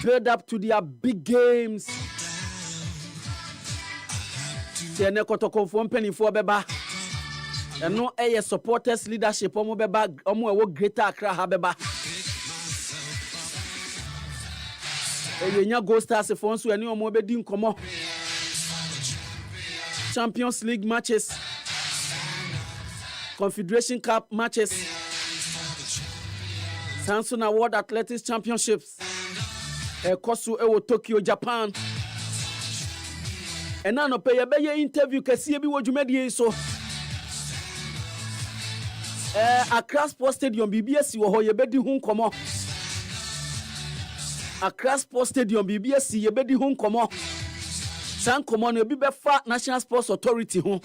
build up to their big games. Tiene kotoko for penny for beba. And no air supporters leadership omo beba omo ewo greater Accra ha beba. Yenya Go Stars for nso ene omo be di nkomo. Champions League matches. Confederation Cup matches. Samsung World Athletics Championships. Kosu ewo Tokyo, Japan. And now no pay a interview kesi bi wo dwumadi so. Accra Sports Stadium BBS wo ho ye bedi hu nkomo. Accra Sports Stadium BBS ye bedi hu nkomo. San nkomo no bi be fa National Sports Authority ho.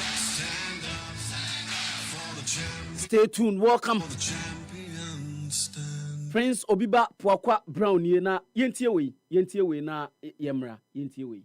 Stay tuned. Welcome. Prince Obiba Poakwa Brown ye na yentie we na yemra yentie we.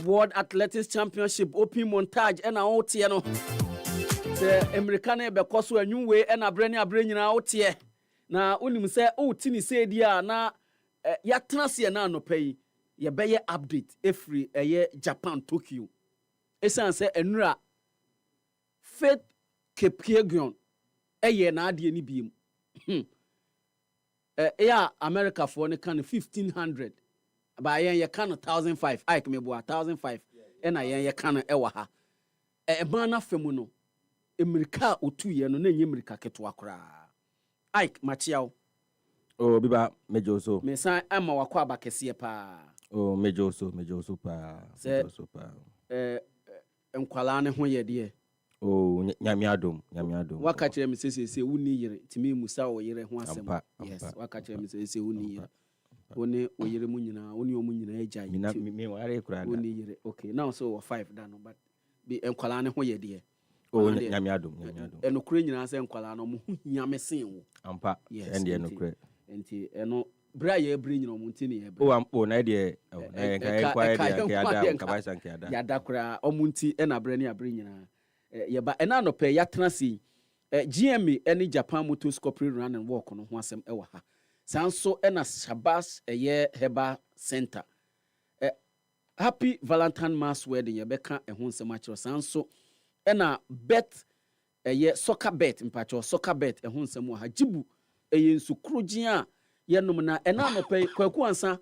World Athletics Championship open montage and out here no. The American be koso anwun we and abre nyina out here. Na unim say o tini say dia na ya transe na no pay ye be update every Japan Tokyo. Esan say enura Faith Kepkiegon na ade ni biem. America for ne kan 1500 ba ye kan 1005 ike me bo 1005 na ye kan ewa ha. Ba na femu no America otu ye no na nye America keto akora. Ike machiao. Oh biba mejoso. Me san ama wakwa abakese pa. Oh mejoso pa. Mejoso pa. Enkwala ne ho ye de. Oh nyamiadom. Waka kire me sese wuni yire timi musa wo yire ho asem. Yes, waka kire me sese wuni yire. Woni wo yire mu nyina, woni o mu nyina agya yi. Me ware kura da. Woni yire. Okay, now so 5 da no but be enkwala ne ho ye de. Oh nyamiadom. Enokure nyina se enkwala no mo hia mesen wo. Ampa. Ende enokure. Enti eno bra ye bri nyina mo ntini ye. Oh ampo na de nka kwa de ada kabasa nka ada. Ya da kura omunti ena bra ni abri nyina. Ye ba ena no pe ya transi GMA eni Japan Motor Corporate Run and Walk no ho asem ewa ha. Sanso ena Shabas Heba Center. Happy Valentine Mass Wedding ye beka ehun nsem akiro sanso ena bet soccer bet mpacho soccer bet ehun nsem ha jibu nsukruji a ye nom na ena no pe kwaku ansa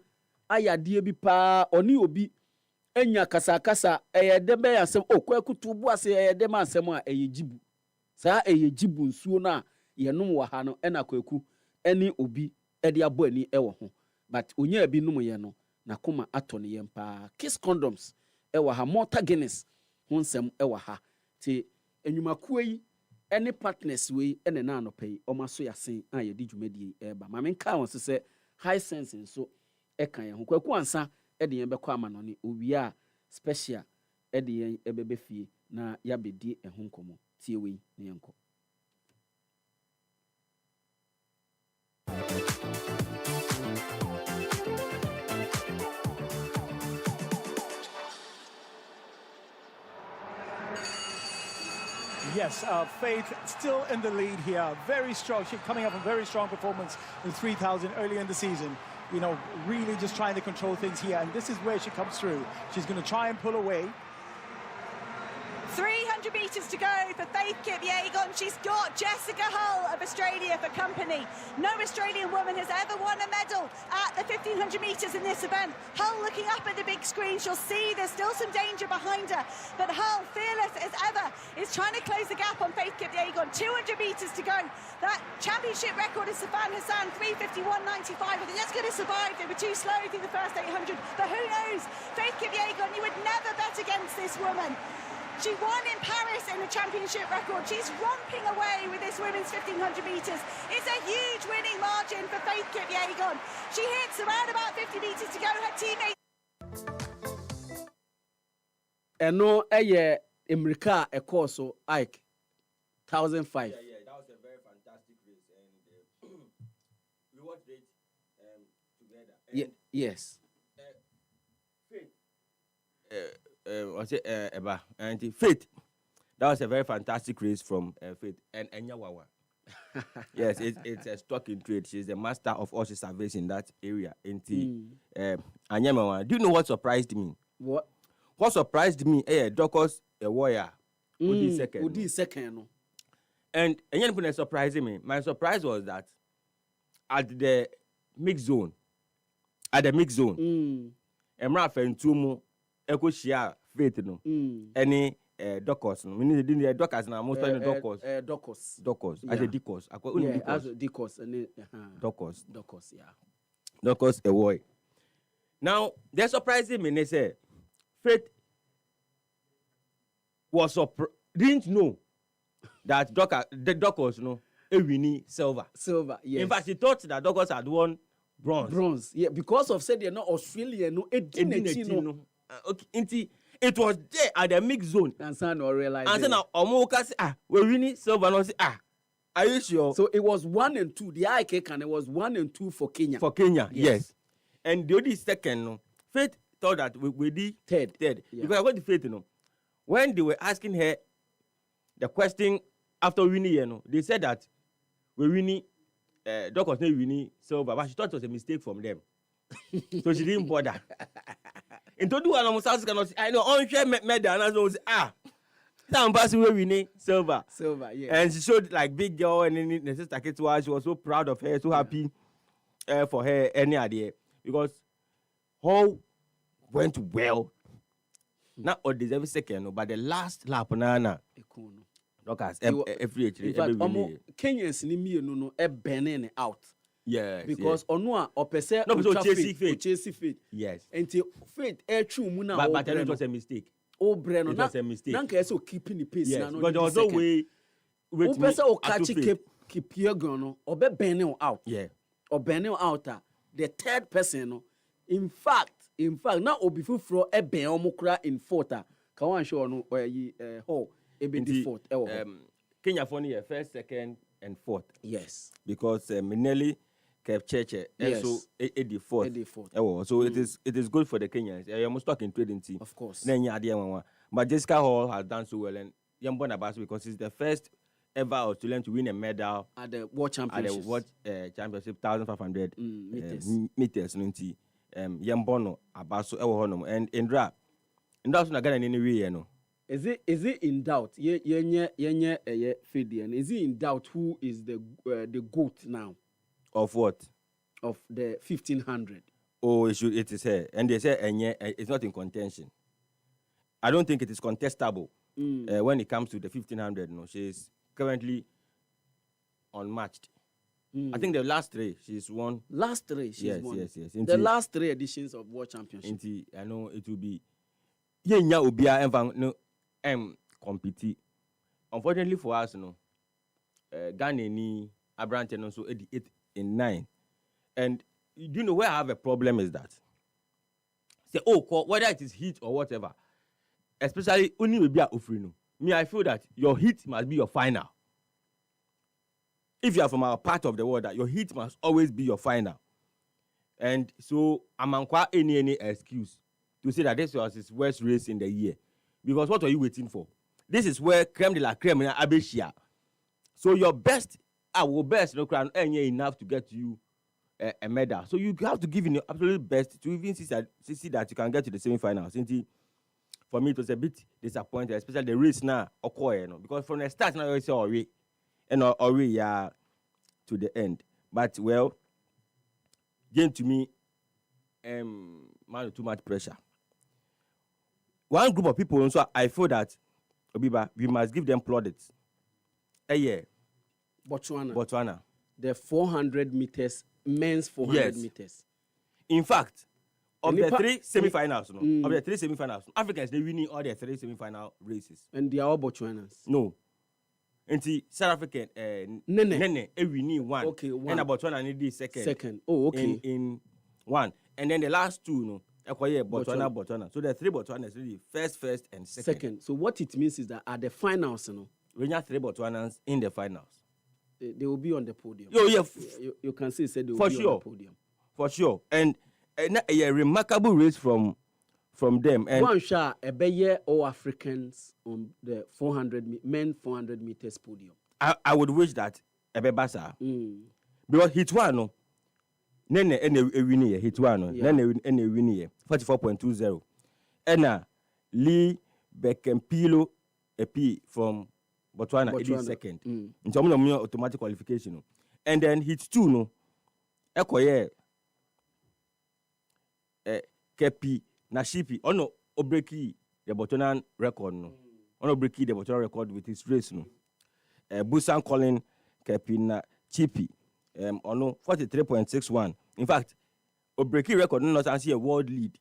ayade bi pa oni obi enya kasa de be asem kwaku tubu ase de ma asem a jibu saa jibu nsuo na ye nom wa ha no ena kwaku eni obi de abo ani ewo ho but onya abi nom ye no na kuma ato ne yempa Kiss Condoms ewa ha Malta Guinness ho nsem ewa ha ti enwumakuo yi ene partners we ene na anopai omaso yasen a ye di dwumadi eba ma menka won se high sense nso eka ye ho kwaku ansa de yen bekọ amano ne owia special de yen ebebe fie na ya bedi ehun nkomo tie we ne yenko. Yes, Faith still in the lead here. Very strong. She's coming up a very strong performance in 3,000 early in the season. You know, really just trying to control things here. And this is where she comes through. She's going to try and pull away. 300 metres to go for Faith Kipyegon. She's got Jessica Hull of Australia for company. No Australian woman has ever won a medal at the 1,500 metres in this event. Hull looking up at the big screen. She'll see there's still some danger behind her. But Hull, fearless as ever, is trying to close the gap on Faith Kipyegon. 200 metres to go. That championship record is Safan Hassan, 3:51.95. I think that's going to survive. They were too slow through the first 800. But who knows? Faith Kipyegon, you would never bet against this woman. She won in Paris in the championship record. She's romping away with this women's 1,500 metres. It's a huge winning margin for Faith Kipyegon. She hits around about 50 metres to go. Her teammate. Eno America course Ike 1,005. Yeah, that was a very fantastic race and we watched it. together. Yes. Was it Eba? And Faith. That was a very fantastic race from Faith and Enyawawa. Yes, it's a stock in trade. She's the master of all surveys in that area. Anyamawa. Do you know what surprised me? What? What surprised me? Dokos a warrior. Udi second. And anything surprising me. My surprise was that at the mix zone, Emra Fentumu, Eko Shia Faith no, any Dokos no. We need the Dokos now. Most of the Dokos. Dokos. As a Dikos. Yeah, as a Dikos and Dokos. Dokos. Yeah. Dokos a boy. Now they're surprising me. They say Faith was didn't know that the Dokos no winning silver. Silver. Yes. In fact, he thought that Dokos had won bronze. Yeah, because of said they're not Australian. No, Okay, it was there at the mix zone. And son or realize. And then Omoka say, we're winning silver. No, say, are you sure? So it was 1 and 2. The IK and it was 1 and 2 for Kenya. For Kenya, yes. And the only second, no, Faith thought that we did third. Yeah. Because I got the Faith, when they were asking her the question after winning, they said that we're winning. Doc was not winning silver, but she thought it was a mistake from them. So she didn't bother. And to do one of I know on share medal and I was some person will winning silver. Silver, yeah. And she showed like big girl and then the sister Ketwa, she was so proud of her, so happy for her any idea. Because all went well. Not all this every second, but the last lap nana. Doctors, every Kenyans ni me no burning out. Yes. Because ono a opese chasing Faith. Yes. And Faith true mu na but it was a mistake. Oh breno it was a mistake. Nanka so keeping the pace yes. na no. But there was no way with me. O catch keep your gun no obe burning out. Yeah. Or burning out the third person no. In fact now obi fufro e ben omukra in fourth ka wan show no ho the fourth. Kenya for the first, second, and fourth. Yes. Because Minelli kept Cheche and so the fourth. So it is good for the Kenyans. You're almost talking trading team. Of course. But Jessica Hall has done so well and Yambon Abbas because it's the first ever Australian to win a medal at the World Championship. At the World Championship 1,500 meters. Yambono Abbas and Indra. And that's not getting any way, Is it in doubt? Fidian. Is it in doubt who is the GOAT now? Of what? Of the 1500. Oh, it is her. And they say it's not in contention. I don't think it is contestable when it comes to the 1500. No, she is currently unmatched. I think the last three she's won. Last three she's won. Yes. The last three editions of World Championship. I know it will be. Yenya Obia no. Compete. Unfortunately for us, Ghana ni Abrante no so 88 in 9. And you know where I have a problem is that say whether it is heat or whatever, especially only maybe a Ofrino. Me, I feel that your heat must be your final. If you are from our part of the world, that your heat must always be your final. And so I'm quite any excuse to say that this was his worst race in the year. Because what are you waiting for? This is where creme de la creme in Abeshia. So your best, our best, crown enough to get you a medal. So you have to give in your absolute best to even see that you can get to the semi-finals. For me, it was a bit disappointing, especially the race now, because from the start now you say already to the end. But well, again to me, man, too much pressure. One group of people also, I feel that Obiba, we must give them plaudits. Botswana. The 400 meters, men's 400 meters. In fact, of the three semi-finals, Africans they winning all their three semi-final races. And they are all Botswanans. No. And the South African Nene winning one. Okay, one. And Botswana need second. Second. Oh, okay. In one. And then the last two, Botswana. So the three Botswanas really first and second. So what it means is that at the finals, we have three Botswanans in the finals. They will be on the podium. You can say they will for be sure. on the podium. for sure. And a remarkable race from them. And one shot a beyer all Africans on the 400 men 400 meters podium. I would wish that a bebasa because hit one no. Nene ene ewini ye hit one no. Nene ene ewini ye 44.20. Ena Lee Bekempilo EP from Botswana. It is second. In terms of automatic qualification. No. And then hit two no. Ekoye Kepi Nashipi ono obreki the Botswana record no. Ono breaki the Botswana record with his race no. Busan Colin Kepi na Chipi ono 43.61. In fact, obreki record no not see a world lead.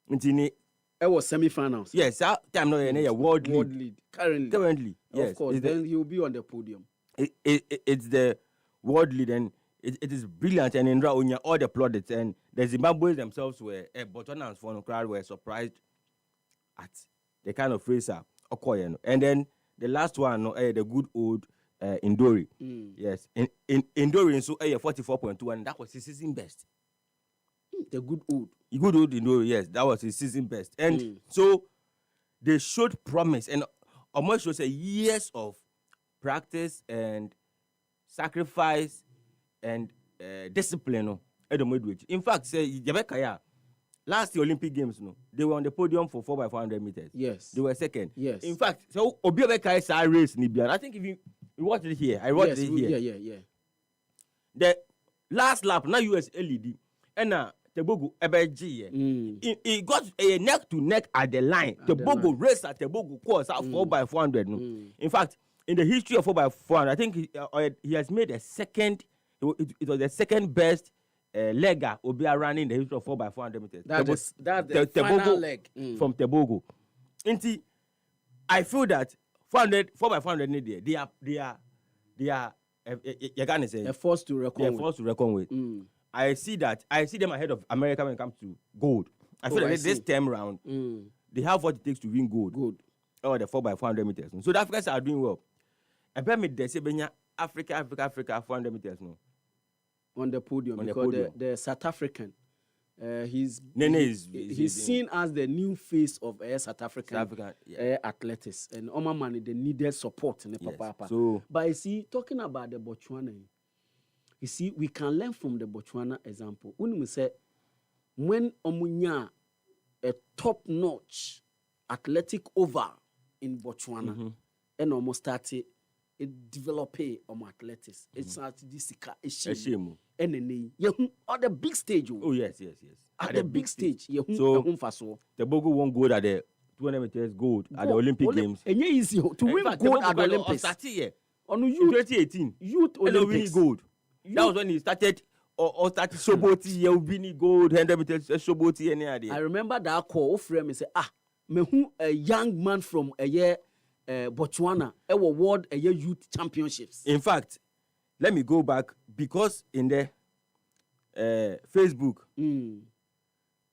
It was semi-finals. Yes, that time no a world lead. Currently, yes. Of course, then he will be on the podium. It's the world lead, and it is brilliant. And in Raonya, all the plaudits, and the Zimbabweans themselves were, Botswana for crowd were surprised at the kind of racer Okoye. And then the last one, the good old Indori. Yes, in Indori, so 44.2, and that was his season best. The good old Indori, yes, that was his season best. And so they showed promise, and almost should say years of practice and sacrifice and discipline. In fact, say Jabekaya, last Olympic Games, they were on the podium for 4x400 meters. Yes, they were second. Yes, in fact, so Obiba Poakwa is a race Nibian. I think if you watch it here, I watched it here. Yeah. The last lap, now US LED, and Tebogo Ebeji. He got a neck to neck at the line. Tebogo raced at Tebogo course at 4x400. No? In fact, in the history of 4x400, I think he has made a second. It was the second best legger Obia running in the history of 4x400 meters. That's the final leg from Tebogo. I feel that 4x400 they are you're gonna say a force to reckon with. I see them ahead of America when it comes to gold. I feel like this time round, they have what it takes to win gold. Or the 4x400 meters. So the Africans are doing well. And permit they say Africa 400 meters no. On the podium because the South African he's seen as the new face of South African athletics and Oman the needed support in the papa. So, but you see, talking about the Botswana, you see, we can learn from the Botswana example. When we say when Omunya a top-notch athletic over in Botswana and almost started developing athletics. It started this and then on the big stage. Oh yes. At the big stage, so the Bogo won gold at the 200 meters gold at the Olympic Games. And yeah, easy to win gold at the Olympics. On 2018, Youth Olympics gold. That was when he started or started Soboti, winning gold, 100 meters Soboti any idea. I remember that call frame and say, me a young man from a year Botswana award a year youth championships. In fact, let me go back because in the Facebook,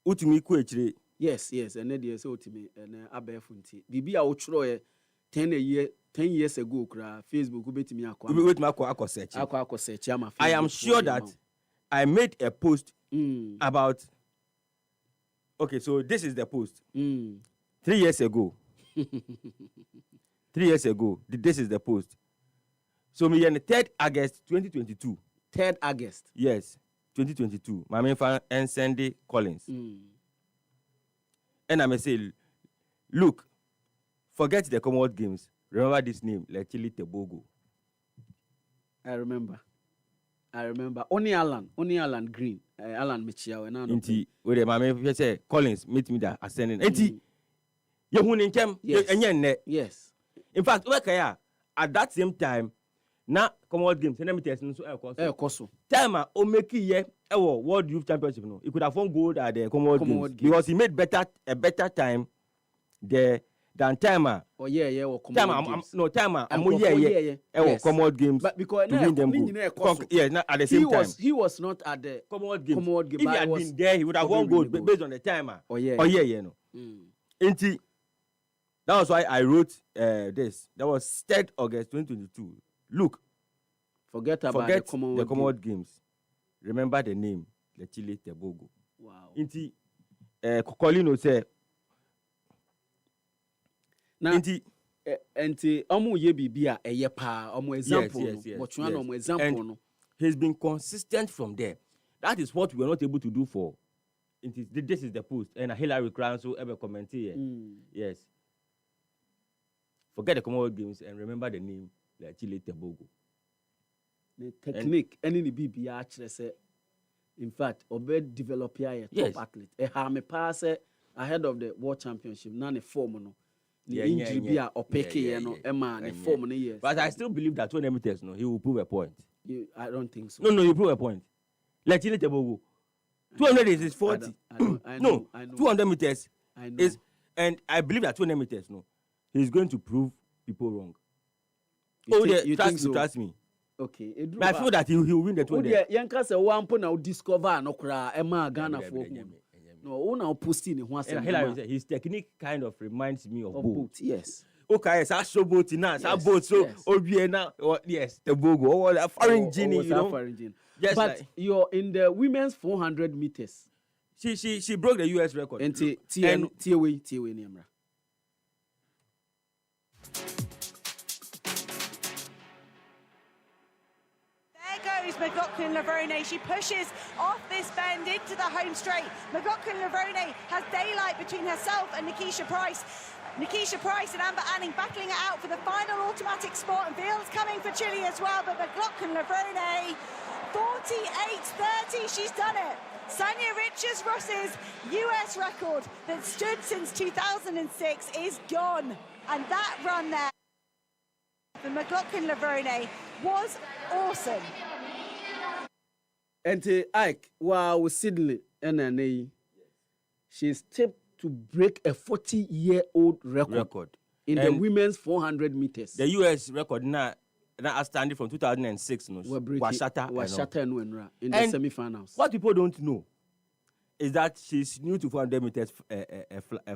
Utimi Kwechre. Yes, and then there's Utimi and Abefunti. Bibi a uchro 10 years ago, Facebook search. I am sure that I made a post about. Okay, so this is the post. 3 years ago. 3 years ago, this is the post. So me on the 3rd August 2022. 3rd August. Yes, 2022. My main fan and Sandy Collins. And I may say, look, forget the Commonwealth Games. Remember this name, Lechili Tebogo. I remember. Only Alan Green, Alan Michiao, and Inti, where my man say Collins meet me there ascending. Inti, you kem, yes. In fact, at that same time, na Commonwealth Games, and let me tell you, so time Omeki ye, World Youth Championship, no, he could have won gold at the Commonwealth Games because he made a better time there. Than timer. Oh yeah, timer. Commonwealth Games. But because to win them gold. Not at the same time. He was not at the Commonwealth Games. If he had been there, he would have won gold based on the timer. No. That was why I wrote this. That was 3rd August 2022. Look, forget the Commonwealth Games. remember the name, the Chile Tebogo. Wow. Inti, Colino say. Now, Enti, omu ye bibia eye pa, omu example. Yes. But you know, example. And he's been consistent from there. That is what we are not able to do for. This is the post. And Hillary Cranso ever commented here. Yes. Forget the Commonwealth Games and remember the name, like Chile Tebogo. The technique, any BBA actually say, in fact, Obed develop here top athlete. A harm pass ahead of the World Championship. None form no. Injury be a opeke no. Emma the form no years. But I still believe that 200 meters, no, he will prove a point. I don't think so. No, you prove a point. Like Chile Tebogo. 200 is 40. I know. 200 meters I know. is, and I believe that 200 meters, no, he's going to prove people wrong. You think so? Trust me. Okay. But I feel that he will win the 200. Yanka say one point now discover no kra Emma Ghana for. No, una posting in one his technique kind of reminds me of boat. Yes. Okay, yes, I show boat now. I boat so Obiena. Yes, the Bogo. Or a foreign genie, you know. Yes, but you're in the women's 400 meters. She broke the US record. And TAWay Niamra. McLaughlin-Lavrone. She pushes off this bend into the home straight. McLaughlin-Lavrone has daylight between herself and Nikisha Price. Nikisha Price and Amber Anning battling it out for the final automatic spot, and Veal's coming for Chile as well, but McLaughlin-Lavrone 48.30, she's done it. Sanya Richards-Ross's US record that stood since 2006 is gone, and that run there for McLaughlin-Lavrone was awesome. And Ike, wow, Sydney, and she's tipped to break a 40-year-old record in the women's 400 meters. The US record now standing from 2006 was Washata in the semi-finals. What people don't know is that she's new to 400 meters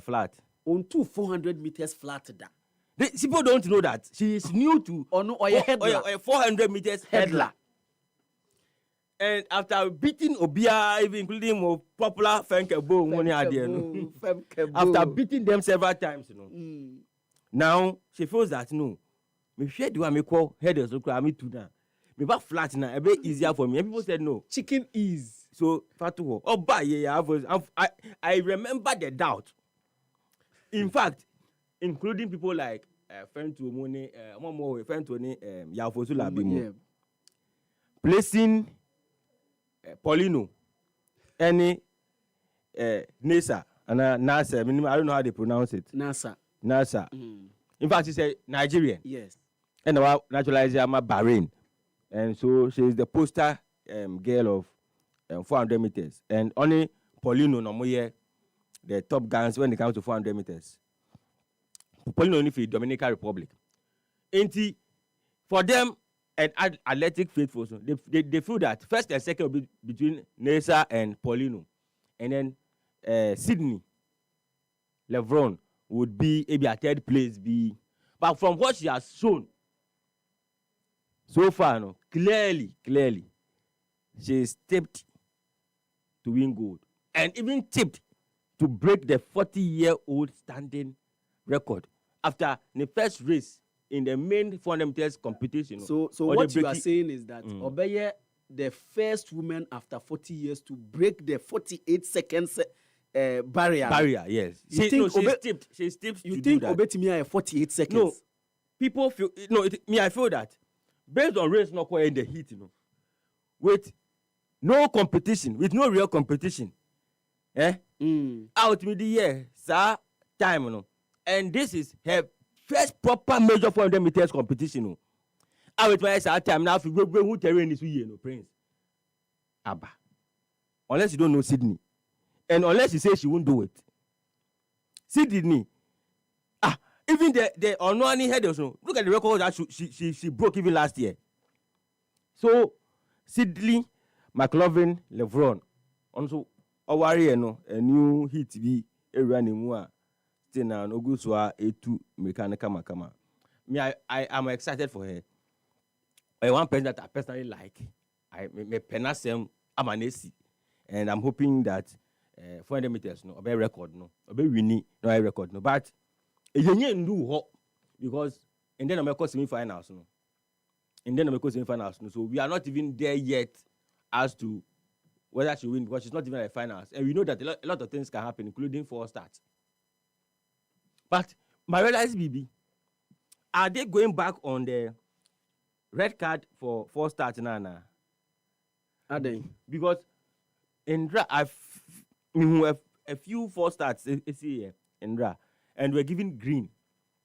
flat. On 400 meters flat. People don't know that she is new to 400 meters headler. And after beating Obia, even including more popular Fenkebo, after beating them several times, now she feels that me share the one me call headers so me too now. Me back flat now, a bit easier for me. And people said no. Chicken ease. So Fatuho. I remember the doubt. In fact, including people like Fentoni, Yafosula Bimo, placing Paulino, any Nasa, and Nasa, I don't know how they pronounce it. Nasa. In fact, she's a Nigerian. Yes. And our naturalized Bahrain. And so she's the poster girl of 400 meters. And only Paulino Nomoye, the top guns when it comes to 400 meters. Paulino only for the Dominican Republic. For them, and athletic faithful, they feel that first and second will be between Nessa and Paulino. And then Sydney Levron would be maybe a third place. But from what she has shown so far, clearly, she is tipped to win gold. And even tipped to break the 40-year-old standing record after the first race in the main 400 meters competition. So what you are saying is that Obeye, the first woman after 40 years to break the 48 seconds barrier. Yes. She's tipped. You think Obetimi 48 seconds? No. People feel I feel that based on race not quite in the heat, with no competition, with no real competition, out with the year, sir, time, and this is her first proper major 400 meters competition. I with my time now if you go who terrain is Prince. Abba. Unless you don't know Sydney. And unless you say she won't do it. Sydney. Even the Onwani headers. Look at the record that she broke even last year. So Sydney McLaughlin-Lavrone. Also a new hit be a running more. And Oguswa A2 mechanical makama. Me, I am excited for her. One person that I personally like, me penasem Amanesi. And I'm hoping that 400 meters, no, a record, no, a winning, no, a record, no. But because and then I'm going semi-finals, no. And then I'm going semi-finals, no. So we are not even there yet as to whether she win, because she's not even at the finals. And we know that a lot of things can happen, including 4 starts. But my realize, BB, are they going back on the red card for 4 starts now? Are they? Because in Dra, a few 4 starts here in Dra, and we're giving green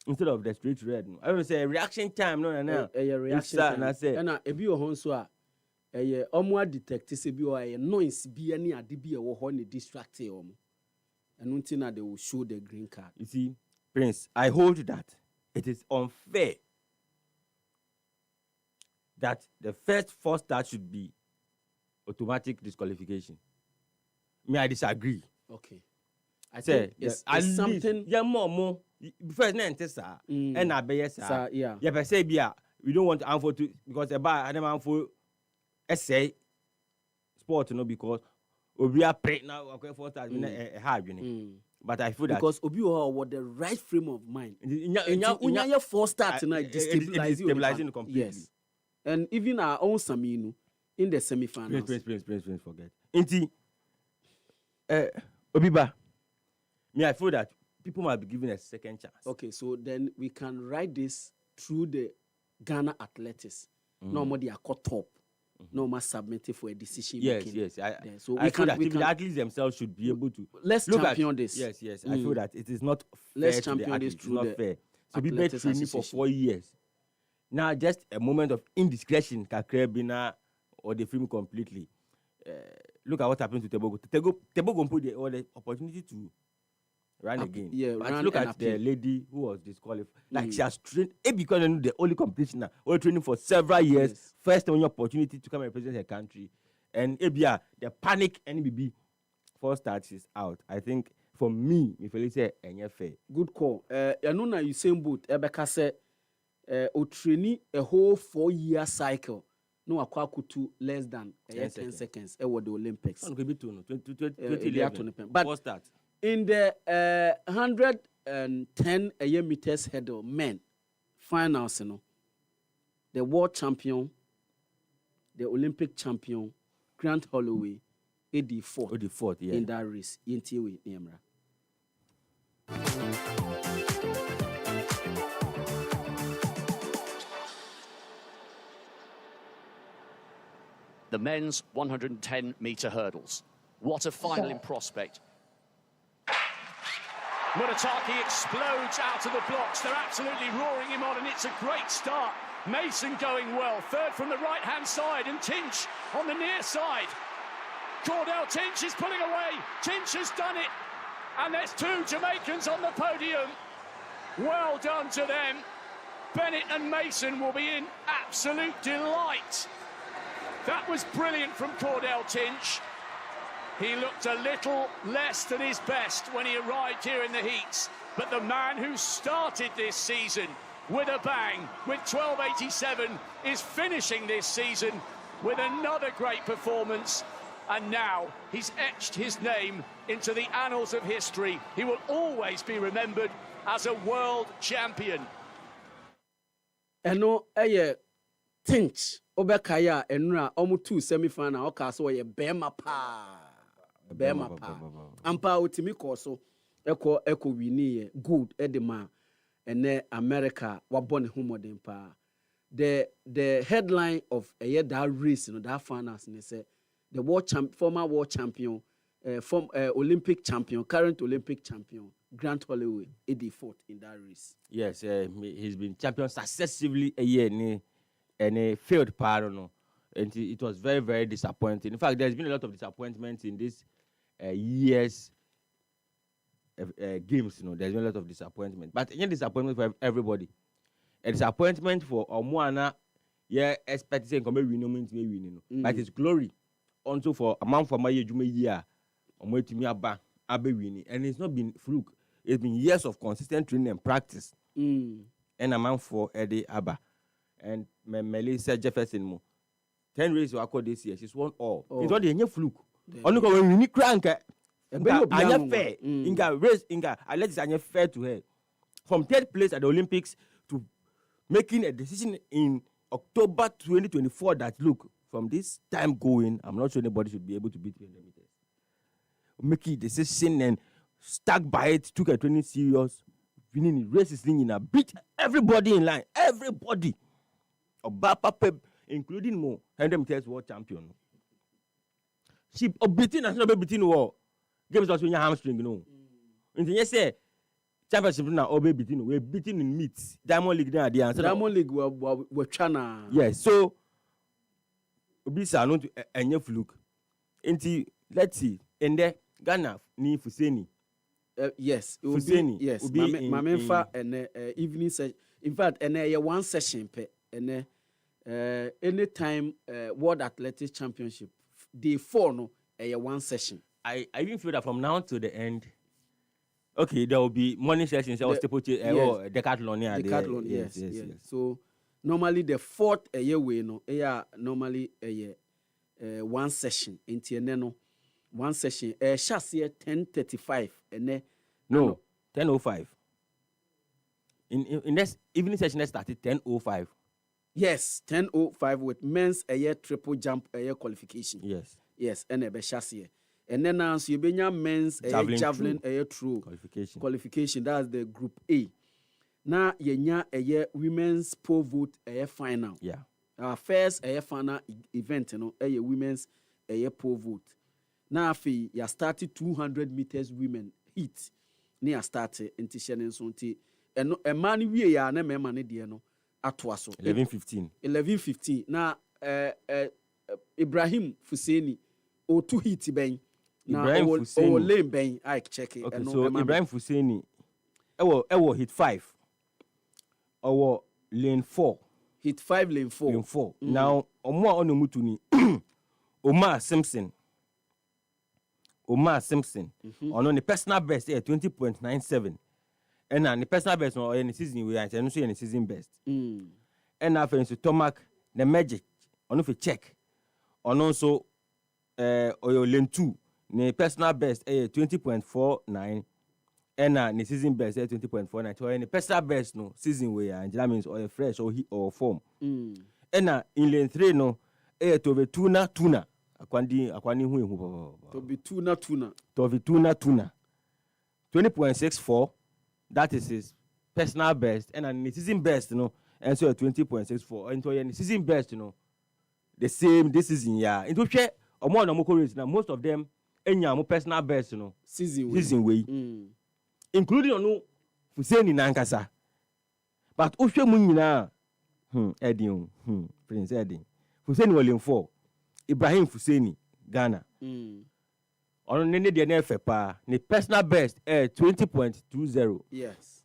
instead of the straight red. I would say reaction time, no. A reaction time. And if you are so, a omwa detect se bi a noise bi any ade bi e wo ho ne distract you. And until now they will show the green card. You see, Prince, I hold that it is unfair that the first 4 starts should be automatic disqualification. Me, I disagree. Okay. I say it's something. Yeah, more. First, and I be sir. Yeah. Yeah, but say, we don't want to answer to because about I don't for essay sport, because we are praying now. Okay, 4 starts hard, But I feel that because Obi was the right frame of mind. Unya 4 starts now destabilizing completely. Yes. And even our own Saminu in the semi-finals. Prince, forget. Inti, Obiba, me, I feel that people might be given a second chance. Okay, so then we can write this through the Ghana athletics. No more they are caught top. No more submitted for a decision making. Yes. So I feel that the athletes themselves should be able to let's champion this. Yes. I feel that it is not let's fair champion to this it's through not the fair. So we been training for 4 years. Now just a moment of indiscretion can create Bina or the film completely. Look at what happened to Tebogo. Tebogo put the opportunity to run again. Yeah, but look at the lady who was disqualified. Like she has trained, because the only competition now, only training for several years. Yes. First only opportunity to come and represent her country. And the panic NBB 4 starts is out. I think for me, if I say fair. Good call. Yanuna Usain Bolt, Ebeka said, o training a whole 4-year cycle. No akwakutu less than 10 seconds. The Olympics. It could be 2011. But 4 starts. In the 110 meters hurdle men finals, the world champion, the Olympic champion, Grant Holloway, the fourth, yeah. in that race. Yentiwe Niamra. The men's 110-meter hurdles. What a final in prospect. Murataki explodes out of the blocks. They're absolutely roaring him on, and it's a great start. Mason going well. Third from the right-hand side, and Tinch on the near side. Cordell Tinch is pulling away. Tinch has done it. And there's 2 Jamaicans on the podium. Well done to them. Bennett and Mason will be in absolute delight. That was brilliant from Cordell Tinch. He looked a little less than his best when he arrived here in the heats. But the man who started this season with a bang, with 12.87, is finishing this season with another great performance. And now he's etched his name into the annals of history. He will always be remembered as a world champion. Eno Tinch Obekaya Enra almost 2 semi-final okaso ye Bema pa. Ampa utimi koso eko wini good edema ene America wabone humodin pa. The headline of that race, that finals, and say the former world champion, Olympic champion, current Olympic champion, Grant Holloway, 84th in that race. Yes, he's been champion successively a year and a failed part, and it was very, very disappointing. In fact, there's been a lot of disappointments in this year's games. There's been a lot of disappointment, but again, disappointment for everybody. A disappointment for Omwana, expecting come win, but it's glory. Also for a month for my year, I'm waiting me about winning, and it's not been fluke. It's been years of consistent training and practice. And a month for Eddie Abba and Melissa Jefferson. 10 races were called this year. She's won all. Oh. It's all the fluke. Only when we need crank. Anya fair. Inga race. Inga. I let this Anya fair to her. From 3rd place at the Olympics to making a decision in October 2024 that look, from this time going, I'm not sure anybody should be able to beat 300 meters. Making a decision and stuck by it, took a training serious, winning the races, beat everybody in line. Everybody. Obiba Poakwa, including Mo, 100 meters world champion. She beating national beating war. Games was when your hamstring, you know. And then you say, championship now, Obe beating, we're beating in meets. Diamond League now, the answer. Diamond League were China. Yes, so Obisa no to enye fluke. Enti let's see. And there Ghana ni Fuseni. Yes, it will Fuseni. be, yes. Mamenfa and evening session. In fact, and one session pe and anytime World Athletics Championship day 4 no one session. I even feel that from now to the end, okay, there will be morning sessions. I was decathlon. Yeah, decathlon. Yes. So normally the 4th way no, normally one session. No, one session. Chassis 10:35 and no 10:05. In this evening session, that started 10:05. Yes, 10:05 with men's triple jump qualification. Yes, and a chassis. And then now so you be men's javelin through qualification. That's the group A. Now you women's pole vault final. Yeah. Our first final event, women's pole vault. Now you started 200 meters women heat. Near started in Tishan so and a man we are na man no atwaso 11:15. Now Ibrahim Fuseni o 2 heat ben. Ibrahim Fuseni. Lane ben I check it. Okay, so Ibrahim Fuseni ewo hit 5. Or lane 4. Hit 5 lane 4. Lane 4. Now omo ono mutu ni Omar Simpson. Ono the personal best 20.97. And the personal best no any season we and so any season best. And after so Tomac the magic ono for check. Ono so oyo lane 2 the personal best 20.49 and the season best 20.49. So any personal best no season we and that means or fresh or form. And in lane 3 no to be tuna akwani hu to be tuna 20.64. That is his personal best, and the season best, and so 20.64. And so the season best, the same this season, yeah. Into share or more than now, most of them, any personal best, season way, including Fuseni Nankasa. But Ushe Munina, Eddie, Prince Eddie, Fuseni William 4, Ibrahim Fuseni, Ghana. On the NFPA, the personal best 20.20. Yes.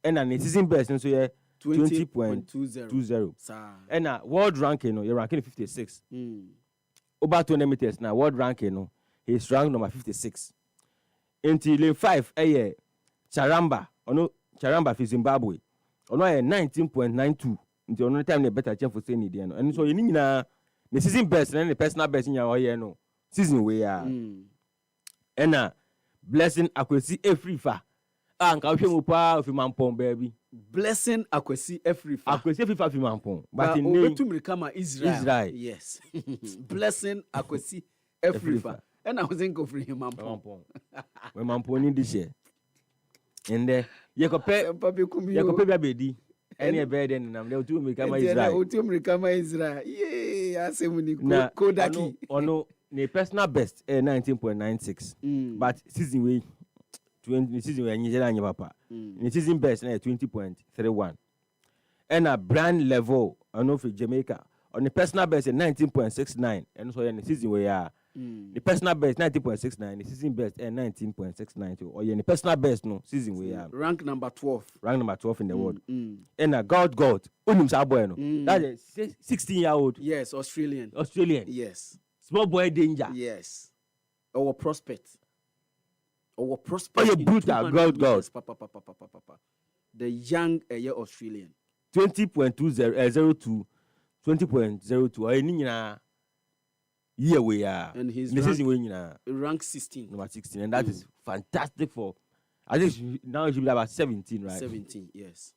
And the season best so 20.20. And world ranking, you're ranking 56. About 200 meters now, world ranking, he's ranked number 56. Until lane 5, Charamba for Zimbabwe. On 19.92. Until no time they better chance for saying it. And so you need the season best and the personal best in your season we are. And Blessing Akwesi Efrifa. Anka ohwe mu pa ofimampon baby. Blessing Akwesi Efrifa. Akwesi Efrifa ofimampon. But in Obetumri kama Israel. Yes. Blessing Akwesi Efrifa. And I was in go for him mampon. We mampon ni this year. And yekope biabedi. Any better than nam le otumri kama Israel. Otumri kama Israel. Yeah, asemuni Kodaki. Ono the personal best 19.96. But season way 20 season way Nigeria papa. The season best 20.31. And a brand level for Jamaica on the personal best 19.69. And so in the season way the personal best 19.69, the season best 19.69 too. Or the personal best no season way rank number 12. Rank number 12 in the world. And a God Unum Sabueno. That is 16-year-old. Yes, Australian. Yes. Small boy danger. Yes. Our prospect. Oh, you brutal. God. The young Australian. 20.20, 20.02. Yeah, we are. And he's this is rank 16. Number 16, and that is fantastic for. I think now he should be about 17, right? 17, yes.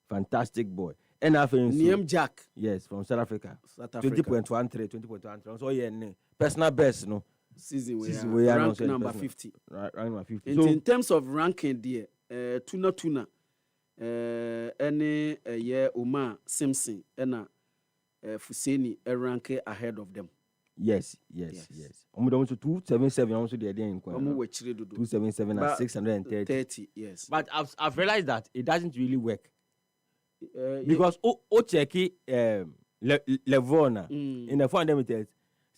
Fantastic boy. And I think Niem Jack. Yes, from South Africa. South Africa. 20.13, 20.13. So yeah, personal best, no. Season we are rank number 50. Rank number 50. And in terms of ranking, there, Tuna, any year Uma Simpson, and Fuseni rank ahead of them. Yes. Almost 277. Also, the idea in 277 and 630. Yes. But I've realized that it doesn't really work because Ocheki Levona in the 400 meters.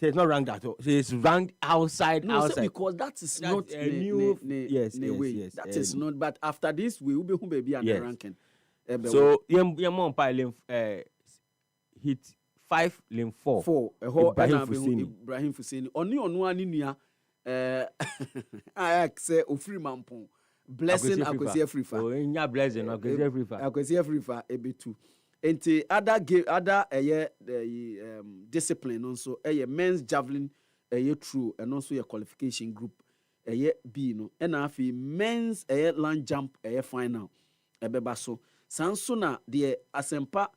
So it's not ranked at all. So it's ranked outside. Because that is not a new. Yes. That is not. But after this, we will be who baby and the ranking. So you hit 5 lane 4. 4. Ibrahim Fuseni. Oni onuani niya. I say ofri mampon. Blessing akwesi afrifa. Oh, inya blessing akwesi afrifa. Akwesi afrifa ebetu. Enti other discipline also men's javelin true and also your qualification group B no and afi men's long jump final ebeba so sanso na de asempa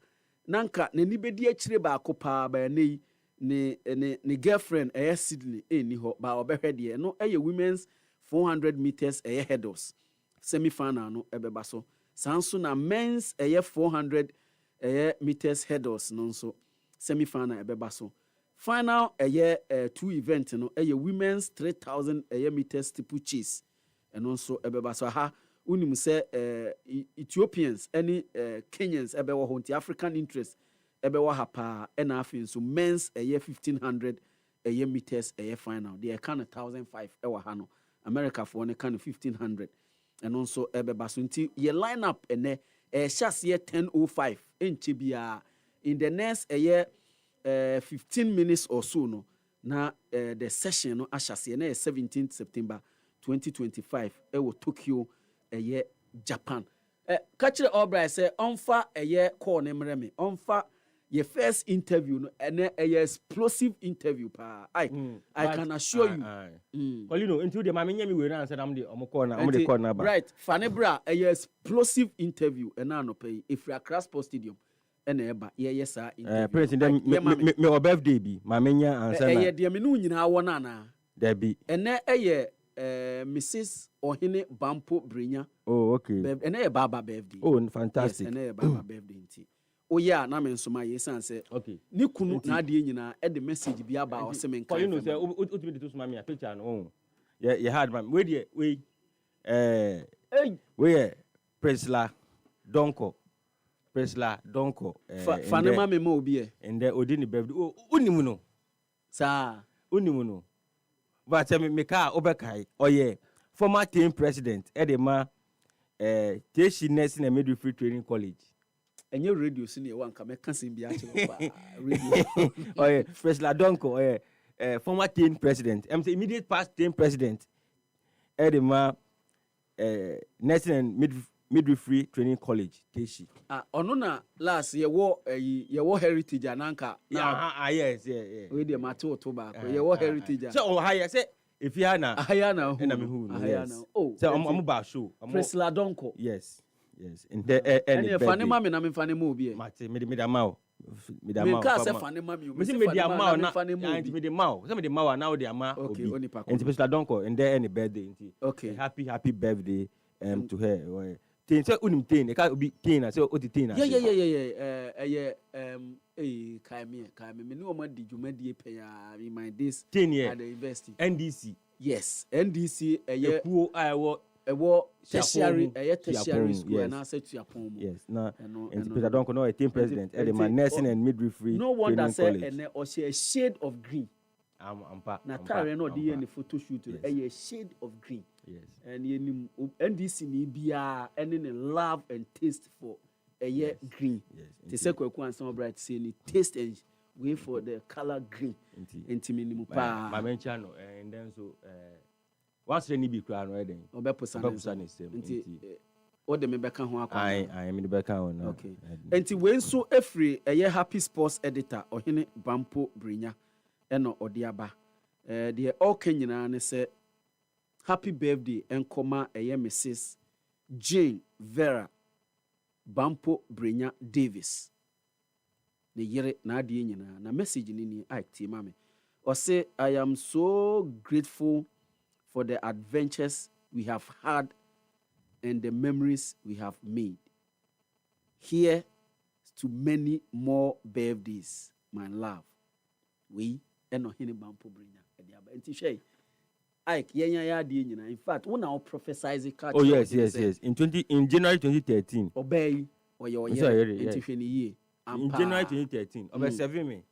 nanka nani bedi akire ba akopa ba nei ne girlfriend Sydney ni ho ba obehwe de no women's 400 meters hurdles semi final no ebeba so sanso na men's 400 meters hurdles no so semi final ebeba so final 2 event no women's 3000 meters steeple chase and also ebeba so ha unim say Ethiopians any Kenyans ebewo ho nti African interest ebewo ha pa na afin so men's 1500 meters final they can 1005 ewa ha no America for ne can 1500 and also ebeba so nti ye line up ene shas year 10:05 enchebia in the next 15 minutes or so no na the session no ashas ye na 17th September 2025 wo Tokyo Japan catch Albright say onfa call ne mreme onfa your first interview no ene explosive interview pa I can assure you well you know into the mama nyami we ran said am the corner ba right fanebra explosive interview ena no pay if you Accra Sports Stadium ena eba yes sir president me o birthday bi mama nya answer na de me no nyina wo na na there be ene Mrs. Ohene Bampo Brinya. Oh okay ene baba birthday. Oh fantastic. Yes, ene baba birthday nti oh yeah na me nsoma yesan say okay ni kunu na de nyina e de message bi aba o se men kan you know say ultimate to suma me a picture no yeah hard man we Presla Donko fanema me ma obi e and the odini birthday unimu no sa unimu no but me ka obekai oye former team president edema Teshi Nursing and Midwifery Training College. And your radio senior one come cancel be actually radio. Oh yeah, President Donko, former team president. I'm the immediate past team president. Edema Nursing and Midwifery Training College. Teshi. Onona last year war heritage ananka. Yes. We the matter to back. Your heritage. So higher say if you are now, oh, so I'm about show. President Donko. Yes. In the and funny mammy na me funny movie. Mate, me the mau. Me say funny mammy. Me see me the mau na funny movie. Me the mau. Some the mau now the ama. Okay, only pa. And President Donko and there any birthday. Okay. Happy birthday to her. Teen say unim teen. E ka be teen say o ti teen. Yeah. Kai me no ma di dwumadi pe ya in my days 10 years at the university. NDC. Yes, NDC kuo ewo tertiary school and I said to Yapon. Yes, na and President Donko no a team president at the Nursing and Midwifery. No one that said and or say a shade of green. Na tare no dey any photo shoot a shade of green. Yes. And NDC ni bia any love and taste for a green. Yes. The second one some bright say ni taste and wait for the color green. Inti minimum pa. My mention and then so once any be crown right then. Obepusa ne same. Inti o de me beka ho akwa. I am the beka ho na. Okay. Inti when so every a happy sports editor Ohene Bampo Brinya eno odiaba de all kenyina ne se happy birthday enkoma eye Mrs. Jane Vera Bampo Brenya Davis ne yere na ade nyina na message ni active mame or say I am so grateful for the adventures we have had and the memories we have made. Here to many more birthdays, my love. We eno hini Bampo Brenya ediaba enti shey Ike yenya ya di nyina. In fact, when I prophesize it, oh yes. In January 2013. Obey or your In January 2013. Obey 7 me.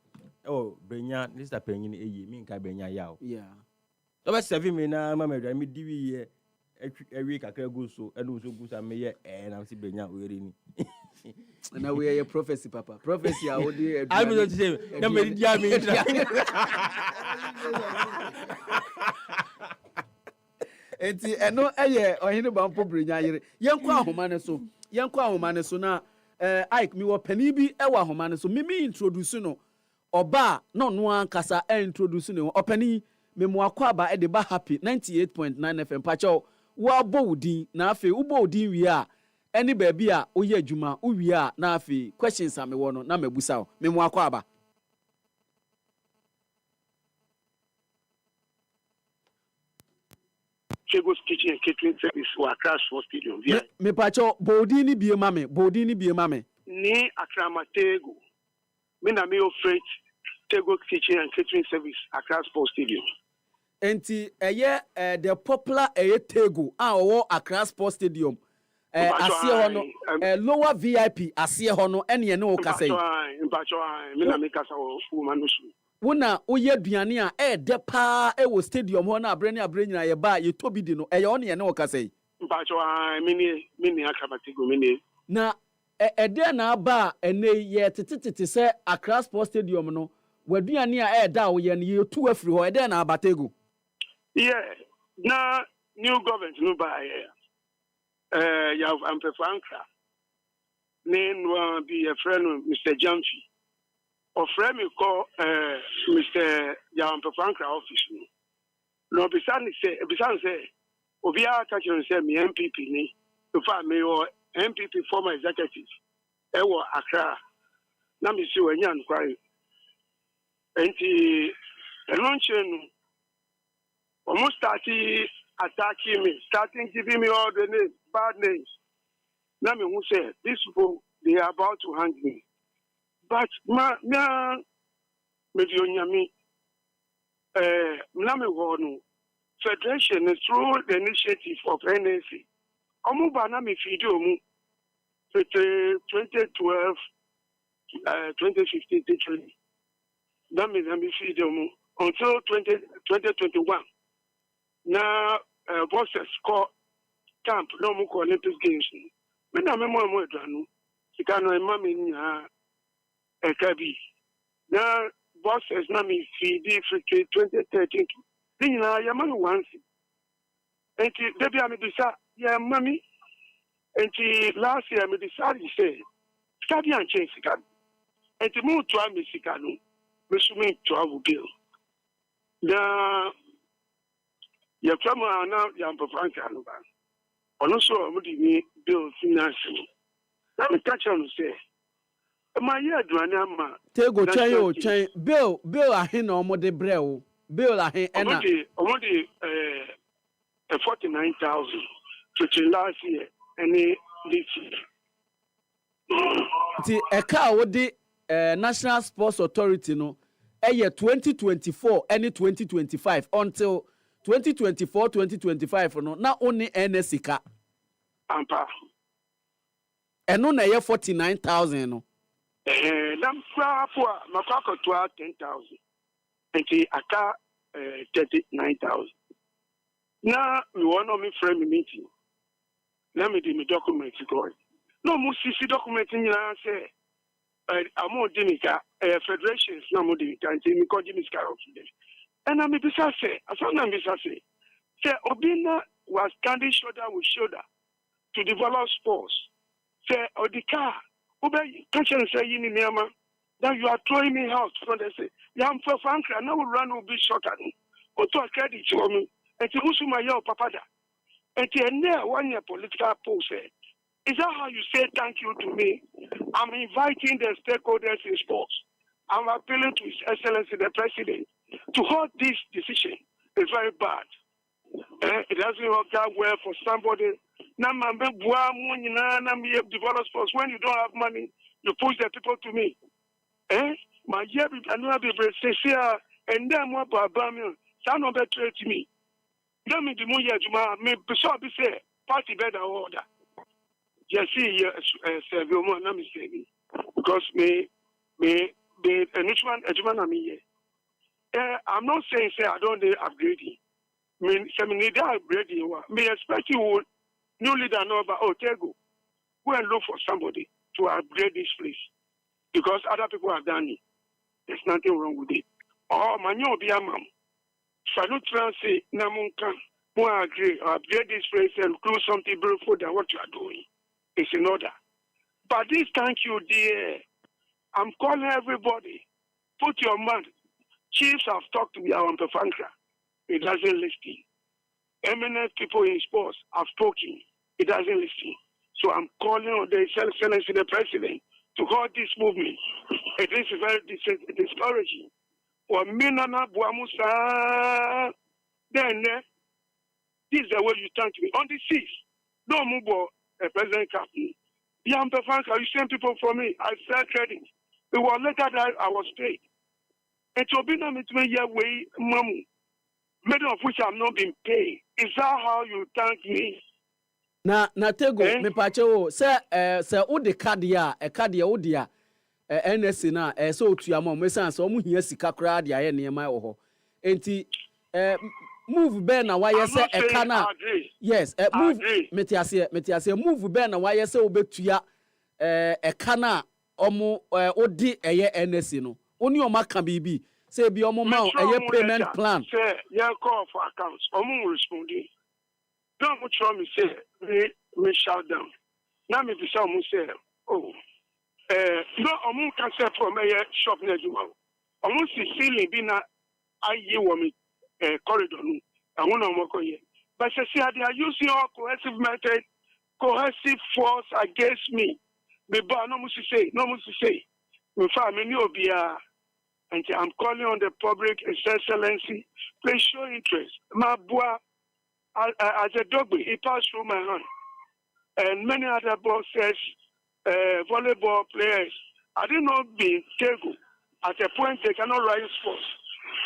Oh, Brenya, this is a penny a year. Me and Brenya yao. Yeah. Obey 7 me na mama me divi every kakra go so and also go some me and I'm see Brenya wearing. And now we are your prophecy, Papa. Prophecy, I would do. I'm not saying. No, me Enti eno eye ohene Bampo Brenya yere yenkwa ahoma ne so na Ike mi wo pani bi e wa ahoma ne so me introduce no oba no no ankasa introduce no opani me mo akwa e de ba happy 98.9 FM pacho wo bowdin na afi wo bowdin wi a eni ba bi a oye adwuma wo wi a na afi questions am wo no na mabusa wo me mo akwa ba Chego's Kitchen and Catering Service were Accra Sports Stadium. Me pacho bodi ni bie mame. Ni Accra Matego. Me na me freight Chego's Kitchen and Catering Service Accra Sports Stadium. Enti the popular Tego owo Accra Sports Stadium. Asie hono lower VIP asie hono ene ne o kase. Mpacho me na me kasa wo manusu. Wona oye aduane a de pa wo stadium ho na abrene nyina ye ba ye tobi di no one ye ne wo kase. Mpacho mini akamatego mini. Na de na aba ene ye tetetete se Accra Sports Stadium no waduane a da wo ye ne ye tu afiri ho de na abatego. Yeah, na new government no ba you have Ampefrankra. Name one be a friend Mr. Jamfi. Or friend me call Mr. Ampefrankra office. No, besides say, Obia touching say me MPP ni. To find me or MPP former executive. Ewa Accra. Na me see when you cry. Enti luncheon almost starting attacking me, starting giving me all the names, bad names. Now me who say these people they are about to hang me. But me Federation is through the initiative of NAC. Omu bana me feed you 2012, 2015, literally. That means me feed you until 2021. Now, bosses call camp no more Olympic Games. Me na me mo dranu. Sika no ema me nya ekabi. Now, bosses na me feed 2013. Thing na ya mami once. Enti debi ami bisa ya mami. Enti last year me decide say study and change sika. Enti mo to am sika no. Me sumi to awu bill. Na ya kama na ya Mpefrankra no ba. Ono so mo di ni bill finance. Na me catch am say ma ye aduane ama Tego chen bill ahe na omo de bre o. Bill ahe ena. Omo de 49,000 to last year any this year. Ti eka wo de National Sports Authority no 2024 and 2025 until 2024-2025 no na only NSika ampa eno na 49,000 no nam for makako to 10,000 and aka 39,000 na we want me frame meeting let me do me document go no mo sisi document nyina say amo dinika federations na mo dinika nti mi ko jimi skaro today. And I'm bisa say, as I'm bisa say Obina was standing shoulder with shoulder to develop sports. Say Odika, Ube catch and say yini nema that you are throwing me out from the say Yam for Frankra, no run will be shot at me. Or to a credit to me. And to Musuma Yo Papada. And to a 1 year political post. Is that how you say thank you to me? I'm inviting the stakeholders in sports. I'm appealing to His Excellency the President to hold this decision. It's very bad. It doesn't work out well for somebody. When you don't have money, you push the people to me. My year, and then what about me? Some of that trade to me. Let me do more years, may be say, party better order. Yes, see, Servio, no mistake. Because me, I'm not saying, say, I don't upgrade. Me need to upgrade you. Me expect you, new leader, know about, Tego. Go and look for somebody to upgrade this place. Because other people have done it. There's nothing wrong with it. Oh, my new be a mom. Salute Francis, Namunka, who agree, upgrade this place and do something beautiful than what you are doing. It's in order. But this thank you, dear. I'm calling everybody. Put your mind. Chiefs have talked to me on the Fankra. It doesn't listen. Eminent people in sports have spoken. It doesn't listen. So I'm calling on the Excellency the President to hold this movement. It is very discouraging. For Minana Buamusa, then this is the way you thank me. On the 6th, no move President Captain. Yam Pefanka, you send people for me. I sell credit. It was later that I was paid. And to be done with me, way, Mamu, many of which have not been paid. Is that how you thank me? Na Tego, me pacho, sir, o de cardia, a cardia, odia, NSC na, so to your mom, so mu here sika kra dia ye near my oho. Enti, move ben na why say e kana. Yes, move metiase move ben na why say obetua e kana omo odi eye NSC no. Oni o maka bibi say bi omo ma eye payment plan. Say ya call for accounts. Omo responding. Don't try me say me shout down. Now me be say oh no omo can say from a shop na juma. Omo si ceiling bi na aye wo me corridor no. I want to work here. But say they are using all coercive method, coercive force against me. Me ba no must say. Me fa me ni obia. And I'm calling on the public excellency. Please show interest. My boy, as a dog, he passed through my hand. And many other boxers, volleyball players, I did not be Tego. At a point, they cannot rise sports.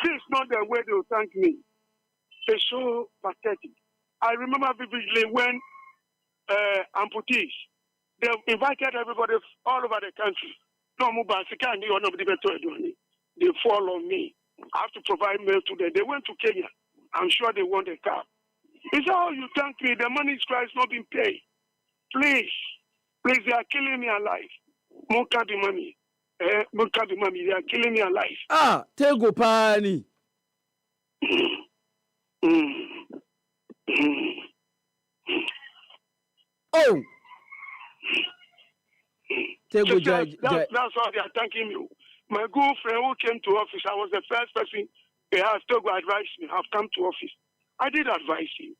This is not the way they will thank me. It's so pathetic. I remember vividly when amputees, they invited everybody all over the country. No, they fall on me. I have to provide mail to them. They went to Kenya. I'm sure they want a car. Is that how you thank me? The money is not being paid. Please, they are killing me alive. More can't be money. They are killing me alive. Tego pani. Oh. Tego that's why they are thanking you. My good friend who came to office, I was the first person they have to advise me. I've come to office. I did advise him.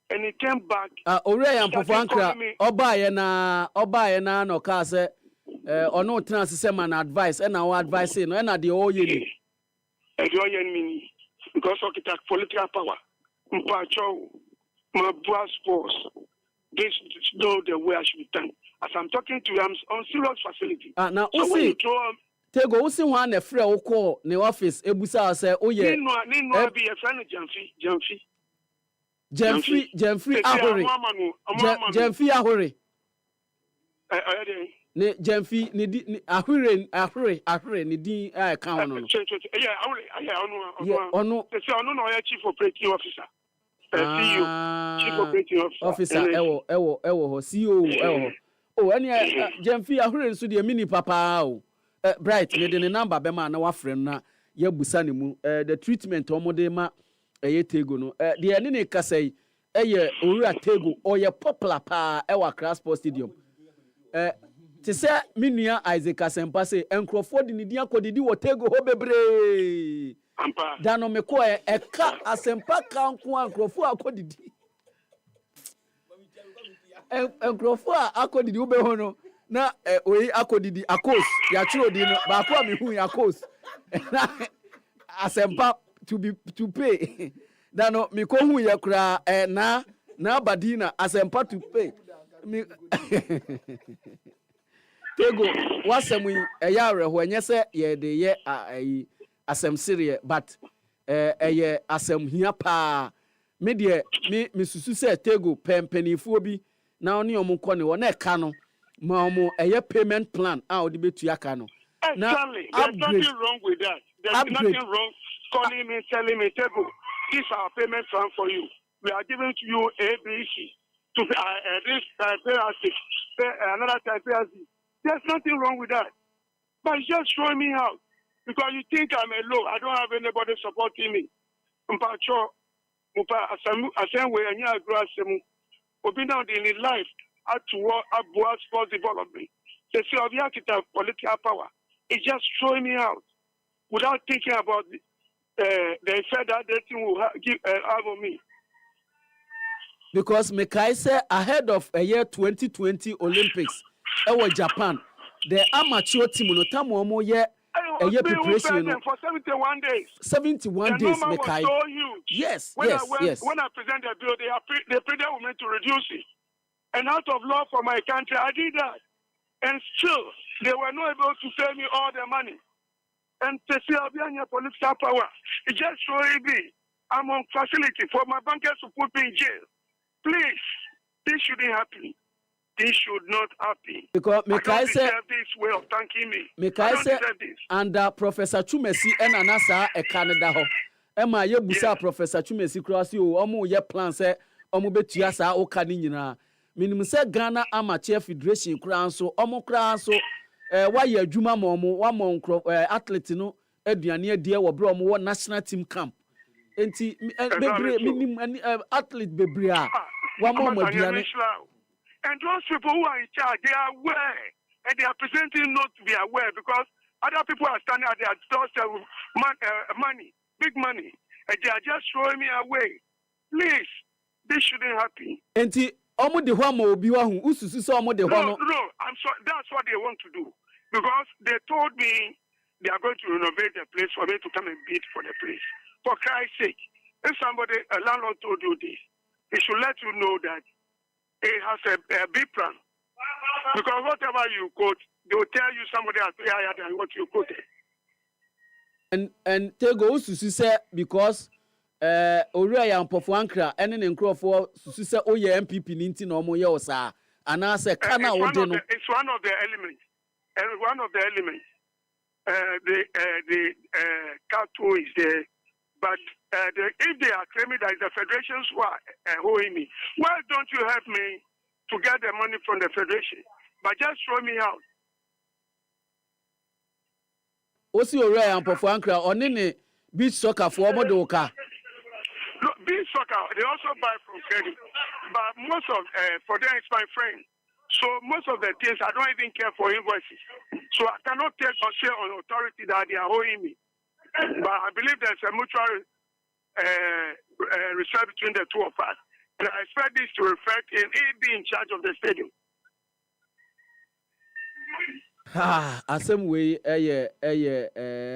And he came back. Already Poakwa, Oba na no ka say ono trans man advice and our advice no and the all you. Because of the political power. My boss force. This is not the way I should be done. As I'm talking to you, I'm on serious facility. Now, so when you throw Tego, usi one a free oko ne office ebusa say oh yeah. Nino be a friend Jemfi ahore. Jemfi ahore. Ne Jemfi ne di ahore ne di account no. Yeah, ono. Say ono no chief operating officer. CEO, chief operating officer. Ewo ho CEO ewo. Oh, any Jemfi ahore nso de mini papa o. Bright, me de number be ma na wa frem na ya busa ne mu the treatment omode ma Tego no de ene ne kasai owura Tego or ye popular pa e wa Accra Sports Stadium te say me nua Isaac Asempa say enkrofo de ne dia kodidi wo Tego ho bebre da no me ko e ka Asempa ka nko enkrofo akodidi enkrofo akodidi wo be ho no na oyi akodidi akos ya chiro di no ba ko me hu akos Asempa to pay da no me ko hu ye kura na badina Asempa to pay me Tego wasem yi eya reho enye se ye de ye asem serie but eye asem hia pa me de me susu se Tego pempanifuo bi na oni omo kɔ ne wo na eka no ma omo eye payment plan a odi betu aka no na there's nothing wrong with that. There's nothing wrong calling me, telling me, Tego, this is our payment plan for you. We are giving to you ABC to this pay another type pay. There's nothing wrong with that. But it's just showing me how. Because you think I'm alone. I don't have anybody supporting me. Now in life, sports development. They say, political power. It's just showing me out without thinking about the effect that thing will have on me. Because Mekai say ahead of a year 2020 Olympics, Japan, the amateur team no time omo ye a year preparation for 71 days. 71 days, Mekai. So huge. Yes, when yes, yes. When I presented the bill, they pleaded with me to reduce it. And out of love for my country, I did that. And still, they were not able to pay me all the money. And to see Albiania political power, it just showing me I'm on facility for my bankers to put me in jail. Please, this shouldn't happen. This should not happen. Because Mekai said this way of thanking me. Mekai said under Professor Chumesi and Anasa a Canada ho. Emma ye busa Professor Chumesi cross you omo ye plan say omo betua sa o ka ni nyina. Minim say Ghana Amateur Federation kran so omo kran so wa ye adwuma ma omo wa mon athlete no aduane adie wo bro omo wo national team camp. Enti bebre minim athlete bebre a wa mo aduane. And those people who are in charge, they are aware, and they are presenting not to be aware because other people are standing at their doorstep with money, big money, and they are just throwing me away. Please, this shouldn't happen. Enti omo de ho ama obi wa hu ususu so omo de ho no. No, I'm sorry. That's what they want to do because they told me they are going to renovate the place for me to come and bid for the place. For Christ's sake, if somebody, a landlord told you this, he should let you know that it has a big plan. Because whatever you quote, they will tell you somebody has paid higher than what you quoted. And Tego susu say because Oria Yampofo Ankra ene ne nkrofo susu say oye MPP ni nti na omo ye osa ana say kana ode no. It's one of the elements. One of the elements. The cartoon is there. But if they are claiming that the federations who are owing me, why don't you help me to get the money from the federation? But just show me out. Osi Oria Yampofo Ankra oni ne beach soccer for omo de oka. Look, beach soccer, they also buy from credit. But most of, for them, it's my friend. So most of the things, I don't even care for invoices. So I cannot take or say on authority that they are owing me. But I believe there's a mutual respect between the two of us. And I expect this to reflect in it being in charge of the stadium. Asem way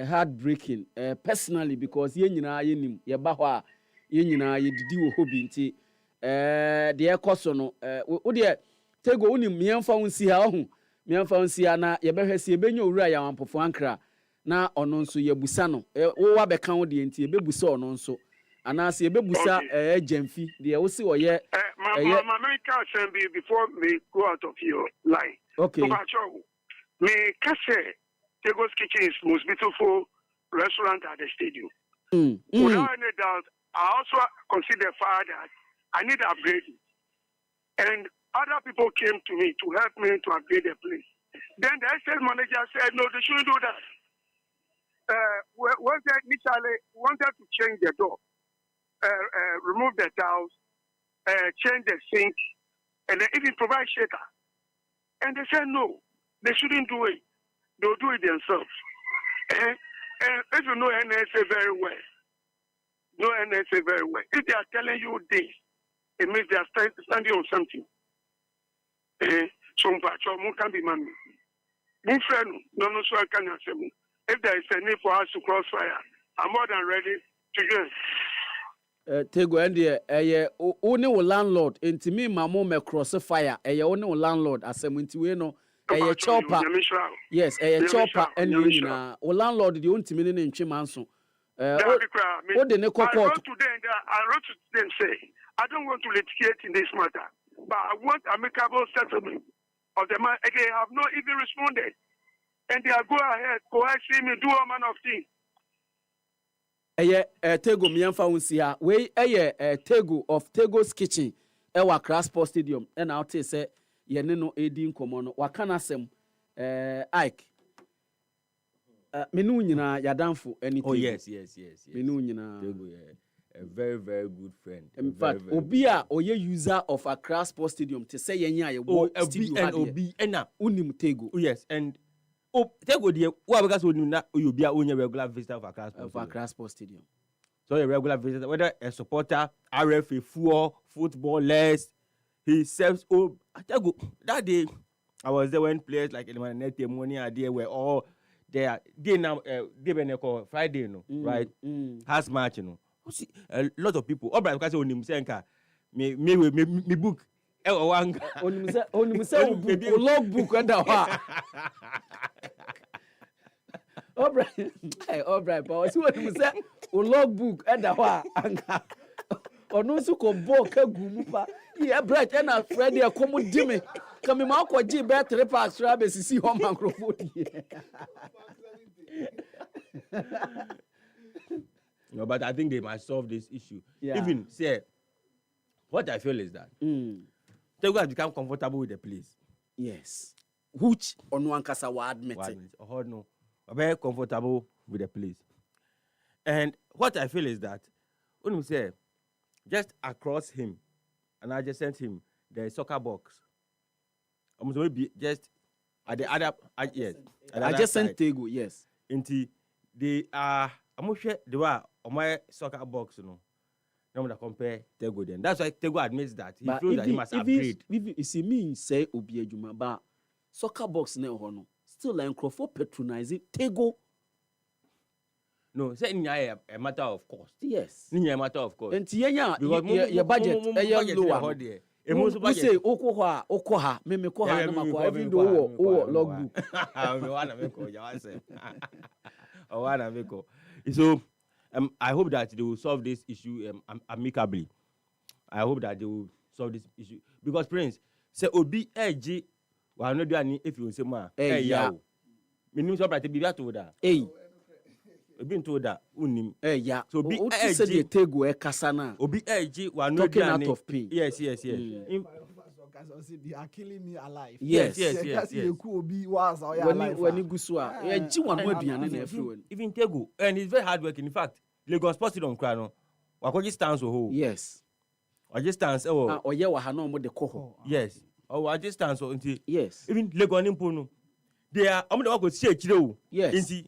heartbreaking personally because ye nyina ye nim ye ba ho a ye nyina ye didi wo hobi nti de ekoso no wo de Tego unim miemfa unsi ha ohu miemfa unsi na ye behwe se ye benya owura ya Yampofo Ankra na ono nso ye busa no wo wa beka wo de nti ye bebusa ono nso ana se ye bebusa Jamfi de wo se oye my main concern before we go out of your line. Okay. Me kase Tego's Kitchen is most beautiful restaurant at the stadium. Without any doubt, I also consider that I need upgrading. And other people came to me to help me to upgrade the place. Then the estate manager said, no, they shouldn't do that. Initially wanted to change the door, remove the tiles, change the sink, and then even provide shelter. And they said, no, They shouldn't do it. They'll do it themselves. And if you know NSA very well, if they are telling you this, it means they are standing on something. So can be man. If there is a need for us to cross fire, I'm more than ready to join. Tego and only landlord into me mamo me cross fire only landlord asem nti we no chopper yes chopper and you na landlord the ontimi ne ntwe manso what the court I wrote to them say I don't want to litigate in this matter, but I want amicable settlement of the man. They have not even responded, and they are go ahead coercing me do all manner of things. Tego miamfa unsia we Tego of Tego's Kitchen ewa Crossport Stadium and out say ye ne no edi nkomo no waka na sem Ike menu nyina yadamfo anything. Oh yes. Menu nyina Tego, a very, very good friend. In fact, Obia oye user of a Crossport Stadium to say yenya ye wo studio Obi ena unim Tego. Oh yes, and Tego die wa because we na Obia onye regular visitor of Crossport Stadium. So a regular visitor, whether a supporter, RFA, footballers, he serves. Oh, Tego that day I was there when players like Elimanete, Moni, they were all there. They now they been call Friday, no, right? Has match, you know. See, a lot of people. Oh, but because only Musenka, me book. Only say logbook and that. Alright, but see what you say. Logbook and that. Or no so ko book gumupa. Yeah, bright and a Friday a common dimmy. Come ma ko G bet 3 packs rabbit see home microphone. No, but I think they must solve this issue. Yeah. Even say, what I feel is that they will become comfortable with the place. Yes. Which on one kasa will admit it. Oh no, very comfortable with the place. And what I feel is that when we say, just across him, and I just sent him the soccer box. Almost maybe just at the other, yes. I just sent Tego, yes. Into they are. I'm sure they were on my soccer box, you know. No one compare Tego then. That's why Tego admits that he feels that he must upgrade. You see me say Obi Ejuma, but soccer box ne hono still like Crawford patronizing Tego. No, say a matter of cost. Yes. A matter of cost. And your budget lower. You say Okoha, me Koha, every door logbook. So I hope that they will solve this issue amicably. I hope that they will solve this issue because Prince say Obi Eji wa no do ani if you say ma ya o menim so brate bibia to da Obi nto da unim ya so Obi Eji say the Tego e kasa na Obi Eji wa no do ani out of pain. Yes. They are killing me alive. Yes. When you go so even Tego and it's very hard working. In fact, Lagos posted on Krano. Wakoji stands ho. Yes. Or just stands or ye wa hano mo de koho. Yes. Or I just stands so yes. Even Lagos nimpo they are am the work with share chiro. Yes. Inti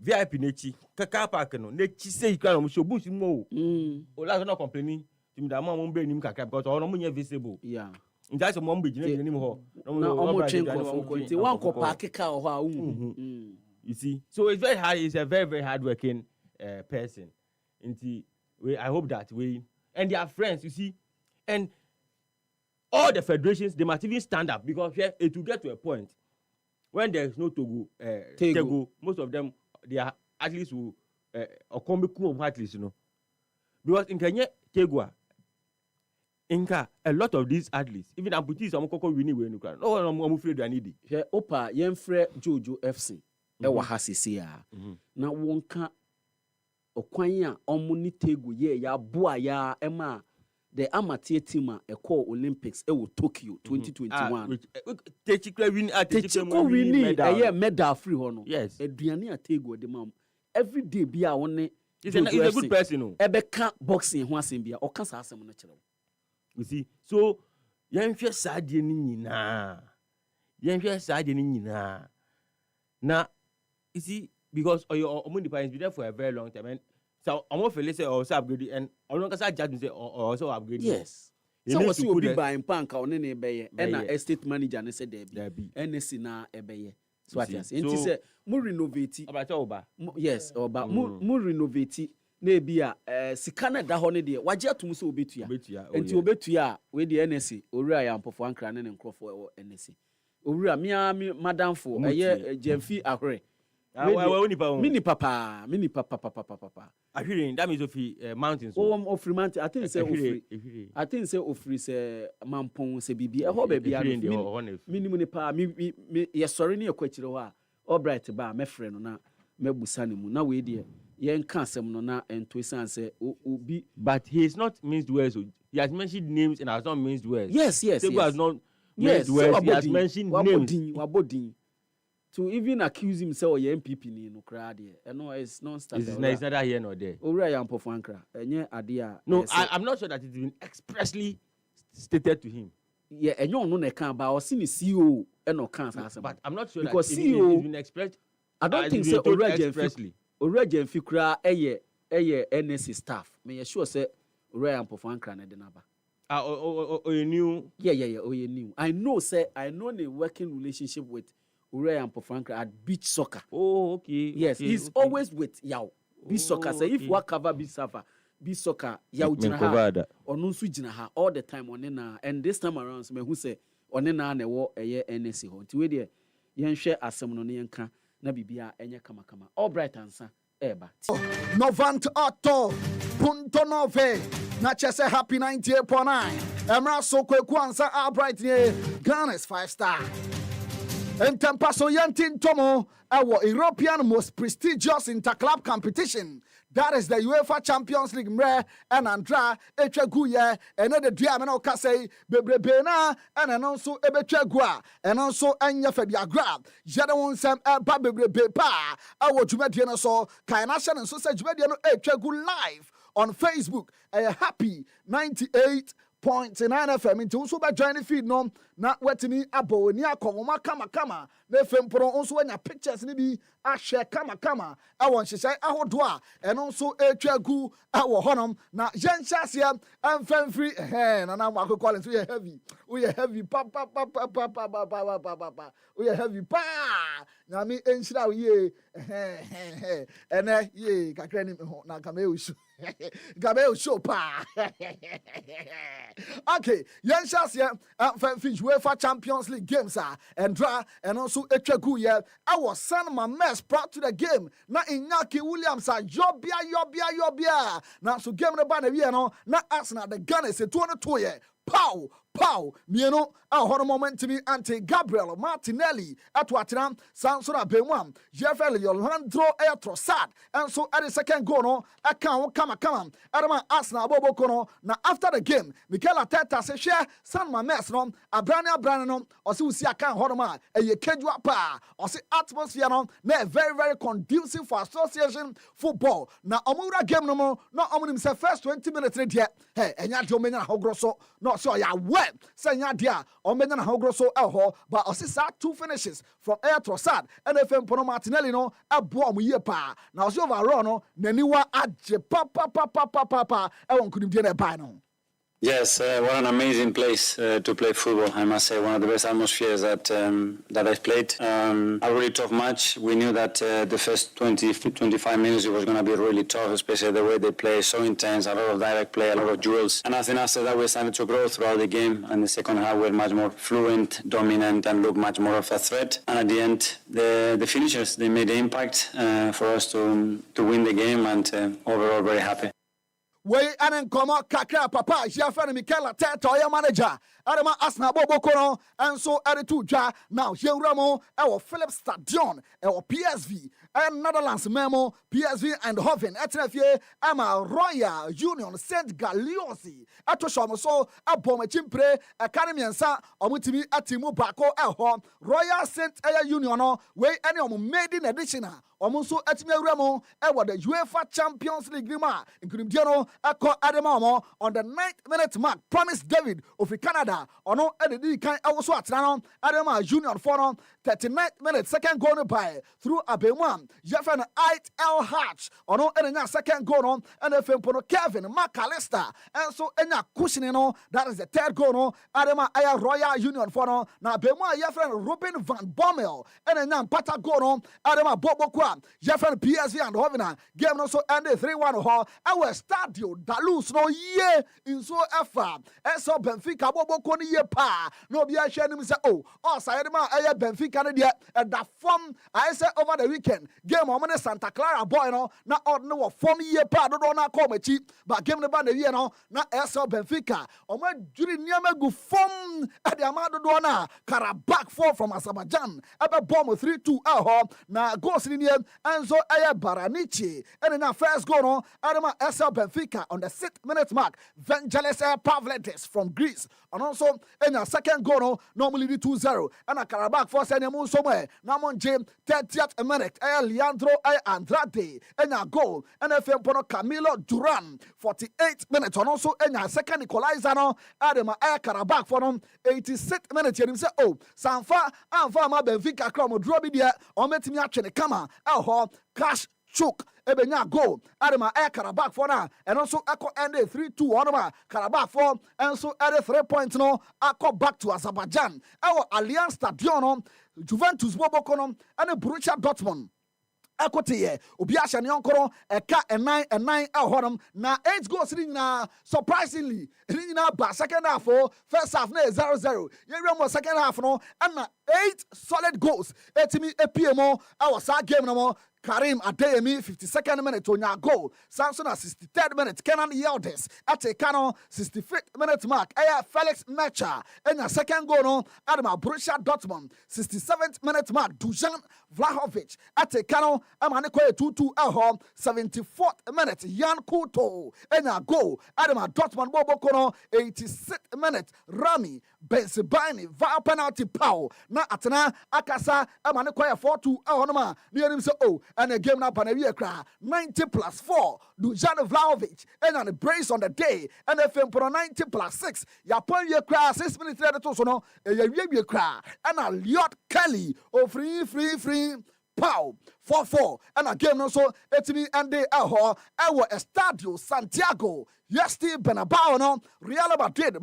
VIP nechi car park no nechi say Krano mo show bush mo. O la no complaining. Tim da mo be nim kakra because ono mo nya visible. Yeah. That's a mom be nim ho. Na omo train konti one ko park ka ho a you see, so it's very hard. He's a very, very hardworking person. I hope that we and they are friends. You see, and all the federations they must even stand up because it will get to a point when there is no Tego. Most of them they are athletes who or come of athletes, you know, because in Kenya Tegua. Inka a lot of these athletes, even amputees, I'm going to win anyway. No, I'm afraid I need it. Opa, Yenfre Jojo FC. Ewa hasisi ya na wonka okwanya omuni Tego ye ya boa ya ema the amateur team call Olympics ewo Tokyo 2021 technical win medal free hono yes eduane Tego de mam every day bia woni he's a good person no ebeka boxing ho asem bia o kan sa asem no kire you see so yenhwe saade ni nyina Yenhwe saa de nyina. Na you see because your money be there for a very long time and so almost feel say also upgrade and along as I judge say also upgrade. Yes. So was you be buying panka on any beye and a estate manager and said there be NC na ebeye. So what yes. It say mu renovate. Yes, oba mu renovate na bia sikana da ho ne de waje atum so obetua. Enti obetua we de NC owura ya mpofo ankra ne nkrofo e NC. Owura mi madam fo eye Jemfi ahore. Mini papa. Ahwere that means of mountains. Of mountain. I think say ofri say mampon say bibi. E ho ba bia minimum pa me ye sorry ne yakwachire ho a Albright ba me frɛ no na mebusa ne mu na we de yen ka asɛm no na ento san say obi. But he is not minced words. He has mentioned names and has not minced words. Yes. Tego has not minced words. He has mentioned names. Wabodin. To even accuse him say oh ye MPP ni no kra de no it's non start. It's neither here nor there. Owura ya mpofo ankra enye ade a. No, I'm not sure that it's been expressly stated to him. Yeah, enyo no na kan ba o si ni CEO e no kan sa. But I'm not sure because that CEO it's been expressed. I don't think say Owura Jemfi kra eye NSC staff. Me you sure say Owura ya mpofo ankra na de na ba. You knew? Yeah, you knew. I know the working relationship with Ure and Pofrankra at beach soccer. Oh, okay. Yes, he's always with Yao. Beach soccer. So if we cover beach soccer, Yao Jinaha or Nunsu Jinaha all the time on Nena. And this time around, so who say on Nena and a war a year NSC home. To where yen share as some Nonianka, Nabibia, and Yakama. All bright answer, Eba. Novant Otto, Punto Nove, Nachese Happy 98.9. Emra Soko Kwanza Albright, Ghana's 5-star. And Tempaso Yantin Tomo, our European most prestigious interclub competition. That is the UEFA Champions League Mre and Andra Echeguye and the Diamano Kase Bebrebena and also Ebechegua and also Anya Fediagra. Jadawon Sam Babebepa. Our Jumediano so Kainashan and Sausage Mediano Echegu live on Facebook. A happy 98.9 FM into also by joining feed no not wetini abo ni akoma kama na fem pro also when your pictures ni bi a share kama I want she say ahodoa and also etwagu awo honom na yenhyase am fem free na na mako calling so we heavy pa we heavy pa na me enhira we ene ye kakra ni ho na kameu show pa okay yenhyase am fem free UEFA Champions League games and draw and also Echegu yeah. I was sending my mess proud to the game. Na Iñaki Williams yobia. Na so game the banner we no na Arsenal the Ghana say 22 yeah. Pow, mieno a horo moment to me ante Gabriel Martinelli at Watinam Sansora Benwam Jeffrey Yolhandro Trossard and so at the second goal no I can't come Adama Arsenal Bobo Kono na after the game Mikel Arteta say share San Mames no Abrania no or see we can horoma a ye kejua pa or see atmosphere no na very conducive for association football na omura game no more no omunim say first 20 minutes there hey enya de omenya hogroso no so ya wet say nya dia omenya na hogroso elho but or see 2 finishes from Trossard and FM Pono Martinelli no abo omuye pa na o see overall no naniwa agye pa e won kunim die na buy no. Yes, what an amazing place to play football. I must say, one of the best atmospheres that I've played. A really tough match. We knew that the first 25 minutes it was going to be really tough, especially the way they play, so intense, a lot of direct play, a lot of duels. And I think after that we started to grow throughout the game. And the second half we were much more fluent, dominant, and looked much more of a threat. And at the end, the finishers, they made the impact for us to win the game, and overall very happy. We anen komo kakra papa Jean-François Mikel Arteta your manager Adama Arsenal Bobo Kono and so editu dwa now Yenramo our Philips Stadion our PSV Netherlands memo PSV and Hoven etnefie ama Royal Union Saint Galiosi ato shomo so abom chimpre academy ensa omutimi atimu bako eho Royal Saint Union no we any maiden edition Omo nso atimi awura mo e the UEFA Champions League ma including no akọ adema mo on the 9th minute mark Promise David of Canada ono ededi kan ewo so atena no adema Union for no 39th minute second goal no by through Abemwa Jeffen El Hatch ono enenya second goal no and efempo no Kevin McAllister and so enya cushion no that is the third goal no adema aya Royal Union for no na Abemwa Jeffen Ruben van Bommel enenya mpata goal no adema Poakwa Jeffen PSV and Hovena game no so ended 3-1 ho our stadio Dalus no ye in so efa eso Benfica Poakwa ni ye pa no be a share nim say oh side ma aya Benfica no dia da form I say over the weekend game on Santa Clara boy no na no form ye pa do na call machi but game no ba na wie no na eso Benfica o ma juri niam gu form at the amado do na Karabakh 4 from Azerbaijan ebe bomb 3-2 ho na goals ni Enzo Aya Baranichi and in first goal no Adama SL Benfica on the 6th minute mark Vangelis Pavlidis from Greece and also in a second goal no normally 2-0 and a Karabakh for Senemu somewhere Namon James 30th minute Leandro Andrade and a goal and a Fempono Camilo Duran 48th minute and also in a second equalizer no Adama Aya Karabakh for 86th minute you say oh Sanfa Anfa ma Benfica Kromo Drobi dia o metimi atwene kama Cash choke ebenya goal adema Karabakh for now and also echo ended 3-2 onoma Karabakh for and so added 3 points no echo back to Azerbaijan our Allianz Stadion no Juventus Bobokono and Borussia Dortmund Ekotiye Obiasha Nyonkoro eka 9 ehonum na 8 goals na surprisingly na ba second half first half na 0-0 yewem second half no and 8 solid goals etimi epiemo our sa game no mo Karim Adeyemi 52nd minute onya goal Samson at 63rd minute Kenan Yildiz at a Kano 65th minute mark Felix Mecha and a second goal no Adama Borussia Dortmund 67th minute mark Dujan Vlahovic at a Kano Amaneko 2-2 eho 74th minute Jan Kuto and a goal Adama Dortmund Bobokono 86th minute Rami Benzibani via penalty pow na atena akasa Amaneko 4-2 eho no ma near him say oh and a game now Panavia cry 90+4 Dujan Vlahovic and on a brace on the day and a film for 90+6 Yapon ye cry 6 minutes later to so no a cry and a Liot Kelly free pow 4-4 and a game no so etimi and they our Estadio Santiago Yesti Benabao no Real Madrid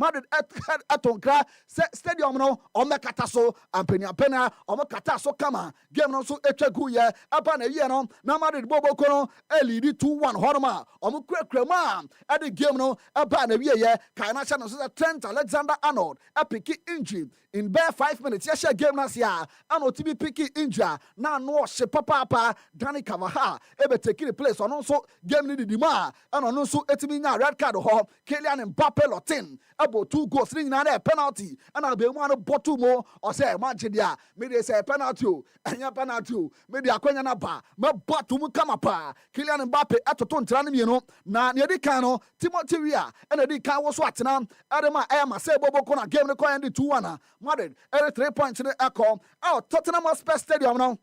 atonkra stadium no omekataso ampenya omekataso kama game no so etwagu ye aba na ye no na Madrid boboko no elidi 2-1 horoma omukrekrema at the game no aba na ye kana cha no so Trent Alexander-Arnold epiki injury in bare 5 minutes yes game na sia ano tibi piki injury na no she papa Dani Carvajal ebe take the place ono so game ni didima ano no so etimi nya red card ho Kylian Mbappe lotin about 2 goals ring na na penalty and I'll be one bottom mo or say match dia me dey say penalty anya penalty me dey akwanya na ba me bottom kama pa Kylian Mbappe atoto ntira ne mienu na ne di kan no Timothy Weah and di kan wo so atena adema ma say boboko na game ne ko end 2-1 Madrid 3 points in the echo Tottenham Hotspur Stadium now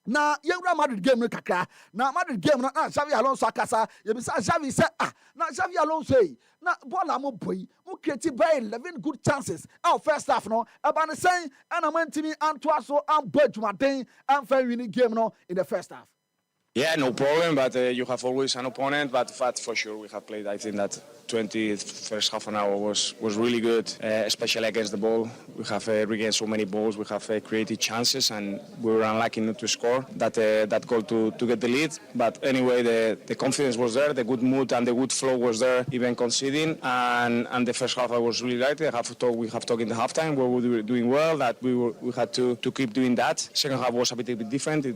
na yewura Madrid game no kakra na Madrid game na Xavi Alonso akasa yebisa Xavi say na Xavi Alonso na bola mo boy mo create by 11 good chances first half no aba ne say ana mantimi antoa so ambodjumaden amfa winning game no in the first half. Yeah, no problem, but you have always an opponent, but for sure we have played. I think that 21st half an hour was really good, especially against the ball. We have regained so many balls, we have created chances, and we were unlucky not to score that goal to get the lead. But anyway, the confidence was there, the good mood and the good flow was there, even conceding. And the first half I was really right. We have talked in the halftime where we were doing well, that we had to keep doing that. Second half was a bit different. We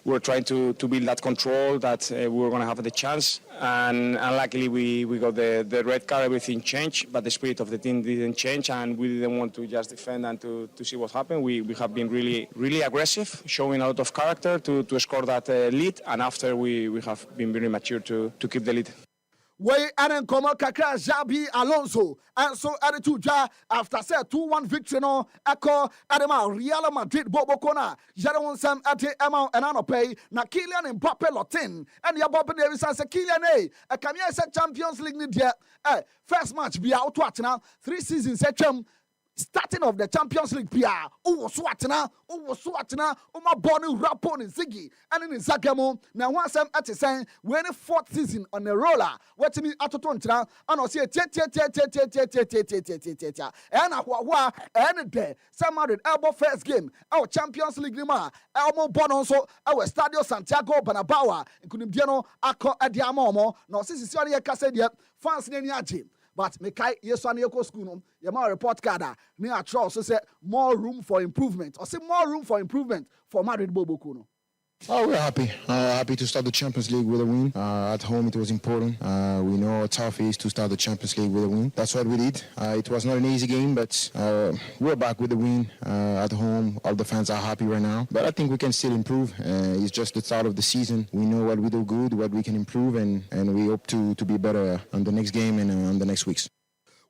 were trying to build that control that we were going to have the chance, and luckily we got the the red card, everything changed, but the spirit of the team didn't change, and we didn't want to just defend and to see what happened. We have been really aggressive, showing a lot of character to score that lead, and after we have been very mature to keep the lead. Way and Komo Kakra Jabi Alonso and so added to Ja after say 2-1 victory no echo Adema Real Madrid Bobo Kona Jadon Sam at Emma and Anope na Kylian Mbappe Lotin and the Bob Davis say Kylian a Camille said Champions League media first match be out what now 3 seasons starting of the Champions League PR. Oh, Swatana, my bonny rapon in Ziggy, and in Zagamo. Now, once I'm at the same, when the 4th season on the roller, what to me at Tontra, and I see and a day, some other elbow first game, our Champions League, Elmo Bononso, our Stadio Santiago Banabawa, and Kunimdiano, Ako Adiamomo, no, since it's already a Cassadia, fans Neniaji. But Mekai Yeswani Eko School, Yama report card, near Charles say more room for improvement. Or say more room for improvement for Madrid Bobo Kuno. Oh, we're happy. Happy to start the Champions League with a win. At home, it was important. We know how tough it is to start the Champions League with a win. That's what we did. It was not an easy game, but we're back with the win at home. All the fans are happy right now. But I think we can still improve. It's just the start of the season. We know what we do good, what we can improve, and we hope to be better on the next game and on the next weeks.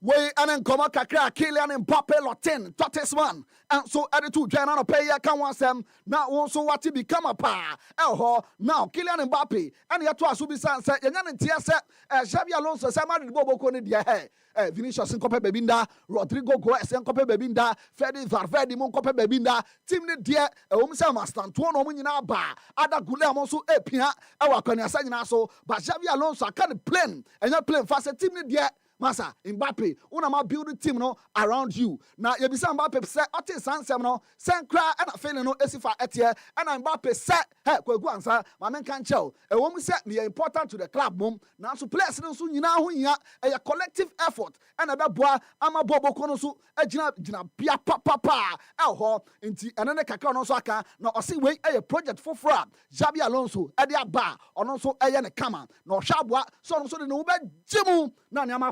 Way and Koma Kakra, Kylian Mbappe Lotin, Tottesman, and so added to Janano Paya can want them now also what to become a pa. Elho, now Kylian Mbappe, and yet was Subisan said, Yan Tia said, Xabi Alonso, Samad Bobo Kone dia hair, Vinicius and Cope Bebinda, Rodrigo Goes and Cope Bebinda, Freddy Varvedi Mon Cope Bebinda, Timne dear, a Umsama Stantuano Munina Ba, Ada Gulamo so Epia, our Konya Saginaso, but Xabi Alonso can't play, and not playing fast a Timne dear. Masa Mbappe, una ma build team no around you. Now you be say Mbappe say ote sansem no senkra and feeling no esifa etie and Mbappe say hey kwagu ansa ma men kan chel. E wo mu say me important to the club mom. Now so players no so nyina ho nya a collective effort and abeboa ama bobo kono so agina bia papa elho nti enene kakra no so aka na o say we a project fofora Xabi Alonso e dia ba ono so eye ne kama na o hwaboa so no so de no be jimu na nyama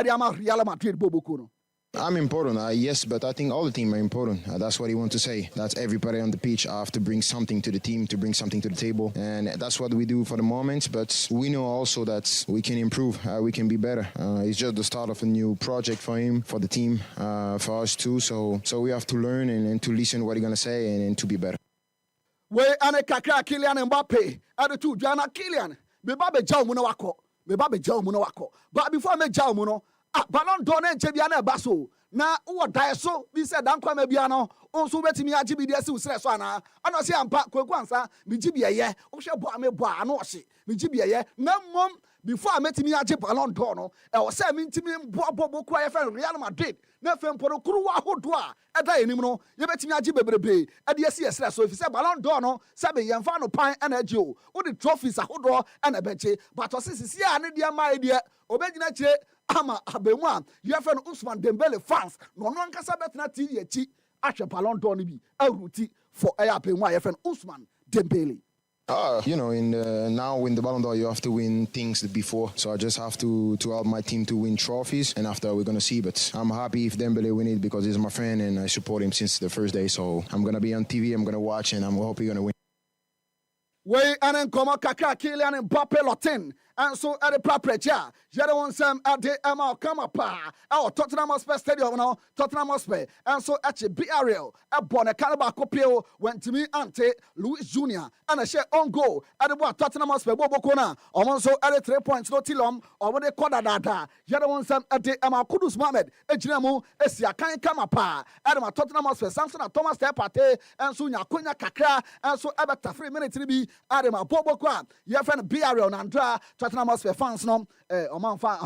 Real Madrid Bobo Kuno. I'm important, yes, but I think all the team are important. That's what he wants to say. That's everybody on the pitch have to bring something to the team, to bring something to the table. And that's what we do for the moment. But we know also that we can improve, we can be better. It's just the start of a new project for him, for the team, for us too. So we have to learn and to listen what he's going to say and to be better. We ane kakra Kylian Mbappe. Ade tu Jana Kylian. Beba be jaw mu na wako. But before me jaw mu no, Ballon d'Or na nche bia na eba so. Na wo die so bi se dan kwa me bia no, onso betimi agi bi de si usre so ana. Ana se ampa kwaku ansa, mi gi bia ye. Wo hwe bo ame bo ana o hye. Mi gi bia ye. Na mom before metimi agi Ballon d'Or no, e wo se mi ntimi bo kwa ye fan Real Madrid. Na fem poro kuru wa hodo a eda enim no, ye betimi agi bebrebe. E de si esre so fi se Ballon d'Or no, se be ye mfa no pan na agi o. Wo the trophies ahodo na beche. But o se sisi a ne dia mai dia, obegina kire ama abemwa your friend Usman Dembele fans no ankasa betna TV echi ahwe Ballon d'Or ni bi aruti for abemwa your friend Usman Dembele. You know, now in the Ballon d'Or, you have to win things before. So I just have to help my team to win trophies, and after we're gonna see. But I'm happy if Dembele win it because he's my friend and I support him since the first day. So I'm gonna be on TV, I'm gonna watch, and I'm hoping he's gonna win. Way and Koma Kakra Kylian Mbappe Lotin. And so at the Praprecha, Jada won some at the Emma Kamapa, our Tottenham Hotspur Stadium, no Tottenham Hotspur, and so at the BRL, a Bonne Caraba Copio went to me Ante Luis Jr. and a share on goal at the Tottenham Hotspur Bobo Kona, also at the 3 points, no Tilom, or when they call that. Jada won some at the Emma Kudus Mohamed, Ejinamu, Esia Kan Kamapa, Adam Tottenham Hotspur, Samson Thomas Tepate, and soon Yakunya Kakra, and so about 3 minutes to be Adam Bobo Kwa, your friend BRL Nandra. Tottenham Hotspur fans no oman fan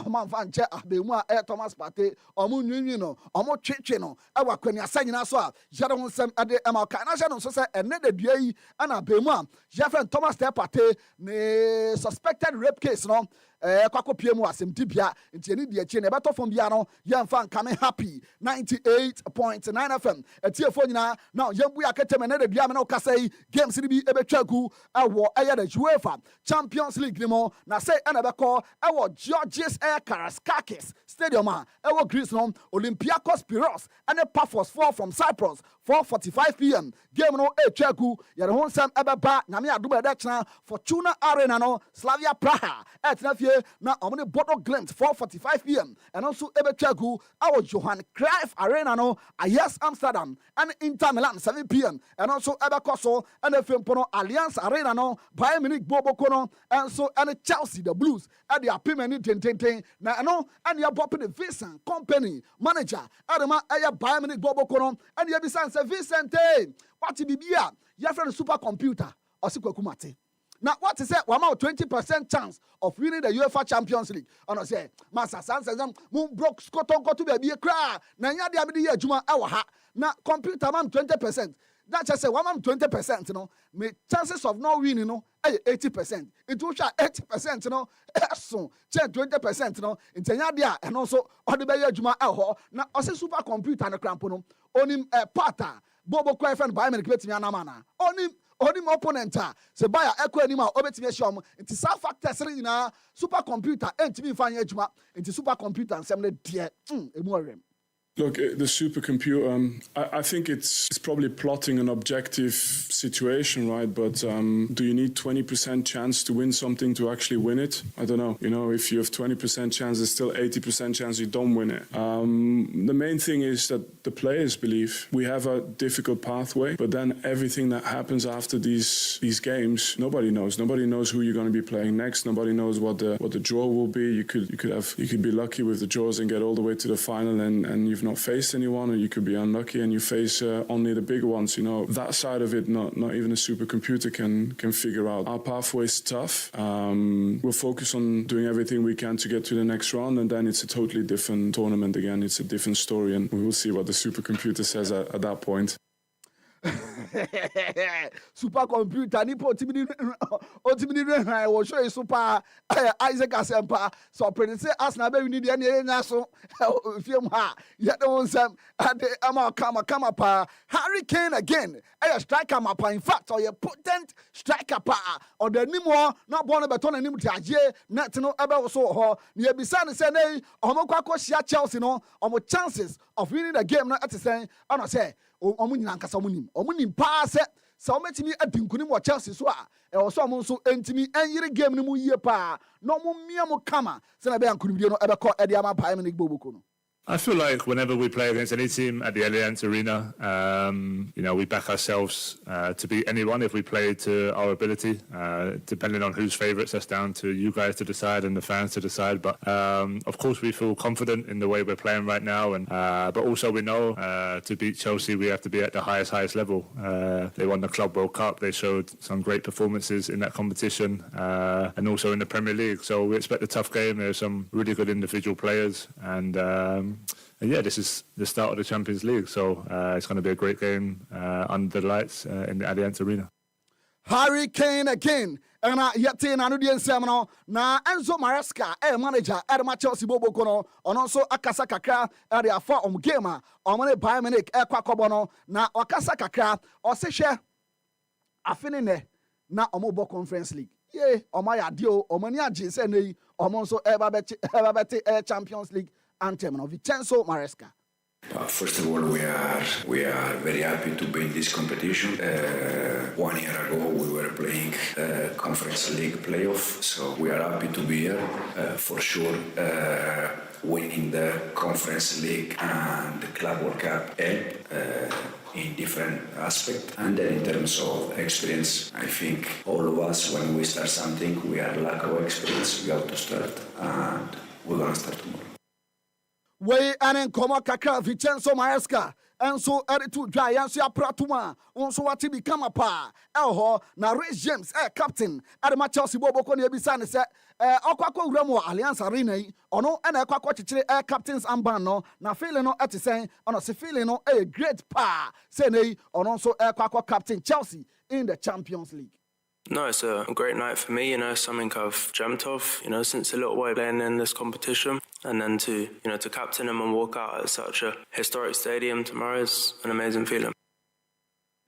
nche abemu Thomas Partey omu nwinwi no omu twetwe no ewa kwani asanyina so a jare ho nsem ade emaka na je no so se ene de dua yi ana abemu a je friend Thomas Partey ne suspected rape case no kwako PM asem tibia nti eni die chi na beto fom bia no yemfa coming happy 98.9 FM etiefo nyina now yembu aketeme na de bia me na okasai games ni bi ebetwagu ewo eye da UEFA Champions League ni mo na say na beko ewo Georges Karaskakis Stadium ewo Greece no Olympiacos Piraeus and Paphos 4 from Cyprus 4:45 p.m. game no etwagu yere ho nsam ebeba nyame adoma da chena Fortuna Arena no Slavia Praha etnafie na omne Bodo Glimt 4:45 p.m. and also ebetwagu our Johan Cruyff Arena no Ajax Amsterdam and Inter Milan 7 p.m. and also ebekoso and efempo Allianz Arena no Bayern Munich Boboko no and so and Chelsea the Blues at the apimeni tenten na no and ya bop the Vincent company manager adama aya Bayern Munich Boboko no and ya bisan say Vincent what bibia ya friend supercomputer osikwaku mate. Now, what is that? 20% chance of winning the UEFA Champions League. And I say, Master Sansa, Moon broke Scotton got to be a cry. Now, you have the Juma hour. Now, computer man 20%. That just say 20%, you know. Me chances of not winning, you know, 80%. It will show 80%, you know. So, 20%, you know. In Tenyadia, and also, all the Bay Juma hour. Now, also supercomputer and a crampono. Only a pata. Bobo Cruyff and Bayern Munich mana. Only opponent se buyer echo anima obetime shom nti sa factors ri na supercomputer entimi fanya adwuma nti supercomputer nsem ne de emu orem. Look, the supercomputer, I think it's probably plotting an objective situation, right? But do you need 20% chance to win something to actually win it? I don't know. You know, if you have 20% chance, there's still 80% chance you don't win it. The main thing is that the players believe we have a difficult pathway, but then everything that happens after these games, nobody knows. Nobody knows who you're going to be playing next. Nobody knows what the draw will be. You could be lucky with the draws and get all the way to the final, and you've not faced anyone, or you could be unlucky and you face only the bigger ones. You know, that side of it, not even a supercomputer can figure out. Our pathway is tough. We'll focus on doing everything we can to get to the next round, and then it's a totally different tournament again. It's a different story, and we will see what the supercomputer says at that point. Supercomputer ni po timini I will show you super Isaac Asempa so predict Arsenal be win the enya so film ha yet no some ade ama kama pa Harry Kane again a striker mapa in fact or a potent striker pa or the nimo na born beton anim tiaje net no ebe so ho ne bisa ne say nei omo kwakọ shia Chelsea no omo chances of winning the game no at say I say omu nyina nkasa omu nim pa se ometimi adinkunim wo Chelsea so a e wo so omu so entimi enyire game ni mu yie pa no mu mia mu kama se na be ankunimdie no ebekọ ede ama Bayern Munich gboboko no. I feel like whenever we play against any team at the Allianz Arena, we back ourselves to beat anyone if we play to our ability. Depending on whose favourites, that's down to you guys to decide and the fans to decide. But of course, we feel confident in the way we're playing right now. And but also we know to beat Chelsea, we have to be at the highest level. They won the Club World Cup. They showed some great performances in that competition and also in the Premier League. So we expect a tough game. There's some really good individual players and yeah, this is the start of the Champions League, so it's going to be a great game under the lights in the Allianz Arena. Harry Kane again. And yet in Anudian Seminole, na Enzo Maresca, manager, Chelsea Boboko no, and also Akasa Kakra, area 4 gamer, or money Bayern Munich, Kwakobono, na Akasa Kakra, or Sesha Afinine, na Omobo Conference League. Yea, or my adio, or Mania Jinsene, or Monso Ever Champions League. Anthem of Vincenzo Maresca. First of all, we are very happy to be in this competition. 1 year ago, we were playing Conference League playoff, so we are happy to be here. For sure, winning the Conference League and the Club World Cup help in different aspects. And then in terms of experience, I think all of us, when we start something, we are lack of experience. We have to start, and we're going to start tomorrow. We anen koma kakra Vincenzo Maresca and so to dry and so pratuma on so what become a pa elho na Rhys James captain at the Chelsea Boboko ne bisa ne se okwakọ wuramo Allianz Arena ono na ekwakọ chichire captains amban no na feeling no at say ono se feeling no a great pa say nei ono so ekwakọ captain Chelsea in the Champions League. No, it's a great night for me, something I've dreamt of, since a little boy playing in this competition. And then to captain him and walk out at such a historic stadium tomorrow is an amazing feeling.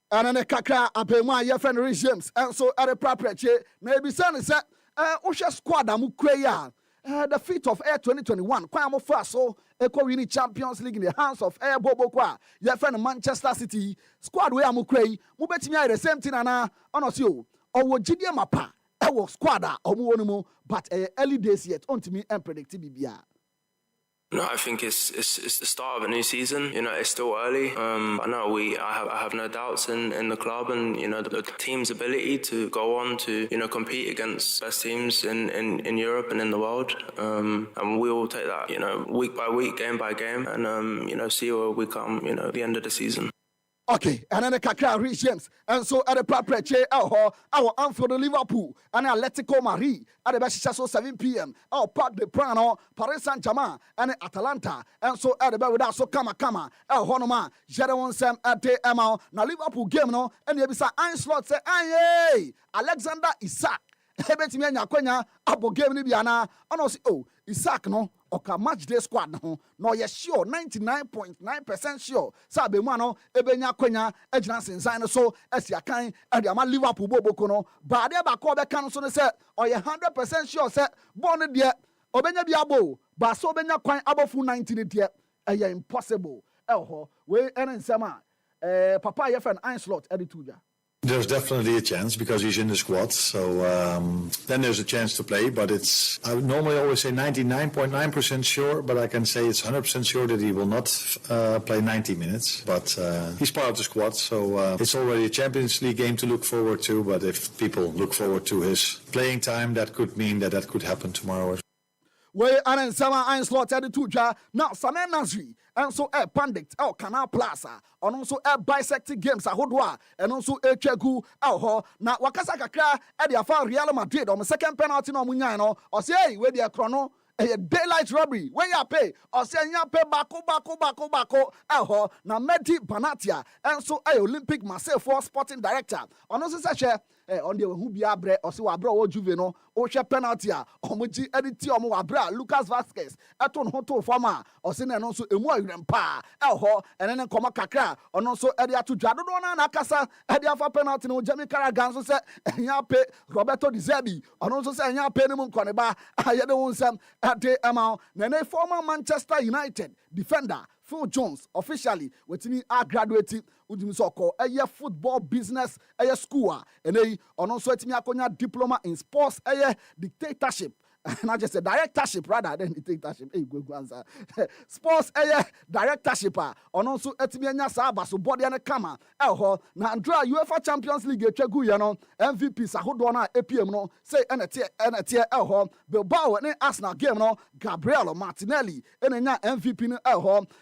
And then a kakra apema your friend Rich James and so at a proper maybe son said Osha squad amukwaya the feat of Air 2021 kwamo first so eco winning Champions League in the hands of Air Bobokwa your friend Manchester City squad we amukway mubetimi the same thing ana onosio or Gideon Mapa squad or but early days yet on to me and predictability. No, I think it's the start of a new season. It's still early. I know I have no doubts in the club and the team's ability to go on to compete against best teams in Europe and in the world. And we will take that week by week, game by game, and see where we come at the end of the season. Okay, and then the Kakra Rich James, and so at the proper chair, our Anfield Liverpool, and Atletico Madrid at the Bashishaso 7 p.m. Our Park de Prano, Paris Saint-Germain, and Atalanta, and so at the Bawida, so Kama, El Honoma, Jadon Sam at the Emma, now Liverpool game, no, and you beside Iron Slot say, aye, Alexander Isak. Hebetimianya kwenya abo game ni biana ono si Isaac no oka match day squad no ye sure 99.9% sure sabe mu ano ebenya kwenya agina sensan so asiakan ade ama Liverpool boboko no ba de ba ko be kan so ne se oye 100% sure se bon de obenya bi abo ba so obenya kwan abofu 90 ne de eye impossible ho we ensema papa ye fan Iron Slot edituja. There's definitely a chance because he's in the squad. So then there's a chance to play. But I would normally always say 99.9% sure, but I can say it's 100% sure that he will not play 90 minutes. But he's part of the squad. So it's already a Champions League game to look forward to. But if people look forward to his playing time, that could mean that could happen tomorrow. Where Alan Sama Iron Slot at the Tuja, now Samen Nasri, and so a Pandit, El Canal Plaza, and also a bisecting games at Hodwa, and also a Chegu, El now Wakasaka Kra, at the Afar Real Madrid on the second penalty no Munyano, or say, where they are chrono. A daylight robbery, where you pay, or say you pay bako, El now Medi Banatia, and so a Olympic Marseille for sporting director, on also such a on the Hubia Bre or so abro or Juveno, or share penalty, or Muji Editi or Moabra, Lucas Vasquez, Aton Hoto Farmer, or Sin and also a more grandpa, El and then Koma Kakra, and also Edia to Jadona Nakasa, Edia for penalty, no Jamie Caraganso said, and Yape, Roberto Di Zebi, and also say Yape Coneba, I had own some at the amount, Nene former Manchester United defender. Phil Jones officially within our graduating with so-called a football business a school and also a diploma in sports a dictatorship. Not just a directorship rather than dictatorship. Sports a directorship on also etimianya saba so body and a kama na Andra UEFA Champions League chegu yano MVP sahodona APM no say ene Bilbao and Arsenal game no Gabriel Martinelli enya MVP no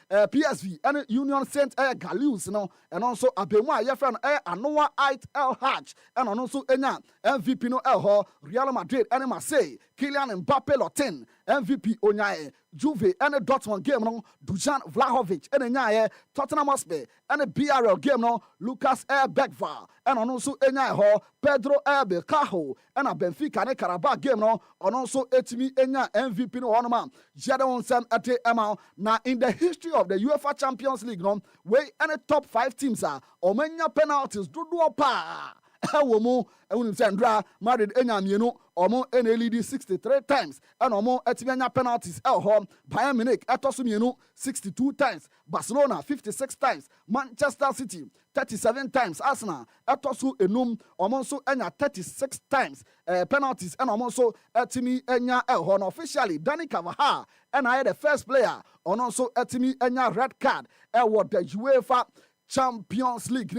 PSV and Union Saint Gallus no and also Abemwa yefan Anoa Ait El Hajj and also enya MVP no Real Madrid and Marseille Kylian Mbappe Lotin MVP Onyae Juve and a Dortmund game no Dujan Vlahovic and a Tottenham Hotspur and a BRL game no Lucas Beckval and also enya Pedro Belcajo and a Benfica and Carabao game no and also etimi enya MVP no honor Jadon Sam ate Emma na in the history of the UEFA Champions League no we and the top 5 teams are omenya penalties do pa Womo, and Sandra, married Enyamieno, Omo, NLD 63 times, and Omo, Etiana penalties, Bayern Munich, Atosumieno, 62 times, Barcelona, 56 times, Manchester City, 37 times, Arsenal, Atosu Enum, Omonso Enya, 36 times, penalties, and Omonso Etimi Enya Elhon, officially, Danny Cavaha, and I had the first player, on also Etimi Enya red card, what the UEFA Champions League,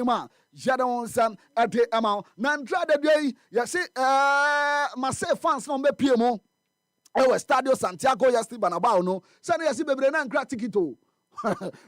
Jadon Sam at the amount. Nandra de day, you see, Marseille fans no be PMO. Stadio Santiago Yasti Banabao no. Sani yasi bebre na nkra tikito.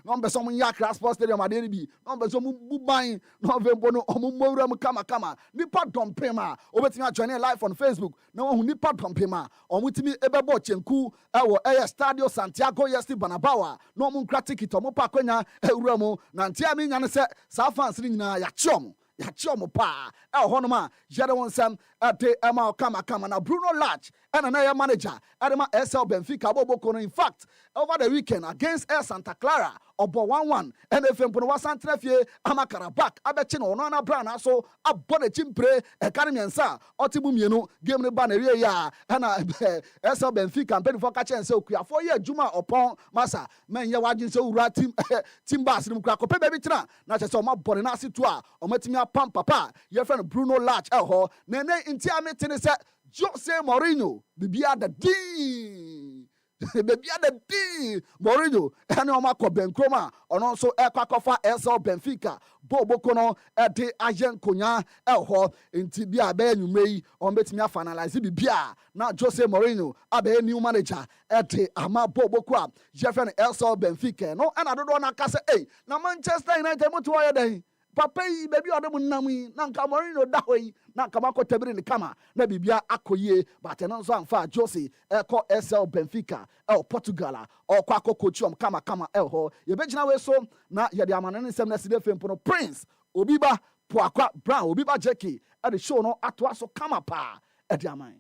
Nombe so mun yakra sports stadium adeni bi. Nombe so mun buban no vembo no omumowura mu kama. Nipa dompema. Obetimi join live on Facebook. Na hu nipa dompema. Omutimi ebebo chenku ewo Stadio Santiago Yasti Banabao. No mun nkra tikito mo pa kwanya ewura mu na ntia mi nyane se sa fans ni nyina ya chiom. ya chomo pa honoma yede won sam ate ema kama na Bruno Lage and another manager Adema SL Benfica Boboko. In fact, over the weekend against Air Santa Clara obo 1-1 NFM pono wasantrefie Amakarabak abechino no na brana so abode chimpre ekanemiensa otibu mienu game ne ba na wie ya na SL Benfica mpeni for ka chen se okuafo ye adwuma opon masa menye wagin se ura team bass nim kwa kope bebi tira na chese o mabone na asetu a o matimi apam papa ye friend Bruno Lage ho na nti ametene se Jose Mourinho bibia da din bibia da din Mourinho ene o makọ Benkroma ono nso ekwakofa SL Benfica Boboko no de ayen konya ho nti bia be anwumei on betimi afinalize bibia na Jose Mourinho abe new manager de ama Boboko a jefen SL Benfica no ena dodo na kase na Manchester United mutu wa yedan papa yi baby odem nam yi na nka Mourinho da hoyi na nka makotebiri ni kama na bibia akoye but no nso amfa Jose eko SL Benfica Portugal o kwa kokochiom kama ho ye begina we so na ye de amane nsem na side fempo no Prince Obiba Poakwa Brown Obiba Jackie e de show no atoa so kama pa e de aman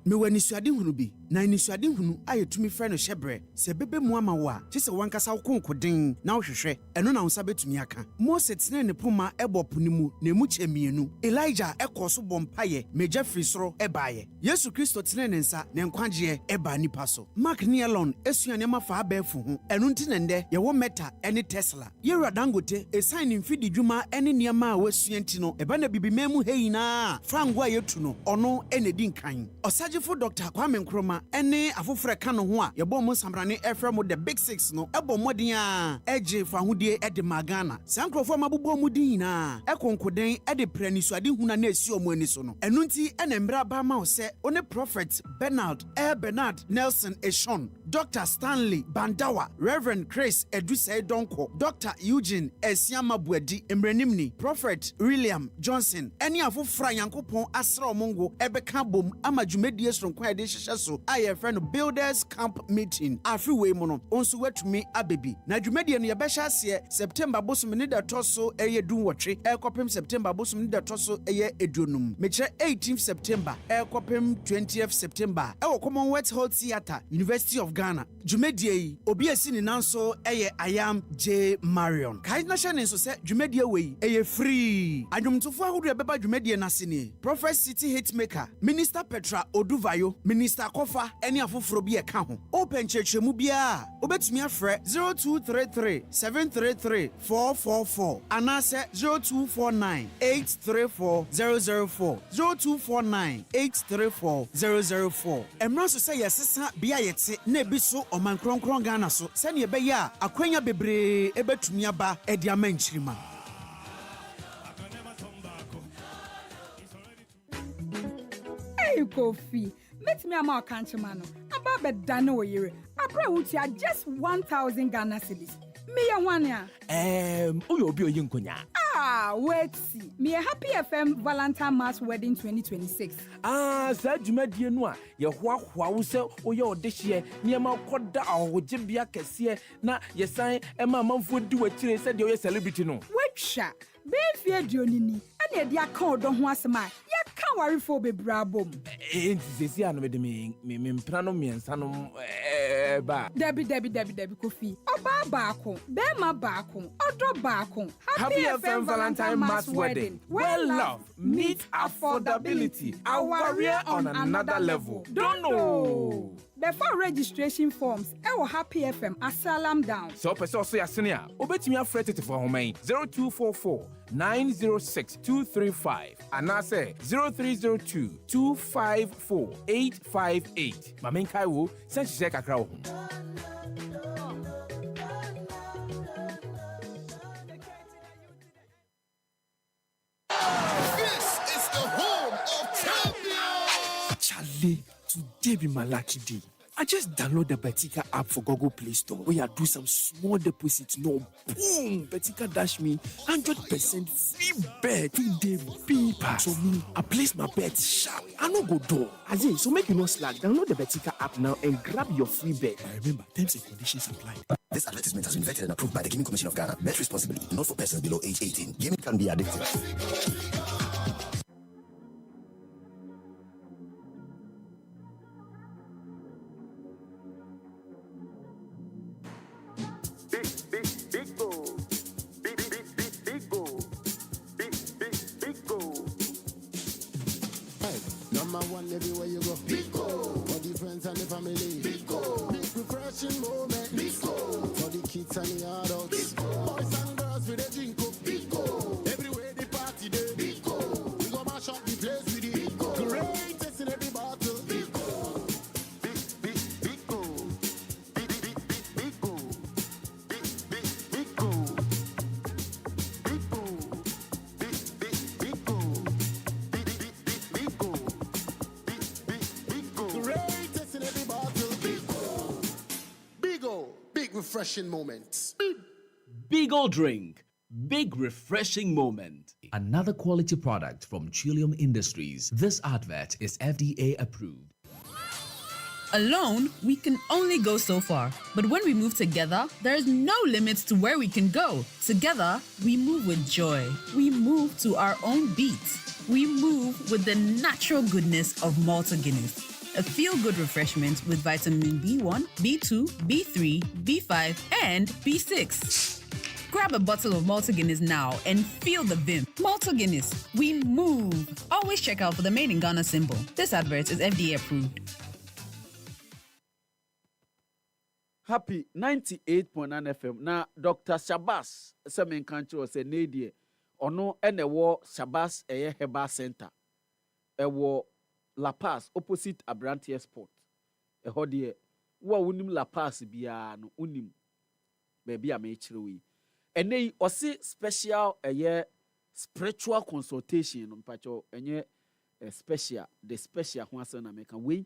me wani suade hunu bi na ni suade hunu ayetumi frɛ no hyebre se bebe mu ama wo a kyese wankasa wo konkoden na wo hwehwɛ ɛno na wo nsa betumi aka Mose tene ne poma ɛbɔ poni mu na emu kyemienu Elijah ɛkɔ so bɔ mpaye meja firi soro ɛbaaye Yesu Kristo tene ne nsa ne nkwagye ɛba nipa so Mark ne Elon esuane ma fa abɛɛfo ho ɛno nti ne ndɛ ye wo Meta ɛne Tesla Yewura Dangote esan ne mfidi dwuma ɛne niema a wasua nti no ɛba na bibimemu heyina frango a yetu no ɔno ɛne di nkan Osagefo Dr. Kwame Nkrumah ene afofre ka no ho a yebo mo sambrane efre mo the big 6 no ebo modin a eje fa hodie ede magana sankrofo mabubo mu din na ekonkoden ede pranisuade huna na esi omo ani so no enu nti ene mbra ba ma wo se one prophet Bernard Nelson Eshon Dr. Stanley Bandawa Reverend Chris Edusei Donko Dr. Eugene Esiama Buadi Emrenimni Prophet William Johnson ene afofra yankopon asra omongo ebeka bom ama dwumedie sonkwa ede hyehyɛ so aye friend builders camp meeting afriwe mu no onso watumi abebi na dwumedie no ye behya ase September bosom ne da toso eye dunwotwe ekopem September bosom ne da toso eye edunum mekire 18th September ekopem 20th September ewo Commonwealth Hall Theatre University of Ghana dwumedie yi obi esi ni nanso eye Ayam J Marion kai na hye ne so se dwumedie we eye free adwumtofo ahodo beba dwumedie na sene Prophet City Hitmaker Minister Petra Oduvayo Minister Kofa any afoforo bi e ka ho open chechemu bia obetumi afrɛ 0233 733 444 anase 0249 834 004 0249 834 004 emra so say yesesa bia yete na ebi so oman kronkron Ghana so sɛ ne ebe ya akwanya bebre ebetumi aba edi amanchirima Hey Kofi let me ama kanchema no aba be dane wo yire abra wutia just 1000 Ghana cedis me ya hwane a oyo obi oyi nkonya wait see me a Happy FM Valentine Mass Wedding 2026 sa dwumadie no a ye hoahoa wo se oye odehye niema koda ahoje bia kese na yesan ema manfo di wakire se de oye celebrity no wetwa be fie duonini ane de aka odo ho asema ya ka warefo bebrabom sesi anu me de me mpra no miensa no ba Debi Kofi oba baako be ma baako odo baako Happy FM Valentine Mass Wedding well love meet affordability our career on another level don't know before registration forms ewo Happy FM asalam down so person so yasene a obetumi afrɛ tete for homan 0244 906 235 and I say 0302 254 858 Mamenkai wo send check akra wo This is the home of champions. Charlie, today be my lucky day. I just download the Betika app for Google Play Store. Where I do some small deposits. No, boom! Betika dash me 100% free bet. Free day paper. So me, I place my bet sharp. I no go door. As in, so make you no slack. Download the Betika app now and grab your free bet. And remember, terms and conditions apply. This advertisement has been vetted and approved by the Gaming Commission of Ghana. Bet responsibly, not for persons below age 18. Gaming can be addictive. Number one everywhere you go. Big goal for the friends and the family. Big goal. Big refreshing moment. Big goal for the kids and the adults. Big goal. Boys and girls with a drink up. Big goal. Everywhere the party day. Big goal. We go mash up the place with it. Big goal. Greatest in every battle. Big goal. Big goal. Big goal. Big goal. Big goal. Big goal. Big goal. Greatest in every battle. Big O. Big refreshing moments. Big Ol' Drink. Big refreshing moment. Another quality product from Trillium Industries. This advert is FDA approved. Alone, we can only go so far. But when we move together, there is no limits to where we can go. Together, we move with joy. We move to our own beats. We move with the natural goodness of Malta Guinness. A feel-good refreshment with vitamin B1, B2, B3, B5, and B6. Grab a bottle of Malta Guinness now and feel the vim. Malta Guinness, we move. Always check out for the Made in Ghana symbol. This advert is FDA approved. Happy 98.9 FM. Na Dr. Shabas, Semen Country was a Nadia. Ono enewo Shabas Eye Heba Center. Ewo La Paz, opposite Abrantia Sport. Hodie, wa unim La Paz biya no unim. Baby a mechiri. Ene osi special spiritual consultation mpacho enye special the special ho asa na meka we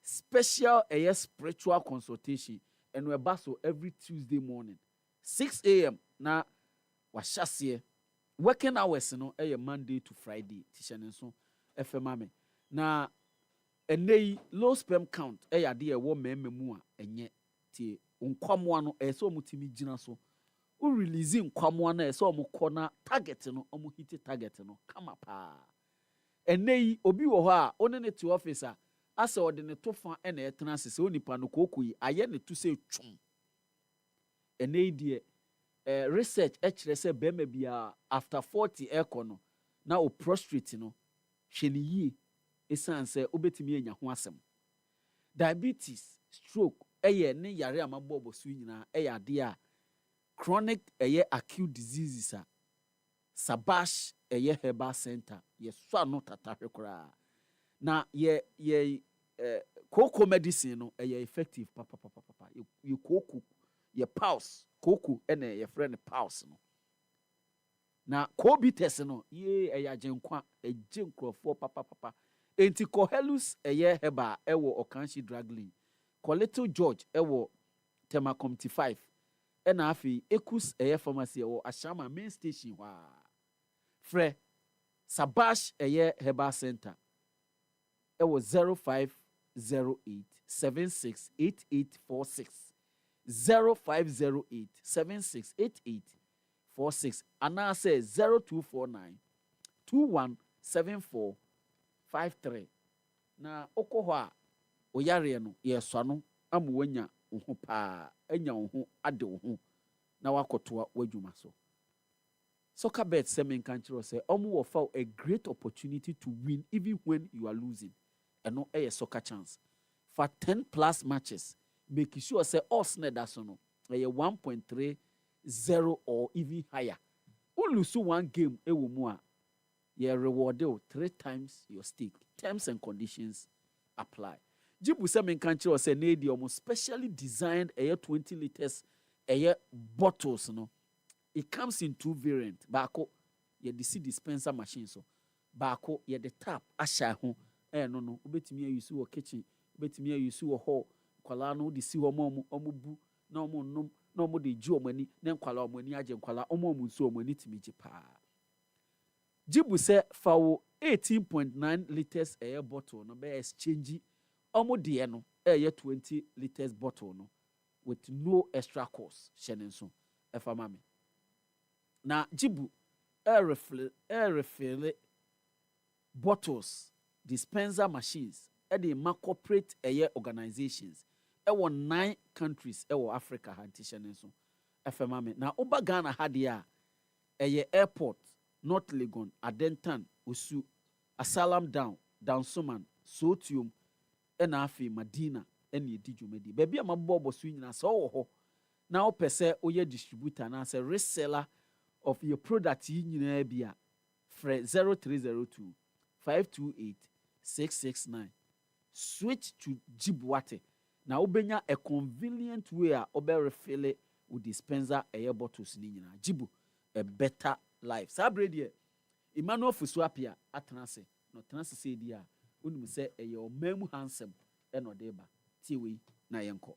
special spiritual consultation and we baso every Tuesday morning 6 a.m. na washase working hours no Monday to Friday tishane so FM na ene low sperm count ade wo mememu a enye tie nkwamo no so mutimi gina so u release nkwamo na so omukọ na target no omu hit target no kama pa ene obi wo ho a one ne to officer asa ode ne to fa na etena asese onipa no kokoyi aye ne to se twon ene die research kire se bema bia after 40 ekono na o prostrate no hwene yi esan se obetimi anya ho asem diabetes stroke ne yare amabbo so nyina ade a chronic acute diseases a Sabash Herbal Center ye so no tatahwe kura na ye cocoa medicine no effective papa ye cocoa ye pulse cocoa ye friend pulse no na co-bitters no ye agenkwa agenkrofo papa enti cohelus herbal ewo okanshi dragling Little George ewo Temacom T5 ena afi Ekus pharmacy ewo Ashama main station wa Fre Sabash Herbal Center ewo 0508 768846 0508 768846 ana say 0249 217453 na okoho a oyare no yeso no amwanya ho pa anya ho ade ho na wakotoa wadwuma so soccer bet semen kanchiro say omo wo fa a great opportunity to win even when you are losing eno soccer chance for 10 plus matches make sure say us na da so no 1.30 or even higher lose one game ewo mu a you reward you 3 times your stake. Terms and conditions apply. Jibu semen country was a need almost specially designed 20 liters bottles no. It comes in 2 variants. Bako ye the sea dispenser machine so. Bako ye the tap asha ho no ubetimi use your kitchen betimi ayi si wo ho kwala no de si ho omo bu na omo nom na omo de ji omo ani na kwala omo ani age kwala omo nso omo ani timi ji pa Jibu se fawo 18.9 liters air bottle no be exchange omo de no air 20 liters bottle no with no extra cost shenenso efa mame na Jibu air refill bottles dispenser machines the corporate air organizations ewo 9 countries ewo Africa hantisha so efemame na oba Ghana hadia airport North Legon Adentan Osu Asalam Downsuman Sotium ena afi Madina ene edi dwumadi baabi amabbo so nyina so wo ho na opese oye distributor na say reseller of your product nyina bia frɛ 0302 528 669 switch to Jibuate na ubenya a convenient way a obe refill it with dispenser air bottles ni nyina Jibu a better life sabre die Emmanuel Fusuapia atenase no tenase se di a unim se eye o mamu handsome e no de ba tie we na yenko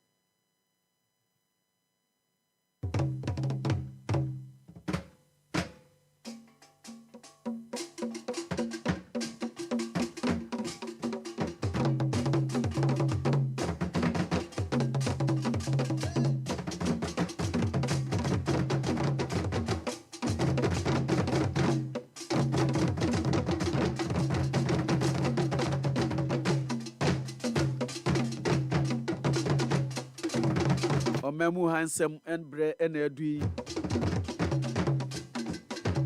Memu handsome and bre and edui.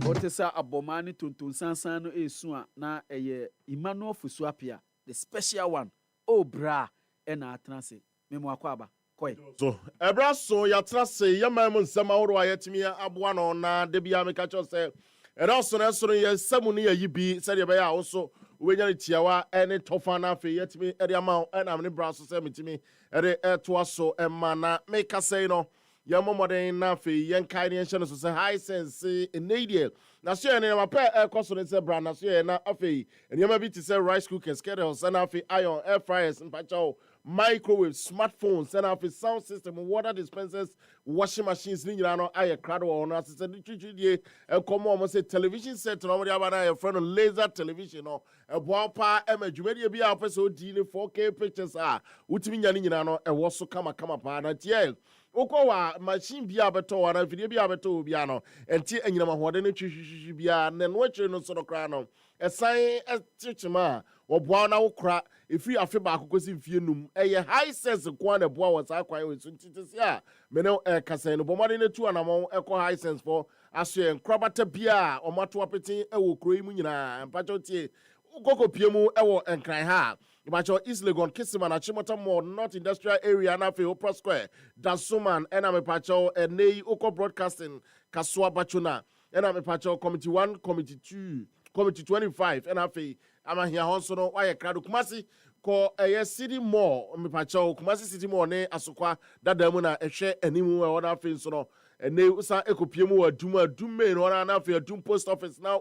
What is a abomani tuntun sansano esua na eye Emmanuel Fusuapia, the special one. Oh bra and atrase. Memu akwaba. Koi. So ebra so ya trase ya memu nsema horo ayetimi aboa no na de bia me ka cho se era so na so ye samu ne yi bi se de be ya wo so wenya tiawa ene tofa na afi yetimi ere ama na me bra so se mitimi ere to aso ema na me ka sei no ya momoden na afi yen kai ne hye no so se high sense enediel na so ye ne ma pe ekoso ne se bra na so ye na afi ene ma bi ti se rice cookers kettles na afi iron air fryers mpacho microwave smartphones and afi sound system water dispensers washing machines ni nyina no aye crado on na se twitwidie enkomo o mo se television set no mo dia ba na your friend laser television no ebo pa emadwumadi bi a pese odi ni 4K pictures a utimi nya ni nyina no ewo so kama pa na tie ukọ wa machine bi abeto wa na video bi abeto obi ano enti enyina mahode ne twihwihwi bia ne no akire no so kra no esan etichima oboa na wokra efiri afe ba akokosi mfie num eye high sense kwa na boa wasa kwan we so ntitisi a me ne kasa no bomade ne tu anamon ekọ high sense for aso enkrabata bia omato apetin ewo kro yi mu nyina mpacho tie ukoko piemu ewo enkran ha Ibacho East Legon Kissima na Chimota Mall North Industrial Area na fe Opera Square Dasuman ena me pacho Nei Oko Broadcasting Kaswa Bachuna ena me pacho Committee 1 Committee 2 Committee 25 ena fe ama hia honso no waye krado Kumasi ko City Mall me pacho Kumasi City Mall ne asokwa dada mu na ehwe animu e wona fe nso no ene usa ekopiemu wa dume no na fe adum post office na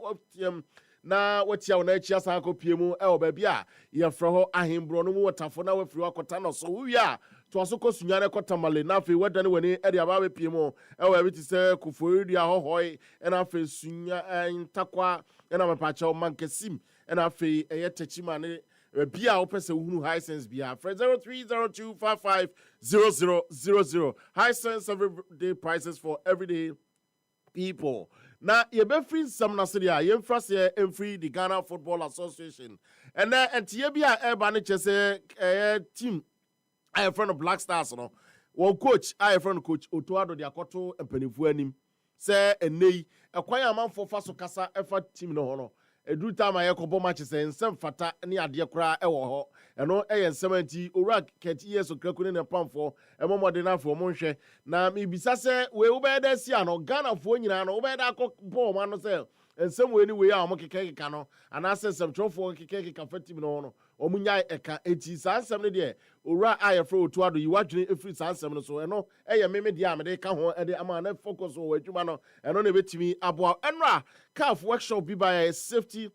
na watia wona achia san kopiemu e obabi a ye fra ho ahembro no mu watafo na wafiri akota no so wia to aso kosunya na kota male na fe wadane wani e dia ba bepiemu e wa biti se kufoyidi ahohoi e na fe sunya ntakwa e na mepacha o mankesim e na fe e yetachima ne bia opese uhunu high sense bia for 0302550000 high sense everyday prices for everyday people. Na yebefri nsam na seria yemfra se emfri the Ghana Football Association and entie bia eba ne chese team I friend of Black Stars no one coach I friend coach Otoado de akoto empanifu anim se enei ekwan amanfo fa so kasa efa team no ho no edu time ayekobo match se nsem fata ne ade kora ewo ho eno eye nsem owura ket years okrakune ne pamfo emomode na afo mo nhwe na mibisa se we ubeda si ano Ghana fo nyina no ubeda akọ ma no se nsem we ni we a mo kekeka no ana se nsem trofo kekeka fatim no no omunya eka eti sa nsem ne de owura ayefro Otuado yi wadwene efri sa nsem no so eno eye meme de amede ka ho ede ama na focus o wadwuma no eno na betimi abo eno a calf workshop bi by safety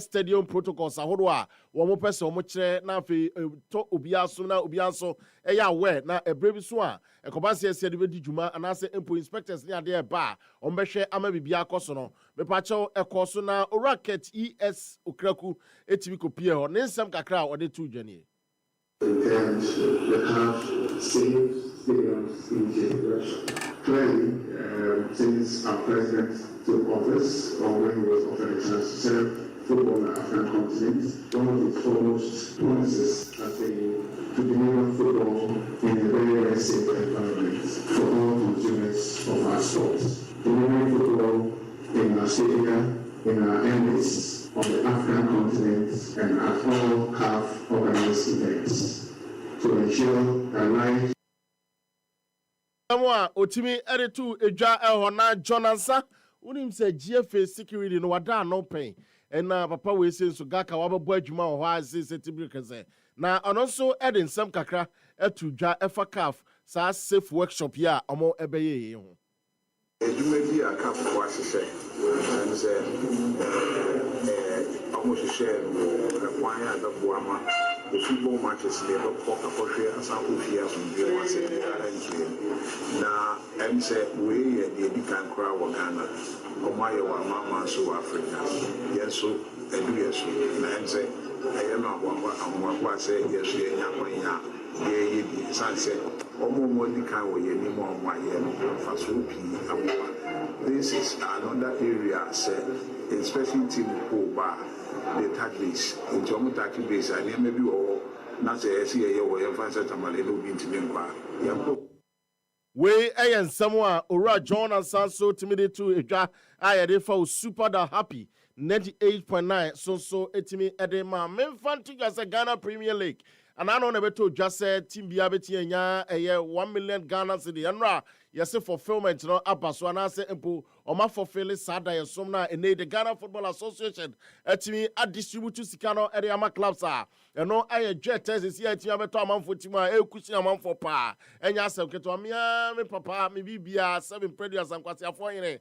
stadium protocols ahodo a wɔn pɛ sɛ wɔn kyerɛ na afei to obiara so na obiara so aware na ɛbrɛ bi so a ɛkɔba sɛ de bɛdi dwuma anaasɛ mpo inspectors ne adeɛ ɛba a wɔn bɛhwɛ ama biribiara akɔ so no mepakyɛw ɛkɔ so na Oraket ES Okraku etimi kopie hɔ ne nsɛm kakra a ɔde to dwane. And the have saved stadiums in generation. Clearly, since our president took office, or when he was offered a chance to serve football on the African continent, one of his foremost promises has been to deliver football in a very, very safe environment for all consumers of our sports. Delivering football in our stadium, in our embassies, on the African continent, and at all CAF organized events to ensure that life. Otimi editu edwa ehona Jonansa unim se GFA security no wada no pen na papa we say so gaka wababo adwuma ho aze setibri keze na ono so ede nsem kakra etu dwa efa CAF sa safe workshop ya omo ebeye ho edwuma bi a CAF ko asese and say almost share the kwanya da boama the football matches they don't talk about here as a fear from the one say na and say we the can crowd wa Ghana omaye wa mama so Africa yes so edu yes na and say I am not one say yes nya kwanya ye bi sanse omo di kan wo ye ni mo omaye no faso pi abuwa. This is another area say especially team Oba the tag base in Jomo tag base and maybe all not say see a way fancy tamale no be intimate kwa we ayen someone ora John and Sanso timide to edwa ayede for super da happy 98.9 so etimi edema memfan to just Ghana Premier League and I know never to just say team bia beti enya 1 million Ghana cedi enra yesi fulfillment no abaso na say empo oma fulfill sada yesom na ene the Ghana Football Association etimi a distribute sika no area ma clubs a eno aye jetes isi etimi abeto amanfo team a ekusi amanfo pa enya asem keto amia me papa me bibia 7 previous ankwase afo yene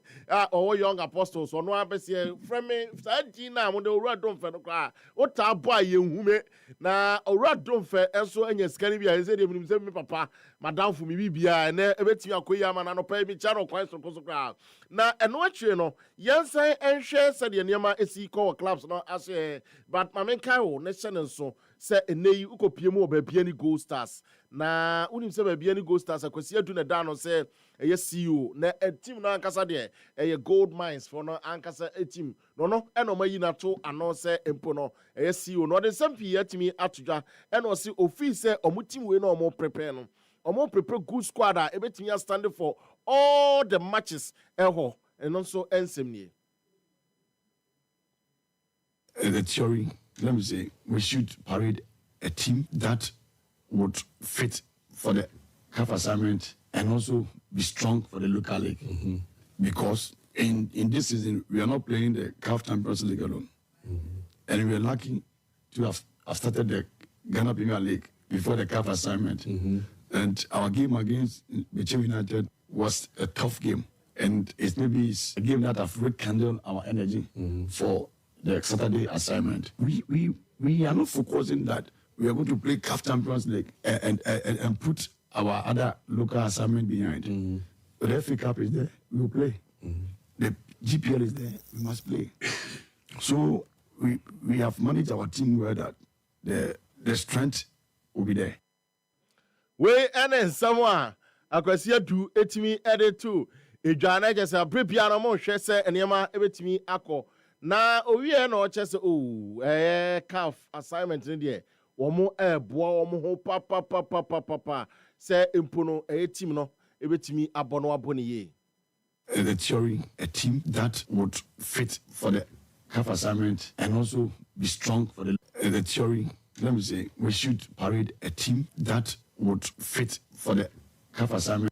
owo young apostles ono abese frame sadi na mo de owura domfe no kra ota abo aye hume na owura domfe enso enya sika ni bia eze de munum se me papa madam fu me bibia ene ebetimi akoyi ama na no pa bi charo kwan so kra na eno atwe no yensan enhwe se de niam esi ko clubs no ase but mamenkai wo ne hye nso se eneyi ukopie mu obabia ni Gold Stars na unim se babia ni Gold Stars akwasi adu na da no se eye CEO na team no ankasa de eye Gold Mines for no ankasa team no eno mayi na to ano se empo no eye CEO no de sampi yatimi atodwa eno se ofi se omo team we no omo prepare no omo prepare good squad a ebetimi stand for all the matches eho and also ensemble. The theory, let me say, we should parade a team that would fit for the CAF assignment and also be strong for the local league. Mm-hmm. Because in this season, we are not playing the CAF Champions League alone. Mm-hmm. And we are lucky to have started the Ghana Premier League before the CAF assignment. Mm-hmm. And our game against Bichi United was a tough game. And it's a game that have rekindled our energy for the Saturday assignment. We are not focusing that we are going to play CAF Champions League and put our other local assignment behind. The FA Cup is there, we will play. The GPL is there, we must play. So we have managed our team where that the strength will be there. We and someone akwasi adu etimi edit to edwana jese prepare no mo hwe se enema ebetimi akọ na owie na o chese CAF assignment ni de wo mo eboa wo mo ho papa se empono team no ebetimi abono abone ye. The theory, a team that would fit for the CAF assignment and also be strong for the theory, let me say, we should parade a team that would fit for the CAF assignment.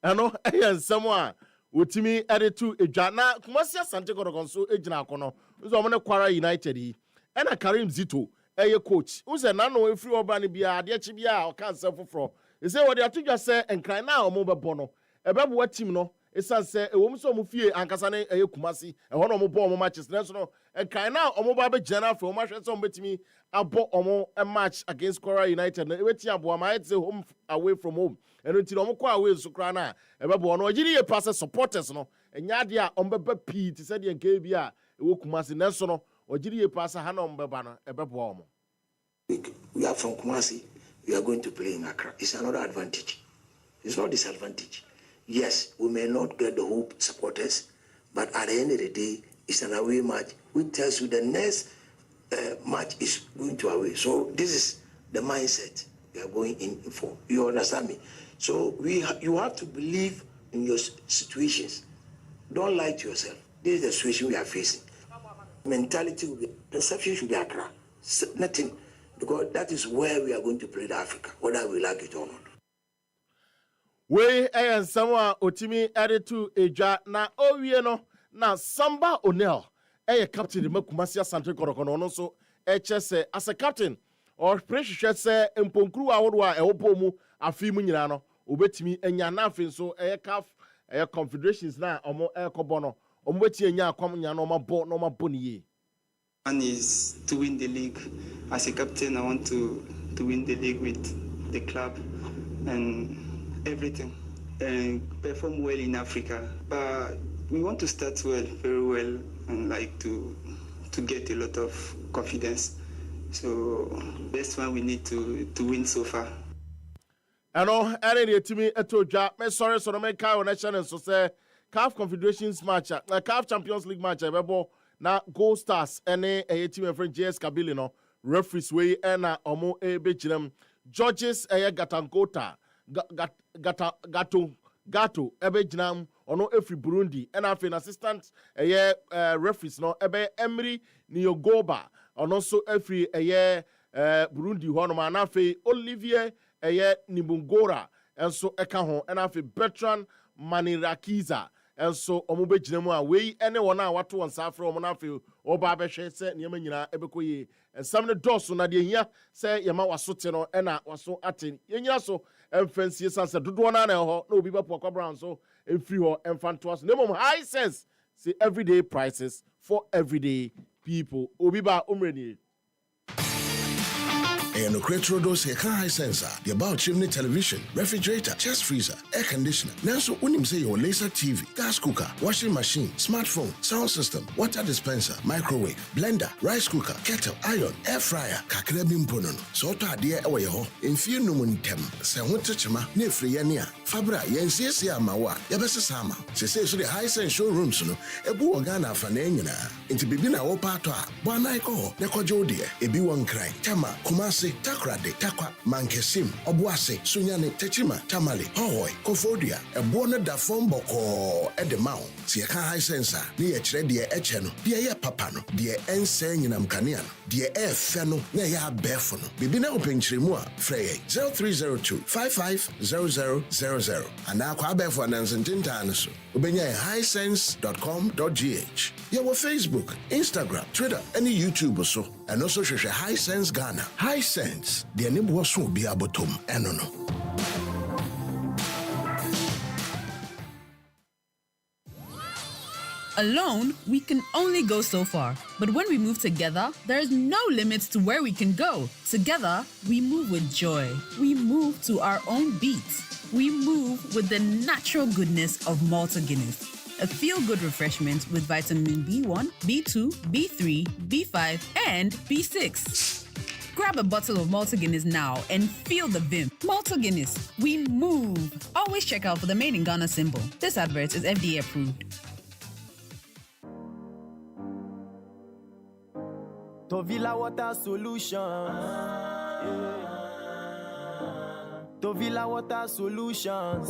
Ano ayen someone wotimi edit to edwana kumasi asante kodokonso ejina akono nso omne Kwara United yi ena Karim Zito eye coach unse na no efri oba ne bia ade chi bia o kan se foforo ese wo de atodwa se enkran na omo bebo no ebebo team no esan se ewom so mo fie ankasa ne eye kumasi ɛhɔ no mo bɔ mo matches na so no kan na omo ba be gyina afro mo ahwɛ so mo betimi abɔ omo a match against Kora United na eweti abo ma yet home away from home eno nti no mo kɔ away so kra na ɛbɛbɔ no ogiri ye pass supporters no enya ade a ombɛba pii ti sɛ de nka bi a ewo kumasi na so no ogiri ye pass ha na ombɛba no ɛbɛbɔ omo. We are from Kumasi. We are going to play in Accra. It's another advantage. It's not disadvantage. Yes, we may not get the whole supporters, but at the end of the day, it's an away match, which tells you the next match is going to away. So this is the mindset we are going in for. You understand me? So you have to believe in your situations. Don't lie to yourself. This is the situation we are facing. Mentality will be, perception should be Accra. Nothing. Because that is where we are going to play the Africa, whether we like it or not. We and someone otimi added to eja na owie no na Samba O'Neil captain the Kumasi Asante Korokono no so se as a captain or prehwehwe se mponkuru awodo a ewopo mu afi mu nyina no obetimi enya na afi so CAF confederations na omo ekobo no omo beti enya akwam nya no mabo ne ye. One is to win the league. As a captain, I want to win the league with the club and everything, and perform well in Africa. But we want to start well, very well, and like to get a lot of confidence. So best one we need to win so far. I know, me sorry, so me kai nation so say CAF Confederations match, CAF Champions League match, na Gold Stars ene team friend JS Kabili no referees we na omo beginam Georges Gatangota Gato beginam ono every Burundi and after assistant referees no Emery Niogoba ono so every Burundi hono ma na fe Olivier Nibungora and so eka ho and after Bertrand Manirakiza. And so omube jinemu we anyone na wato on safra omo na fe oba behwe se niam nyina ebekoye ensam ne doso na de hia se yema wasote no na waso aten yenyina so emfansie sanse dodo na na ho na Obiba Poakwa Brown so emfiri ho emfantoas nemom high sense say everyday prices for everyday people. Obiba umreni And Crodos here high sensor, the about chimney television, refrigerator, chest freezer, air conditioner. Now so when you say your laser TV, gas cooker, washing machine, smartphone, sound system, water dispenser, microwave, blender, rice cooker, kettle, iron, air fryer, kakrabim ponono. So to idea away ho, in few numuntem, se chima, ne free Fabra, yensi mawa, yabesa sama. Se so the high sense showrooms no, ebu organa fanenina. Into bibina opatwa, banaiko, neko jodie, ebi one cry, tama, kumasi. Takrade, Takwa, Mankesim, Obuase, Sunyane, Techima, Tamale, Hoy, Kofodia, a Buona da Fomboko, at the mount. See a high sensor, near Tredia Echeno, dear Papano, dear Ensen in Amcanian, dear F Feno, Nea Befono, Bibina Open Chrimua, Frey, 0302 550000, and now Quabefo and Tintanaso, Ubenya highsense.com.gh. Your Facebook, Instagram, Twitter, any YouTube or so, and also share High Sense Ghana. High Sense, the neighbor will be able to enono. Alone, we can only go so far. But when we move together, there is no limits to where we can go. Together, we move with joy. We move to our own beats. We move with the natural goodness of Malta Guinness. A feel-good refreshment with vitamin B1, B2, B3, B5, and B6. Grab a bottle of Malta Guinness now and feel the vim. Malta Guinness, we move. Always check out for the Made in Ghana symbol. This advert is FDA approved. Tovila Water Solutions. Tovila Water Solutions.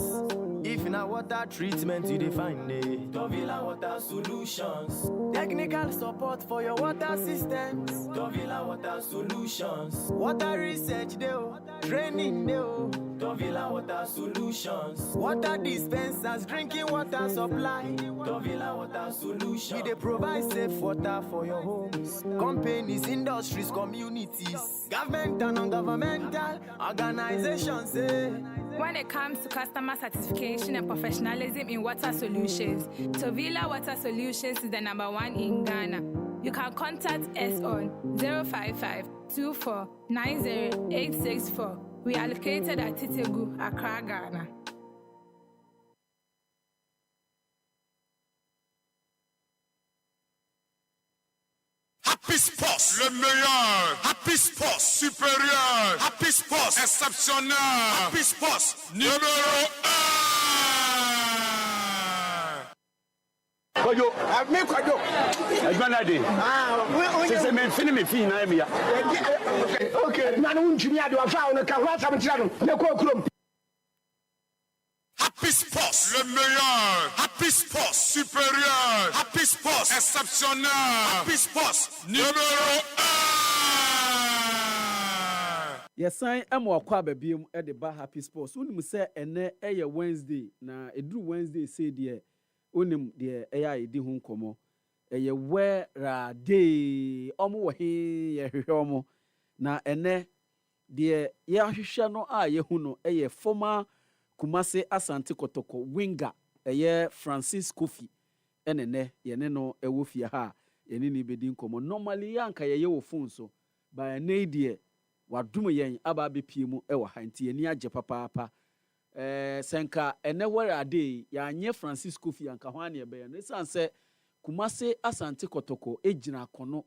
If in a water treatment you define it. Tovila Water Solutions. Technical support for your water systems. Tovila Water Solutions. Water research deo, training deo. Tovila Water Solutions. Water dispensers, drinking water supply. Tovila Water Solutions. We dey provide safe water for your homes, companies, industries, communities, government and non-governmental organizations. When it comes to customer satisfaction and professionalism in water solutions, Tovila Water Solutions is the #1 in Ghana. You can contact us on 055 24 90 864. We are located at Titegu, Accra, Ghana. Happy Sports, le meilleur. Happy Sports, supérieur. Happy Sports, exceptionnel. Happy Sports, numéro 1. Kojo, me kojo. Ajmanade. C'est me fini me fini na me ya. Okay. Na no ntumi ade wa fa no ka ho asam tira no. Na ko kurom. Happy Sports, le meilleur. Happy Sports, supérieur. Happy Sports, exceptionnel. Happy Sports, numéro 1. Yesan emo akwa babiem e de ba Happy Sports. Unim se ene eye Wednesday na eduru Wednesday say de unim de eya edi hu nkomo. Eye wera day omo wo he ye hwehwe omo na ene de ye ahwehwe no a ye hu no eye former Kumase Asante Kotoko winger eye Francis Kofi enene yene no ewo fie ha yene ni bedi nkomo normally yanka ye wo phone so by na die wadum yen aba bepie mu ewo ha nti yeni age papa senka ene were ade ya anye Francis Kofi yanka ho ane ebe no sanse Kumase Asante Kotoko ejina kono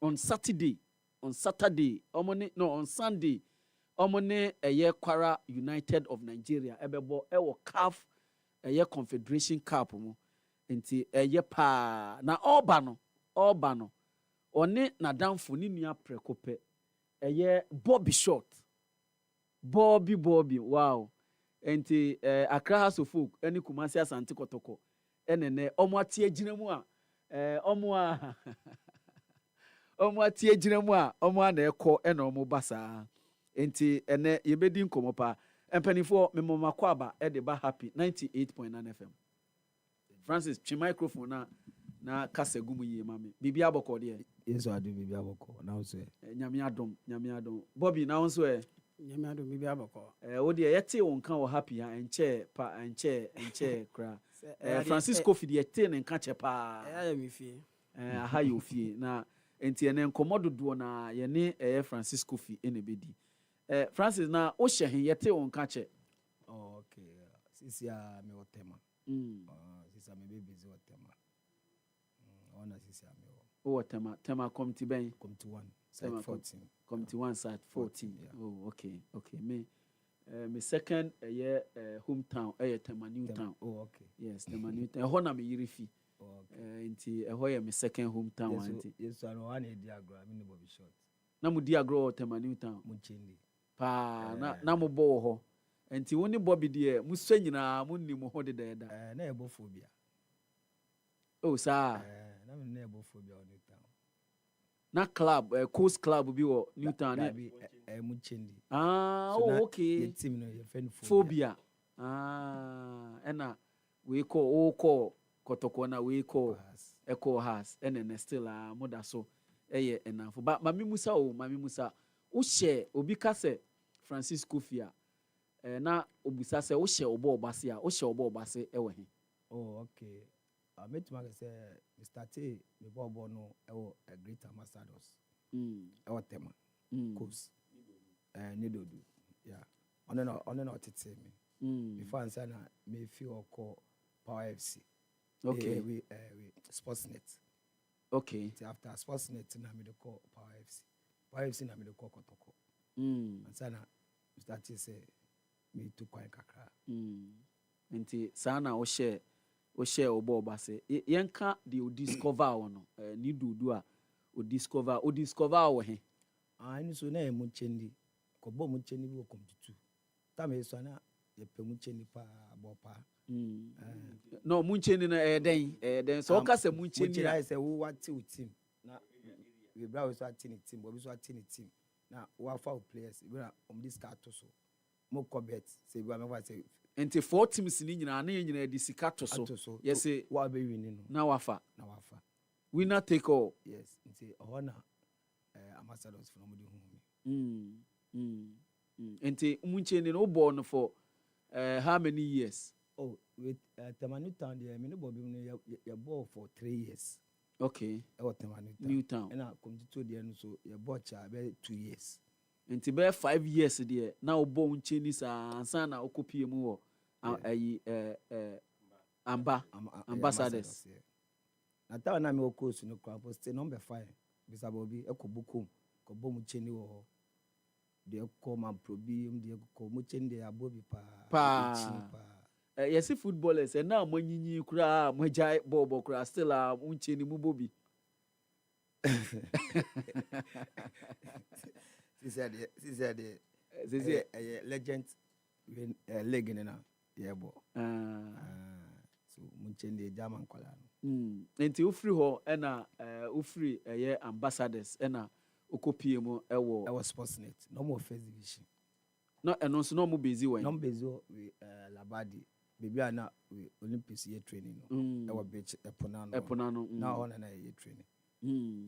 on Saturday on Sunday omone eye Kwara United of Nigeria ebebo ewo CAF eye Confederation Cup mu nti eye pa na oba no one na danfo ni nua prekope eye Bobby wow nti Accra House of Folk eni Kumase Asante Kotoko enene omo atie gina mu a omo atie gina mu a omo na ekọ ena omo basa enti ene yebedi nkomo pa empanifo memoma kwaba e de ba happy 98.9 FM. Francis chi microphone na kasa gumu yi mame bibia boko de yeso adu bibia boko na wo so nyame adom Bobby na wo so nyame adom bibia boko wo de yete won kan wo happy ha enche kra Francis Kofi de yete ne nka che pa ya mi fie aha yo fie na enti ene nkomo dodo na ye ne Francis Kofi ene bedi Francis na o shehe yete won ka che okay sisi a me otema sisi a me be busy otema ona sisi a me tema committee ben committee 1 side 14 committee 1 side 14 yeah. Oh okay me second hometown tema new town okay yes tema new town ho na me yirifi nti ho ye me second hometown anti yes ano one e diagram me Bobby short na mu diagram tema new town mu chendi pa na mo bo ho nti woni Bobby de mu so nyina mu ni mo ho de da na ebofobia oh sa na me na ebofobia on town na club coast club bi wo new town mu chendi okay team no ye fan phobia ena we call Kotoko na we call echo has ene still moda so eye enafo ba mami musa wo share obi ka se Francis Kofi na obusa se wo share obo obase ewe he okay metima say Mr. T me bobo no ewo a great ambassadors ewo tema coast nidodu yeah ono tete me before answer na me feel call Power FC okay we Sportsnet okay after Sportsnet na me call Power FC na me call Kotoko answer na Mr. T say me to kwan kakra nti sana o share obo obase yenka de o discover wono ni dudu a o discover wo he ani so na e mu chendi ko bo mu chendi bi o kompitu ta me so na ye pe mu chendi pa bo pa no mu chendi na den so ka se mu chendi I say wo what team na we bra we so atini team bo bi so atini team na wo fa players we na this card to so mo ko bet say we am say enti 4 teams ni nyina na nyina di sika to so yes wa be win no na wafa winner take all yes enti ona ambassadors from the home enti munche ni no ball no for how many years? Oh, with Temanu Town, the Minibobim, your ball for 3 years. Okay. New Town. And I come to the end, so your bought 2 years. And to bear 5 years, dear. Now, bone Chinese and son, I'll copy more. Ambassadors. Na tawa na me okosu no kwan post number 5 bisa bobi ekobukum ko bomu cheni wo de ko man probium de ko mu cheni de abobi pa yes footballers and now manyinyi kura moja bobo kura still a uncheni mu bobi she said legend when leg na yeah bo so munchende German kola no enti ufri ho na ufri ambassadors na okopie mu ewo sportsnet no more first division no eno so no mo busy when no busy we labadi baby ana we Olympics year training no ewo beach eponano na on na year training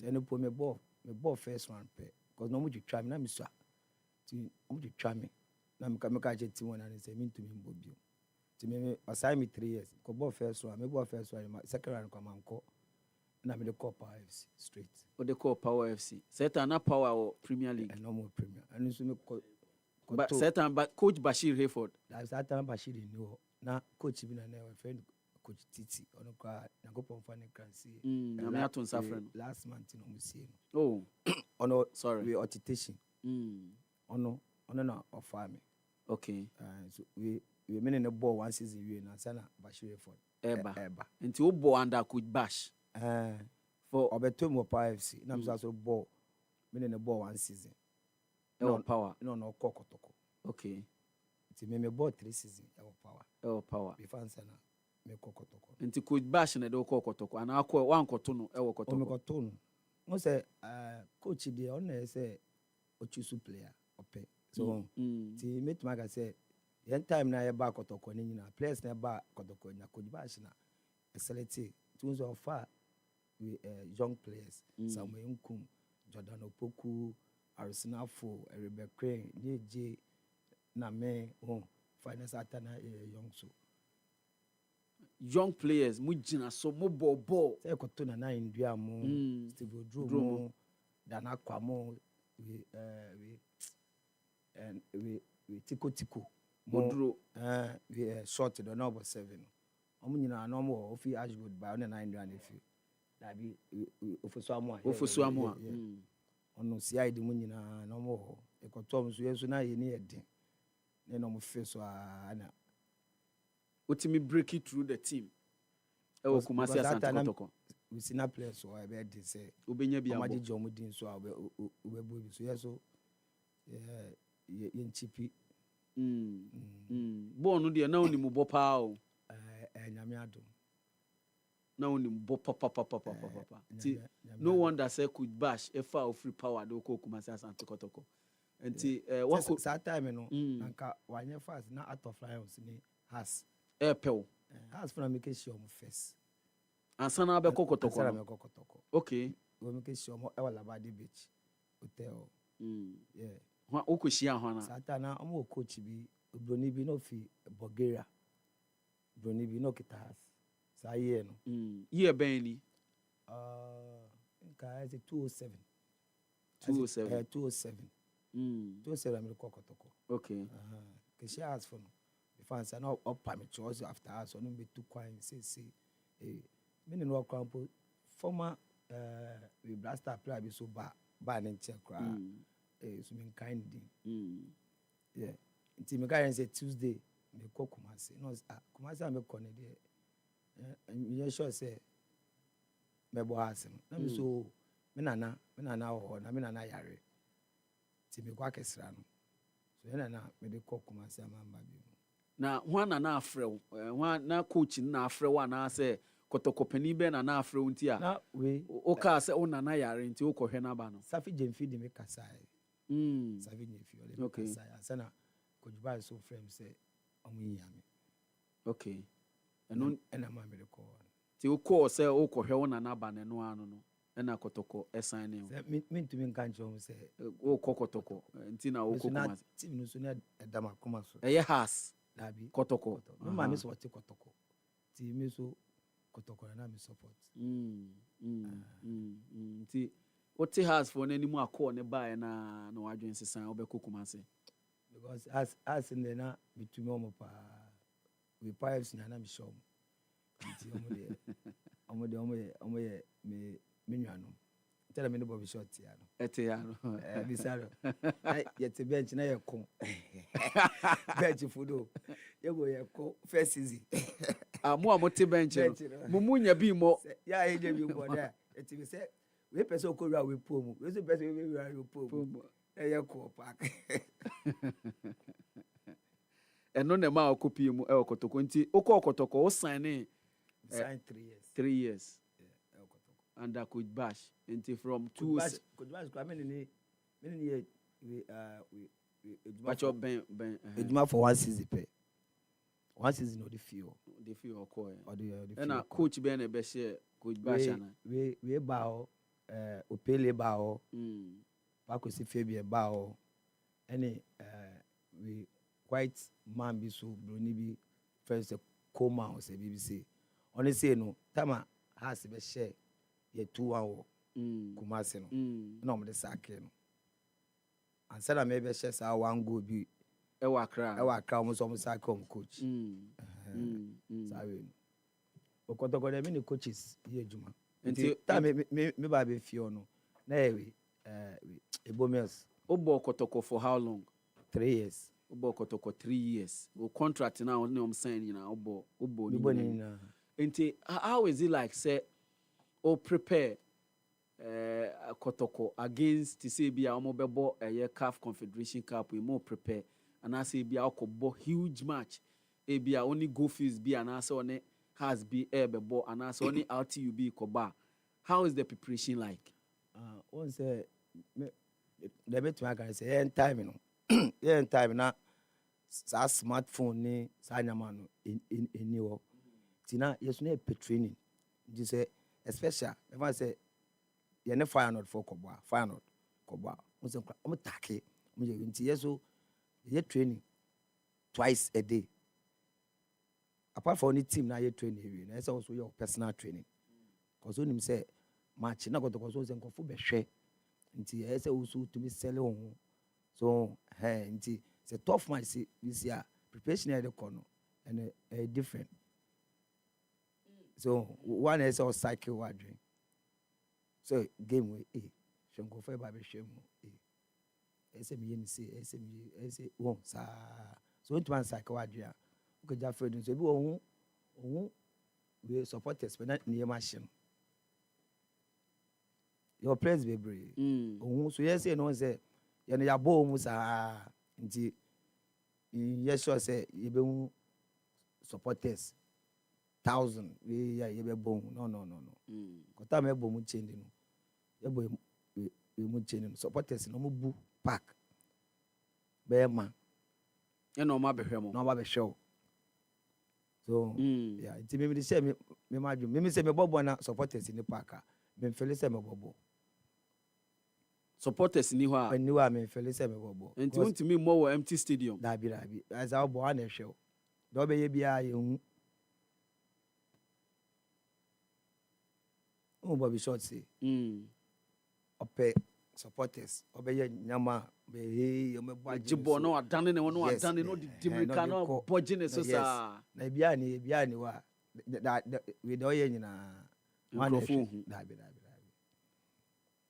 then po me ball first one pe cause no mo twa me na me so ti mo twa me na me ka je team one and say me to me mbobio. Me assign me 3 years. Ko ball first one, me ball first one, second round come and call. Na me the call Power FC straight. O the call Power FC. Set na Power or Premier League. No more Premier. And so me but set but coach Bashir Hayford. That's that time Bashir no. Na coach bi na friend coach Titi. Ono kwa na go pon fan kan see. Na me aton safren. Last month no mo see no. Oh. Ono sorry. We auditation. Ono na offer me. Okay. So we mean in the ball 1 season we na sana Bashir for Eba. Nti wo ball under coach Bash. For obeto mo Power FC. Na so ball mean in the ball 1 season. No Power. No kokotoko. Okay. Nti me ball 3 season Power. Before sana me kokotoko. Nti coach Bash na do kokotoko ana akọ wan koto no ewo kotoko. Me koto no. Mo say coach dey on say o choose player ope. So ti me tuma say yen time na yeba kotoko ni nyina players na yeba kotoko na coach Bash na select tunes of far we young players Samuel Nkum, Jordan Opoku, Arsenal for Rebecca Crane, J na me finance atana young so young players mujina so mo ball say koto na India mo Steve Odro mo Dana Kwamo we tiko Modro we short the number 7 omu nyina na omu ofi Ashwood by on 9 and if that be ofoso amu ono CID mu nyina na omu ekoto so yeso na ye ni eden na no mu feso ana utimi break it through the team ewo Kumasi Asante Kotoko we see na players so I be dey say obenya bia mo amaje jomu din so obebu bi so yeso ye nchipi ball no dey na oni mu bo pa o nyame adom na oni mu bo pa no wonder say could Bash if our free power do ko Kumasi Asante Kotoko enti what that time no nka wanye fast na out of lions ni has airpel has for make sure mo first ansa na be Kotoko okay we make sure mo e wala body beach hotel yeah wa okoshia ho na satana omo coach bi obroni bi no fi Bulgaria broni bi no kitas sa ye no ye ben ni nka is 207 207 me Kotoko okay ke she has for no the fans are not up me choose after us no be too quiet say me no kwampo former we blaster player bi so ba na nche kra so me kind din yeah nti me guy say Tuesday me ko Kumasi no Kumasi me ko ne de me sure say me bo asem na me so me nana ho na me nana yare ti me kwa kesra no so na me de ko Kumasi amamba bi na hwana na afrew na coach na afrew na say Kotoko pani be na afrew nti a na we o ka say o nana yare nti o ko hwe na ba no Safi Jemfi de me kasai Safi Jemfi o de kasai asana coach Bash so frame say omuyame okay eno ena ma me de ko ti o ko say o ko hwe o nana ba ne no anu no ena Kotoko esan ne me ntumi nka ncho say o ko Kotoko nti na o ko Kumasi team no so na edama Kumasi eye has Dabi. Kotoko. No ma me support Kotoko. Ti me so Kotoko na me support. Ti what has for any more call ne buy na no adwen sesan obekọ Kumasi. Because as in the na between me pa we pipes na me show. Ti omo de me nuano. Tell me no Bobby short ya no. Etiano. Bisaro. Yet bench na ye kon. Bench fudo. Ye go ye ko first season. Mo amote bench no. Mumunya bi mo. Ya eje bi mo there. Eti be say we person ko ra we pom. We say person we ra we pom. Ye ko park. Eno na ma okopi mu e Kotoko nti okotoko o sign 3 years. 3 years. Under Coach Bash until from two. Coach Bash, I mean, we Ben for 1 season pay. 1 season or the feel. The feel or the and Coach Ben a best Coach Bash. We bow, Opele bow, Paco si Fabian bow, any we quite man be so brunibi first a coma or say BBC. Only say no, Tama has to be share. Ye 2 hours Kumasi no na mo de sake no ansa na me be share sa 1 go bi e wa kra mo so mo sake om coach sabe Okotoko de me ni coaches ye adwuma nti ta me ba be fie no na we Ebomels obo Kotoko for how long? 3 years. Obo Kotoko 3 years. O contract now on sign na obo ni na nti how is it like say or prepare Kotoko against to say be a mobile CAF Confederation Cup, we more prepare and I say be a huge match. A be only go fees be an answer on it has be ball and answer only RTUB Koba. How is the preparation like? Once the bit I can say in time, in time now smartphone ni sanyamano in new tina yes no training. You say especially if I say you never fire not for Koba, fire not Koba. I'm tacky. So you training twice a day. Apart from any team now you training, that's also your personal training. Because when him say match, not got to cause and go for be share. Until I say also to be selling. So hey, until it's a tough match this year. Preparation at the corner and a different. So one is our cycle wandering. So game with Shango for Baby Shemo. SME, won't so into one cycle wandering. Okay, Jaffrey, so we support us, but not near machine. Your players be brave. So yes, you know, say, you're almost yes, sure, say, you be support us. 1,000 we be bone no ko ta me bo mu change no ye bo we mu change no supporters no mu bu park be ma e no ma be hwe mo no ma be show so yeah it me say me ma dwum me say me bobo na supporters ni park me feel say me bobo supporters ni ho a me feel say me bobo enti untimi mo wo empty stadium dabi as our boy na hwe do be ye bia ye hu Bobby short say ope supporters obeye nyama be he me boajibo no adane ne wono adane no di dimrika no bojine so sa na bia ni wa we do ye nyina microphone dabi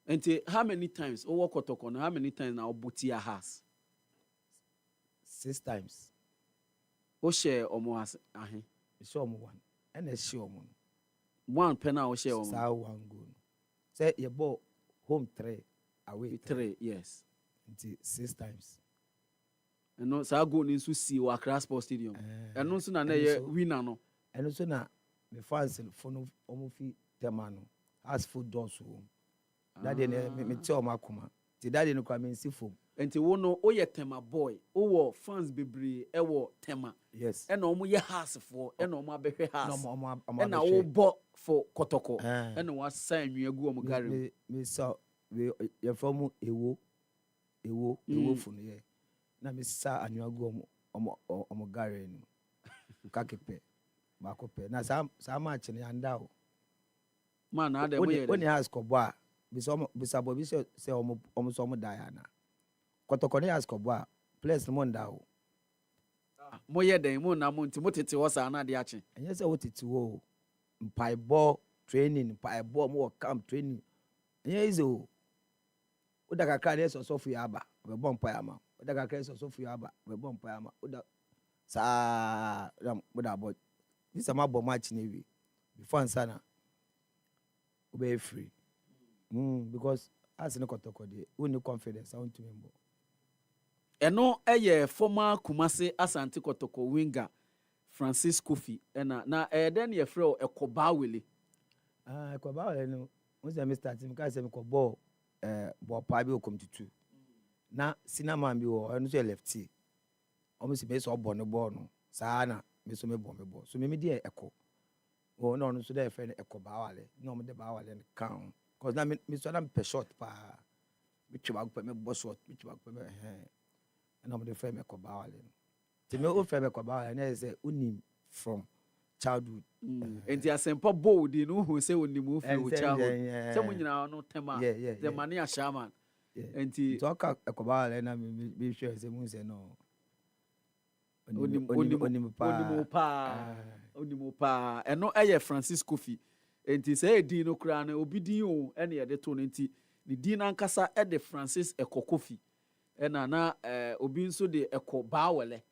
enti how many times o Kotoko no how many times na obuti ya has 6 times o share omo has ahe share omo one and share omo one penal o share omo sa one goal say your ball home 3 away 3 yes until 6 times and no sa goal ni so si wa Accra Sports Stadium and no so na ye winner no and so na the fans for no omo fi temano as food doors home that dey me tell makoma ti that dey no kwa me si fom enti wo no o ye tema boy o wo fans bebre e wo tema yes e na omo ye house for e na omo abehwe house no e na wo bo for Kotoko e na wa sign nwe agu omo gare me so we ye from ewo fu no ye na me sa anwa agu omo omo gare no kakepe ba kope na sa match ne anda o man na dem ye oni has kobo a bisa bo bi se omo so omo da ya na kotoko ne has kobo a place no nda o mo ye den mo na mo nti mo tete wo sa na de ache enye se wo tete wo mpai ball training mpai ball mo camp training enye izo oda kakra ne so fu ya aba be bon mpai ama oda kakra so fu ya aba be bon mpai ama oda sa oda boy this am abo match na wi before ansana be free because as ne kotoko de uni confidence I want to remember eno eye former Kumasi Asante Kotoko winger Francis Kofi na den ye frɛ Ekoba Wele Ekoba Wele no we say me start me ka say me ko ball ball pa bi okom tutu na cinema bi wo eno so lefty o me so ball no ball no saa na me so me ball so me di eko o no so dey friend Ekoba Wele no me de ba Wele kan cause na me so na me short pa me twa go me boss short me twa go me and I'm the friend Ekoba Wele. To me, old friend Ekoba Wele, and say unim from childhood. Enti asempa bold no who say unim from childhood. Some nyina no tema. The money a shaman. Enti talk Ekoba Wele na me sure say mun say no. Unim pa. Eno eye Francis Kofi. Enti say din no kra na obi din o ene ye de to no enti ni din ankasa e de Francis Ekokofi. Na obi nso de Ekoba Wele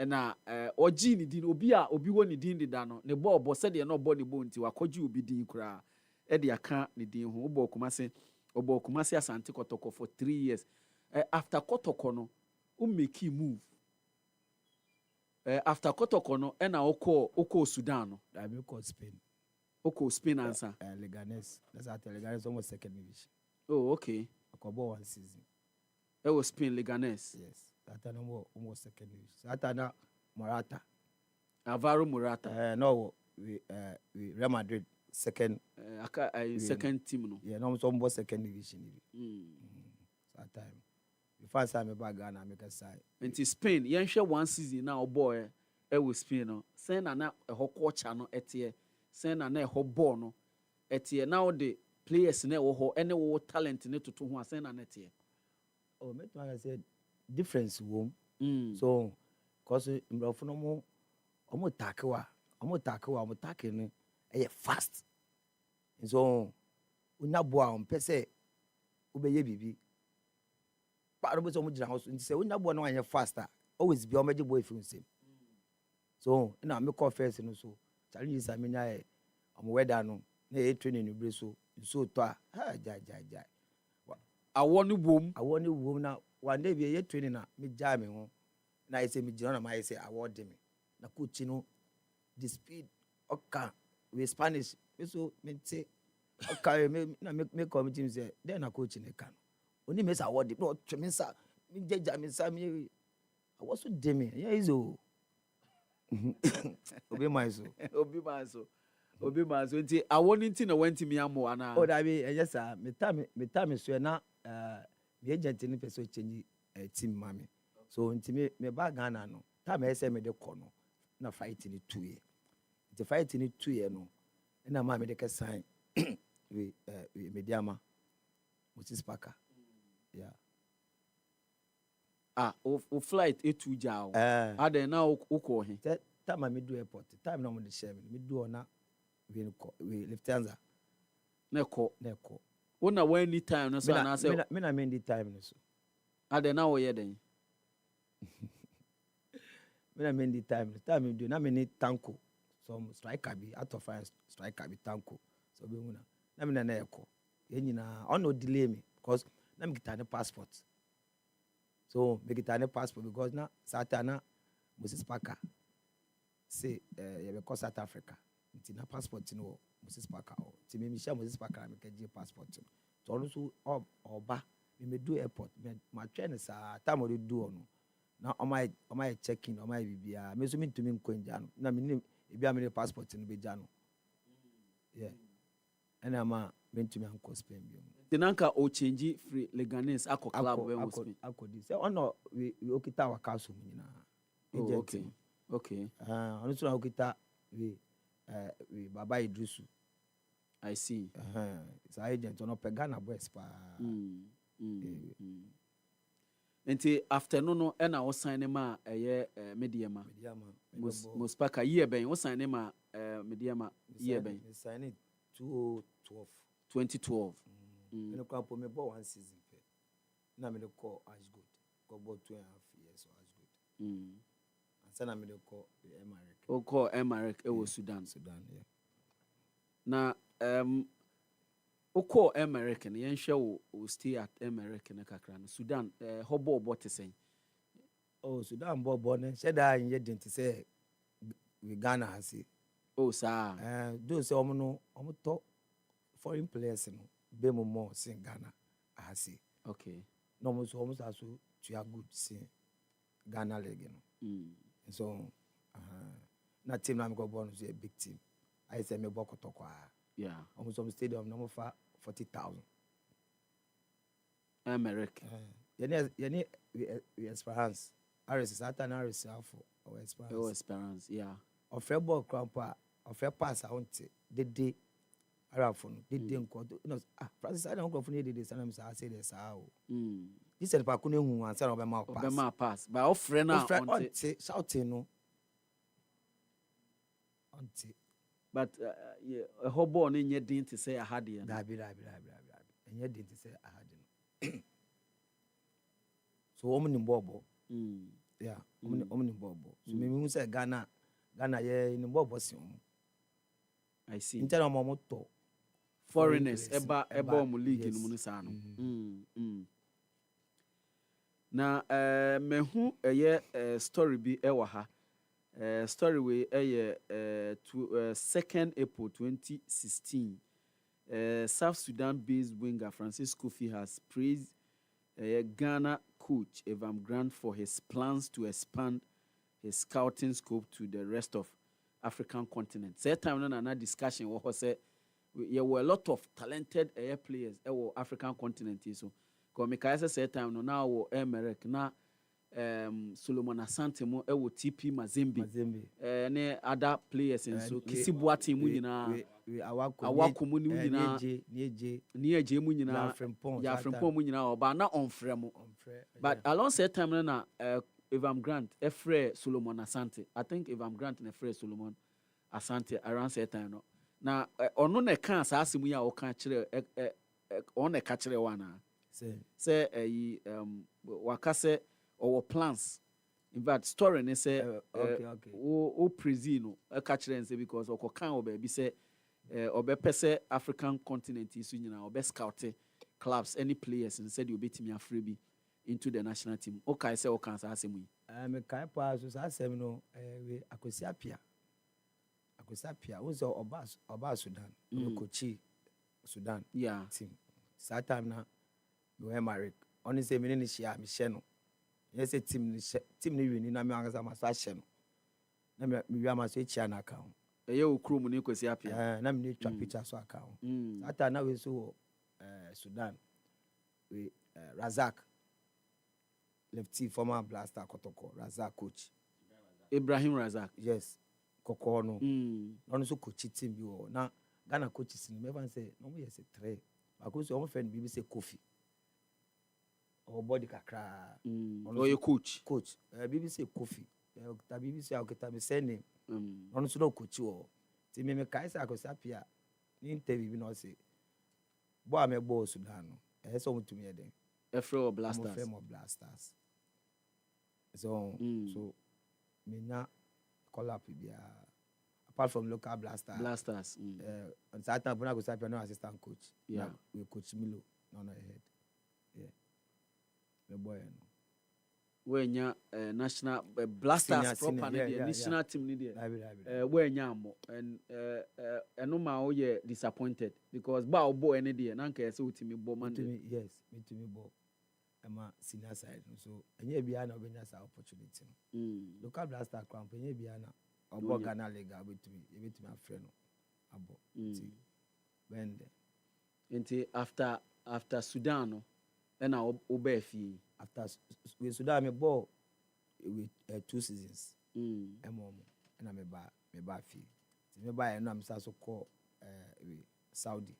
na oji ni din obi wo ni din de da no ne bo se de no bo ne bo nti wakoji obi din kura e de aka ne din ho obo Kumasi Asante Kotoko for 3 years after Kotoko no make move after Kotoko no na oko Sudan no I be call Spain answer Leganes that's at Leganes almost second division. Oh okay akobo 1 season. It was Spain Leganes. Yes. That no almost second division. That na Morata. Alvaro Morata. No, we Real Madrid second. Second team no. Yeah, no almost second division. That time. Before I me back Ghana make a side. Into Spain, yen share 1 season now boy. It was Spain no. Say na a ho coach no etie. Say na a ho ball no etie. Now the players na wo any wo talent ne to ho say na etie. Oh, me too I said difference wom. So cause mbrofo no mo omo takewa omo take no e fast. So unya boa on pese ubeye bibi. Pa ro be so mo jira house nti say unya boa no anya faster. Always be omeje boy fi nsem. So na me call first no so challenges amenya e omo weather no na e training no bre so to a ja. Awoni wom na one day be training na me ja me ho na I say me jira na my say award me na coach no the speed oka we Spanish so me say oka me committee say then na coach ne kan oni me say award no me say me jeja me say me I was so demi yeah is o obi my so nti awoni nti na wanti me amo ana o da be yes sir me time so na the agent ni person change team mami so nti me ba Ghana no time I say me de kɔ no na fight ni 2 year the fight ni 2 year no na ma me de ka sign we mediama Moses Parker yeah o flight e2 jao then now o ko he time me do airport time na mo de share me do ona we Lufthansa na ko una when any time no so na say me na me time no so then now we den me na me time me do na me need tanko some striker bi out of fire striker bi tanko so be huna na me na eko enyina on no delay me because na me get passport so me get passport because na Satana Moses Parker say you be South Africa nti na passport no Moses Parker o ti me share Moses Parker me ke passport no so also oba me do airport me ma train sa time we do no na o my check in o my bibia me so me to me nkonja no na me bia me passport no be ja no yeah and ma me to me anko Spain bi tinanka o change free Leganes akọ club we was akọ di say ono we okita waka so nyina Oh, okay. Okay. Ono so na okita we Baba Idrisu. I see. It's agent ono pe Ghana boys pa. Nti afternoon no na wo sign ma Mediama. Muspaka year ben wo sign ma Mediama year ben. We sign it 2012. 2012. Me no kwa po me ball one season pe. Na me call Ashgood. Go about 2.5 years or Ashgood. And sana me call Emirates. O call Emirates e wo Sudan. Yeah. Na o call Emirates ne yenhwe wo stay at Emirates ne kakra no Sudan hobo te sen. Oh, Sudan bobo ne sheda anye denti say we Ghana hasi. Oh sir. Do say omo to foreign players no be more sin Ghana hasi. Okay. No mo so almost as to are good sin Ghana league no. So na team na me go born is a big team. I say me boko tokwa. Yeah. Almost some stadium no for 40,000. America. We Esperance. Aris Satan Aris Alpha or Esperance. Oh, Esperance, yeah. Of fair ball crampa, of fair pass out the day Arafon, did they no Francis I don't go for needed this and I'm say this how. This is Pakuni who answer of my pass. But off friend now shouting no. But a hobo in your din to say I had it. And you didn't say I had it. So woman in Bobo. Yeah, woman in Bobo. So maybe say Ghana in Bobo. I see. Inter of Momoto. Foreigners, eba league in Munisano. Na mehu story bi ewa ha. Story we 2nd April 2016. South Sudan-based winger Francis Kofi has praised Ghana coach Evam Grant for his plans to expand his scouting scope to the rest of African continent. That time on another discussion was there were a lot of talented players in African continent. So, because say time no now Emirates na Solomon Asante mo TP Mazembe ne other players and so Kisi Boateng mu nyina awako mu ni nyina ni eje mu nyina ya Frimpong mu nyina oba na onfrɛ mo but along that time na Evam Grant efrɛ Solomon Asante. I think Evam Grant na efrɛ Solomon Asante around that time no na ono na ka sa asemu ya o ka kire on na ka kire wana say wakase our plans. In fact, story ne say o presino e ka kire nse because okokan oba bi say oba pese African continent isu nyina oba scout clubs any players and said you betimi afre bi into the national team. Okay, say okan sa asemu yi. Me kai pa so sa asem no we Akosi Apia was Oba Sudan, Kochi Sudan team. That time na we were married. Only say me ni share me share. Yes, a team ni win na me angasa ma sa share no. Na me wi ma so echi na account. Eye okru mu ni Akosi Apia. Na me ni twa picture so account. That time na we so Sudan we Razak lefty former blaster Kotoko Razak coach. Ibrahim Razak. Yes. Koko no. No so coach team bi wo. Na Ghana coaches ni me fan say no me say 3. Because omo friend bi say Kofi. O body kakra. O your coach. Coach. Bi say Kofi. Ta bi say akita me say name. No so no coach wo. Ti me kai say Akosi Apia. Ni interview bi no say. Bo amebo Sudan no. So mutumi e den. Efro Blasters. Efro Blasters. So me na call up apart from local blasters on that time I was no assistant coach. Yeah, we coach Milo no ahead. Yeah, the boy no when ya national blasters proper national team ni there when ya mo and no ma o ye disappointed because ba o boy any there na nka say utimi bo man. Yes, me to me bo ama senior side so enye bia na obenya sa opportunity local blaster camp enye bia na obo Ghana league betumi afre no abo when the after Sudan no na oba fie after we Sudan me ball with 2 seasons. And I me ba fee. Me ba and I'm so call Saudi.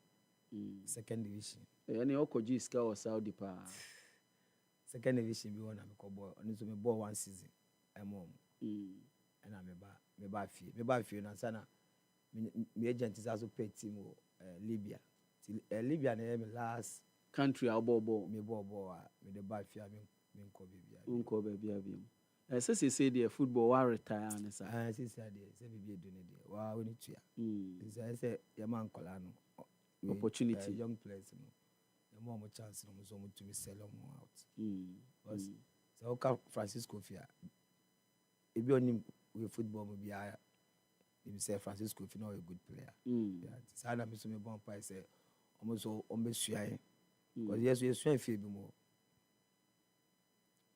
Second division. Any Okoji ska or Saudi pa. Second division be one am call boy. Only so me ball 1 season. And I me ba fee. Me ba fee na sana. Me agent is also pay team Libya. Libya na me last country abobo. Me ball me the ba fee me nko baby abim. Say the football wa retire na sa. Say be do ne dey. Wa we ni tua. Say your man kola no opportunity young players no. The more chance no so to me sell them out. Because so ka Francisco Fia. E be onim we football mo bia. He say Francisco Fia no a good player. Yeah. Say na me so me bon pa say almost so ombe sua. Because yes we sua Fia bi mo.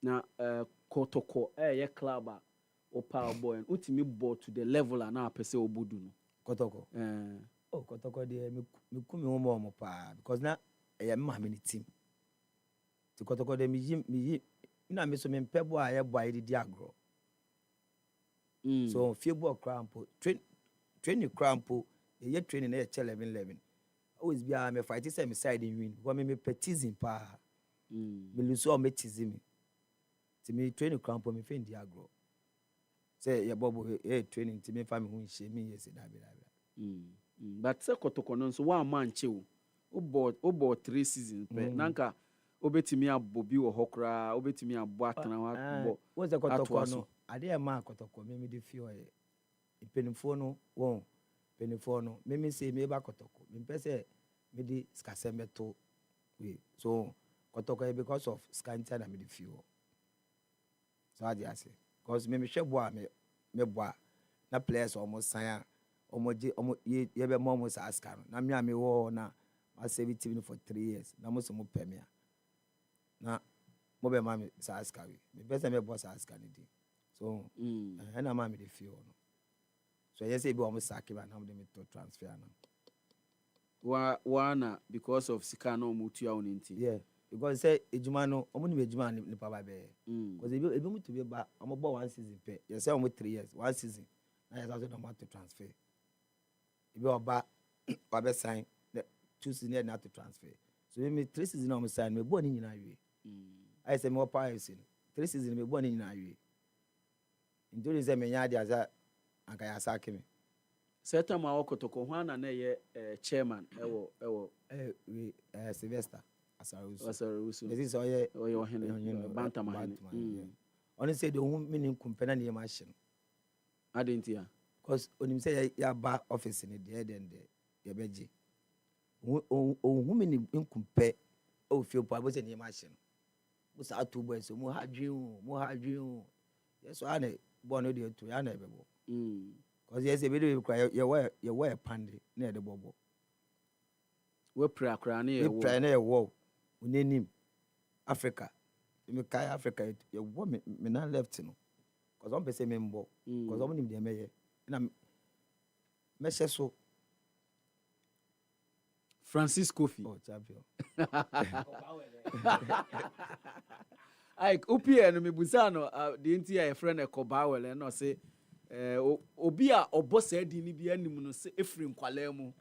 Na Kotoko ye club o power boy and ultimate ball to the level na pese obudu no. Kotoko. Kotoko de me kumi mo pa because na e me many team. To Kotoko de mi na me so me pebo a ye boy di agro. So football crampo training crampo ye training na 11 always be me fight say me side win because me petizim pa. Me lose so me tizim. To me training crampo me fin di agro. Say your bobo training to me family who shame me yes that. But say Kotoko no so one man chew. O board 3 seasons pe nanka obetimi abobi wo hokra obetimi abo atana wa wo say Kotoko no ade ma Kotoko me dey feel e penifo no won penifo no me say me ba Kotoko me pese me dey skasemeto we so Kotoko because of scanty na me dey feel so I say because me hwe boa me boa na players almost sign ye be mo sa aska no na me wo na I save it for 3 years na mo so mo pay me na mo be ma me sa aska we me pese me boss aska ni di so na ma me dey feel no so yes e be almost sack ba na mo dey me to transfer na wa because of sika na mo tua on nti yeah because say ejuma no omo ni ejuma ni pa ba be because e be mo to be ba omo bo 1 season pay yes say omo 3 years 1 season na yes also no to transfer e be oba be sign 2 seasons na to transfer so me 3 seasons na omo sign me bo ni nyina wie I say me opa yes 3 seasons me bo ni nyina wie ndori say me nya dia za anka ya sack me certain ma Kotoko ho na ye chairman ewo Sylvester Asaruso this is oye ohene bantaman oni say the whom meaning company na machine adentia because onim say ya ba office ni there then ye beji whom meaning compare o feel pa bo say na machine bo sa two boys mo hadwin yes so ane bo no dey to ya na ebebo because yes e be dey cry ye wear pande na dey bobo we pray akra na ye wo we pray na ye wo unenim Africa me kai Africa ye wo me na left no because on person me mbo because on nim dey meye na me so Francis Kofi champion ai opie no me busa no de nti ya friend e koba wele no say obi a obosa adi ni bi anim no se Efrem kwala mu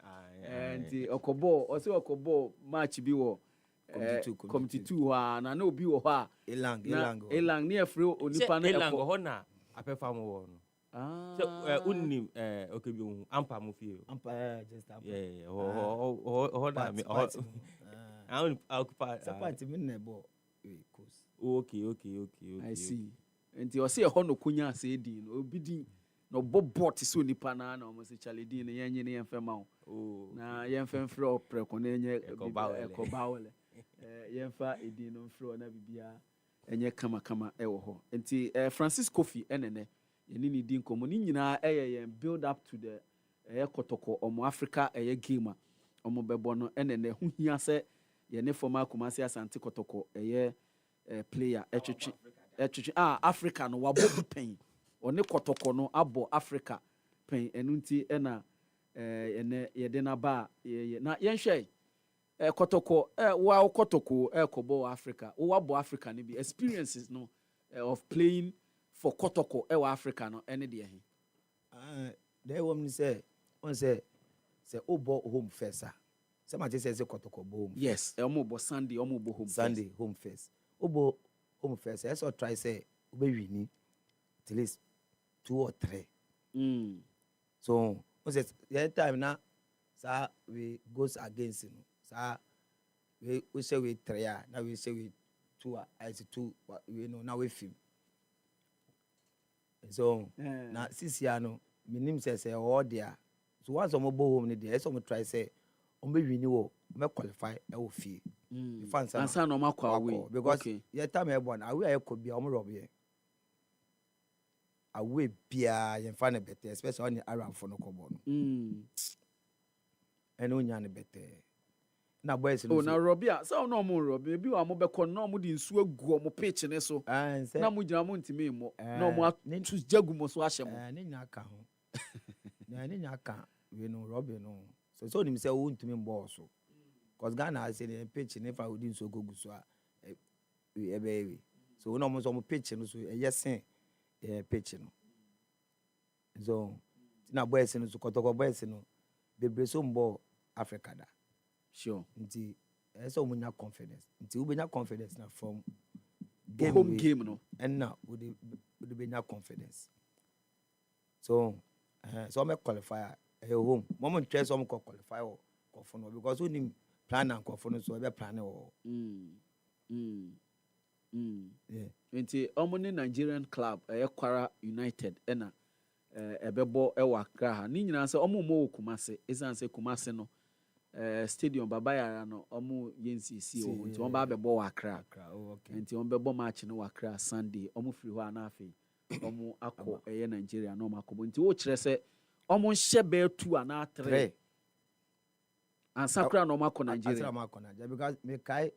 nti okobo match bi wo committee 2 ha na obi wo ha elang ni Efre onipa na elang ho na apefa mo wo no so unnim okebi hu ampa mo fie just ampa ho na me I occupy support me na bo course okay I see nti o se ho no kunya ase di no obi di no bobot so nipa na o mo se chale di ne yenye ne yemfema o na yemfem frɛ o preko na enye ekobawele yemfa edi no frɛ na bibia enye kama ewo ho nti Francis Kofi enene yeni ni di nkomo ni nyina yen build up to the Kotoko omo Africa game omo bebo no enene hu hia se yene former Kumasi Asante Kotoko player etwetwe Africa no wabo pen one Kotoko no abo Africa pen enunti na ene yede na ba na yenhwe Kotoko wa Kotoko kobo Africa wo wabo Africa ni bi experiences no of playing for kotoko ewa Africa no ene de he. They woman say obo home first. Somebody says kotoko home. Yes, omo bo Sunday, omo bo home Sunday first. home first. Obo home first. I saw try say obe wini at least 2 or 3. So the time now, sir, we goes against sir. We say we 3, now we say we 2. I say 2. We know now we film. So now this year no, minim say all there. So once I'm go home ni there, some try say, be wini wo, me qualify e wo fie. Fans answer no makwa away because your time e born away e ko bia om rob ye. Away bia ye fan better, especially on the Arab for no ko born. Eno nya ne better. Na boys no. Oh na robia, so no mo rob, bi wa mo be ko no mo di nsu agu mo pitch ne so. Na mo gina mo ntimi mo. Na mo atu jagu mo so ahye mo. Ne nya aka ho. Na ne nya aka we no rob no. So nim say wo ntimi mbo so. Cause Ghana say the pitch ne fa odi nsu agu so a e be. So no mo so mo pitch no so e yesen pitch no. So na boys no so kotoko boys no bebre so mbo Africa da. Sure. Nti so munya confidence. Nti we benya confidence na from home game no. And now we benya confidence. So so me qualify home. Moment try some qualify or for no because we need plan and for no so we plan or yeah. Nti omoni Nigerian club Kwara United na ebebo ewa Accra ha. Ni nyina se omo mo Kumase. Esan se Kumase no stadium babaya no omo YNCC o nti on ba bebo wa Accra. Nti on bebo match no wa Accra Sunday omo free ho ana afi omo akọ Nigeria no makobo nti wo kire se omo nhye be 2 ana 3 ansakra no makọ Nigeria because me kai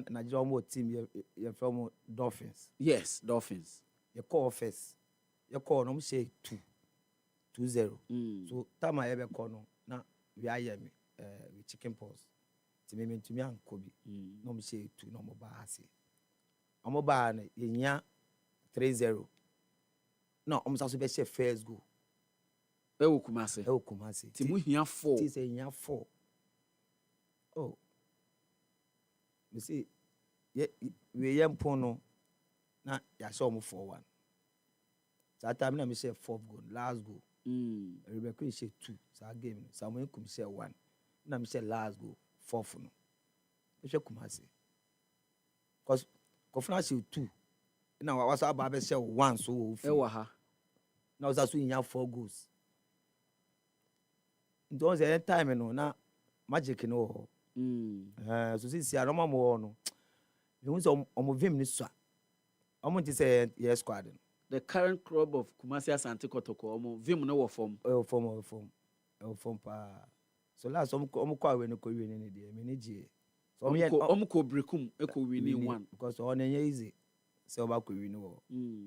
Nigeria omo team you from Dolphins. Yes, Dolphins. You call first. You call no say 2-0. So time I ever call no na we are me with chicken pox. Ti me ntumi ankobi. No me say 2 no mo ba ase. Omo ba na yenya 3-0. No, omo so be say first goal. E wo Kumase. Ti mu hia 4. Ti say hia 4. Oh. Me see we yam pono na ya show mo 4-1. That time na me say 4th goal, last goal. Rebecca say 2. So game Samuel kum say 1. Na me say last goal, 4th no. Me say Kumase. Cause Kofuna say 2. Na was about say 1 so e wa ha. Na was so in 4 goals. Don't say time no na magic no. So since ya no mo no. Me won say omo vim ni so. Omo ti say yes squad. The current club of Kumasi Asante Kotoko omo vim no wo form. Form pa. So last omo kwa we no ko win ni dey me ni gie. So omo ko brekum e ko win 1 because on easy. So ba ko win wo.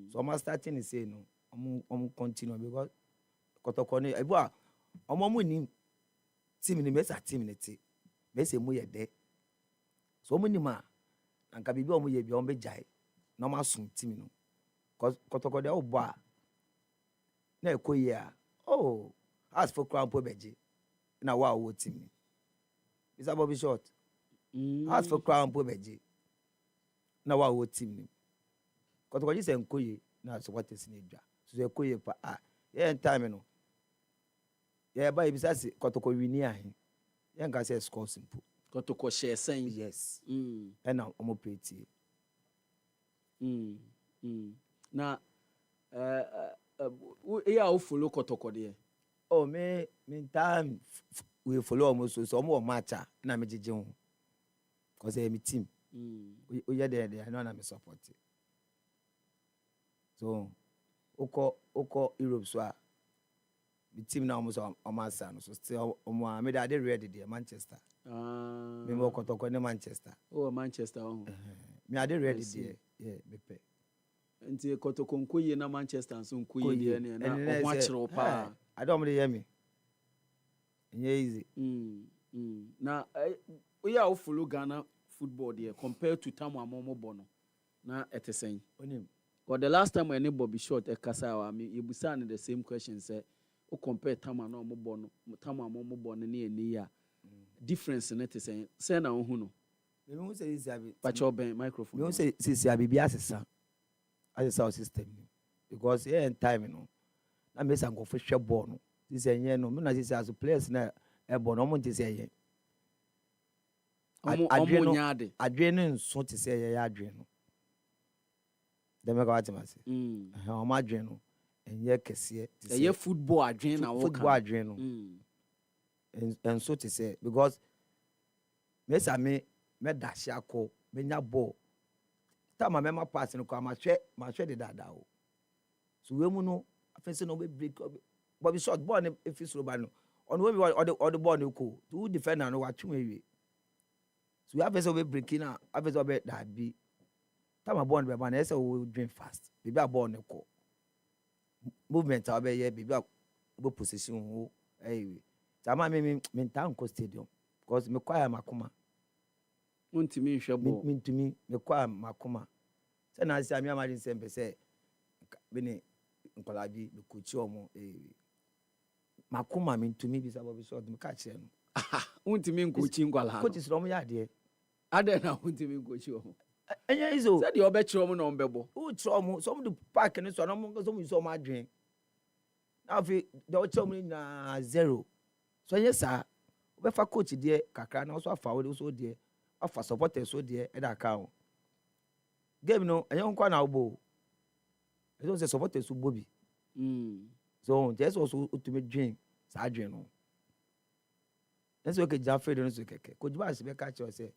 So omo starting say no omo continue because Kotoko ni ebo omo ni team ni mesa team ni ti. Mesa mu ye de. So omo ni ma anka bibi omo ye bi omo be jai. No ma sum team no. Kotoko de obo na ekoyia oh as for crown po beje na wa wo team ni is about be short as for crown po beje na wa wo team ni Kotoko ji se nkoye na so what is ni dwa so ekoye pa ye time no ye ba ibisa se Kotoko wini ahe ye nka se score simple Kotoko share sen yes na omo peti na ya o follow Kotoko there. Oh me time we follow almost so more match na me jeje ho cause me team we there I know na me support so oko Europe so the team na almost on no so still me dey ready there Manchester me mo Kotoko ne Manchester Manchester me dey ready there yeah me pay nti Kotoko nkoye na Manchester nso nkoye die na o ho akere pa I don't really hear me easy na we are follow Ghana football there compared to time amomo bono na etesen onim Because the last time any Bobby Short a Kasa, I mean, you be the same question. Say, "O compare Tama no mo born, Tama mo born near difference in it is saying, say na who no." Me who say this abi. But your microphone. Me who say this abi bi asesa. Asesa system. Because here in time, you know, na me san go for share ball no. This yen no, me na say as players na e ball no mo ti say yen. Omo nyaade. Adwen no nso ti say yen adwen no. Dem ka what ma say. Omo adwen no. Enye kese ti say. Eye football adwen na wo kan. Football adwen no. And so to say because me say me dash akọ me nya ball. Time me ma pass no ko ma hwe de dada o. So we mu no afense no be break but be short ball if it's slow no on we or the ball no ko to defender no wa twem awie. So we have to be breaking now have to be that be time ball be man say we drink fast baby a ball no ko movement a be here baby a position o anyway tama me tan ko stadium because me kwaya makoma untimi hwe ball me ntumi me kwaya makoma say na say me amadi sembe say be ne nkola bi me coach omo makoma me ntumi bi say Bobby Short me ka che no untimi nkochi nkwala coach is romo ya de ade na untimi nkochi omo enya izo say de obechiro mo na ombebo o chiro mo some do park no so no mo so mo so ma adwen na fi de o chiro mo na zero so yes sir we fa coach there kakra na so afa we so there afa supporters so there e da ka o game no enye nkwa na obo e so say supporters so bobi so just also ultimate dream sa dream no eso ke Jaffe no so keke coach ba se be ka che say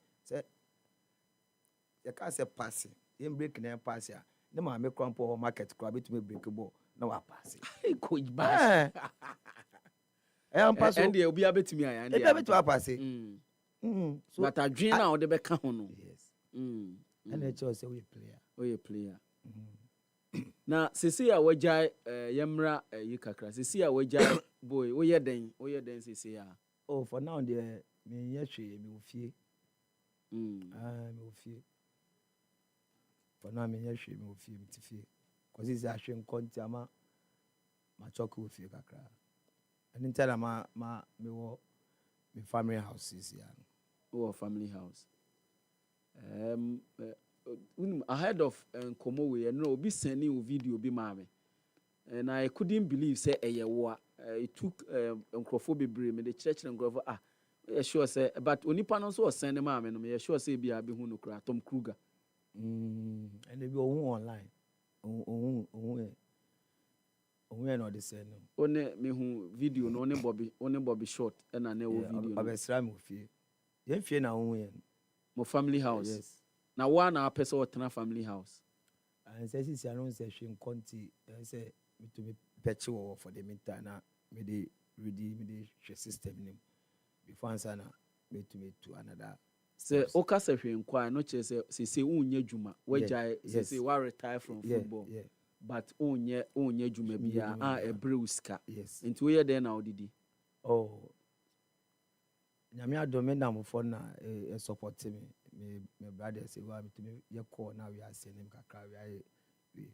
ya ka say pass him break na pass ya ne ma me crampo market club betumi break ball na wa pass coach ba pass and the obi abetimi aya and the abetumi pass so but adwen na o de be ka ho no yes and the choice say we player na sisi a wajai yemra yi kakra sisi a wajai boy wo ye den sisi a oh for now the me yehwe me ofie me ofie for now me yehwe me ofie me tifie cause is ahwe nkonti ama ma choko ofie kakra and tell ma me wo me family house is ya no family house ahead of Nkomo we no obi sending a video bi maame and I couldn't believe say eyewa it took nkrofo bebre me the church nkrofo sure say but onipa no so send maame no me sure say bia be hu no kra Tom Kruger and they be online ohun no dey say no one me hu video no one Bobby Short na na wo video obesra me ofie ye fie na ohun ye mo family house yes na one na person what family house and say since I don't say hwe nkonti say me to me patch for the meantime na me dey ready me dey hwe system nim before answer na me to another say oka se hwe nkwa no che say unye djuma wejai say wa retire from football but unye djuma bia ebre uska nti we dey na odidi oh nyame adome na mo for na support me brother say wa me to me ye call na we are sending kakra we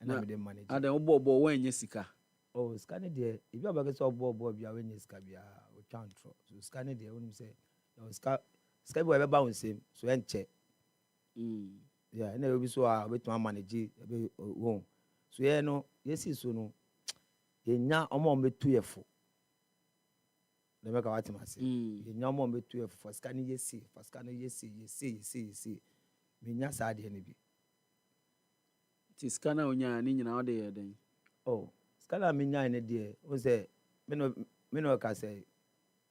and I be manage and obo wenye sika oh scan there if you abage so obo bia wenye sika bia o chantro so scan there when say no scan boy be ba won same so enche yeah na obi so a beto manage be won so ye no yesi so no enya omo metu yefo le make what ma say enya omo metu yefo for scan yesi me nya sa de ne bi ti scanner onya ni nyina ode ye den oh scanner me nya ne de o say me no ka say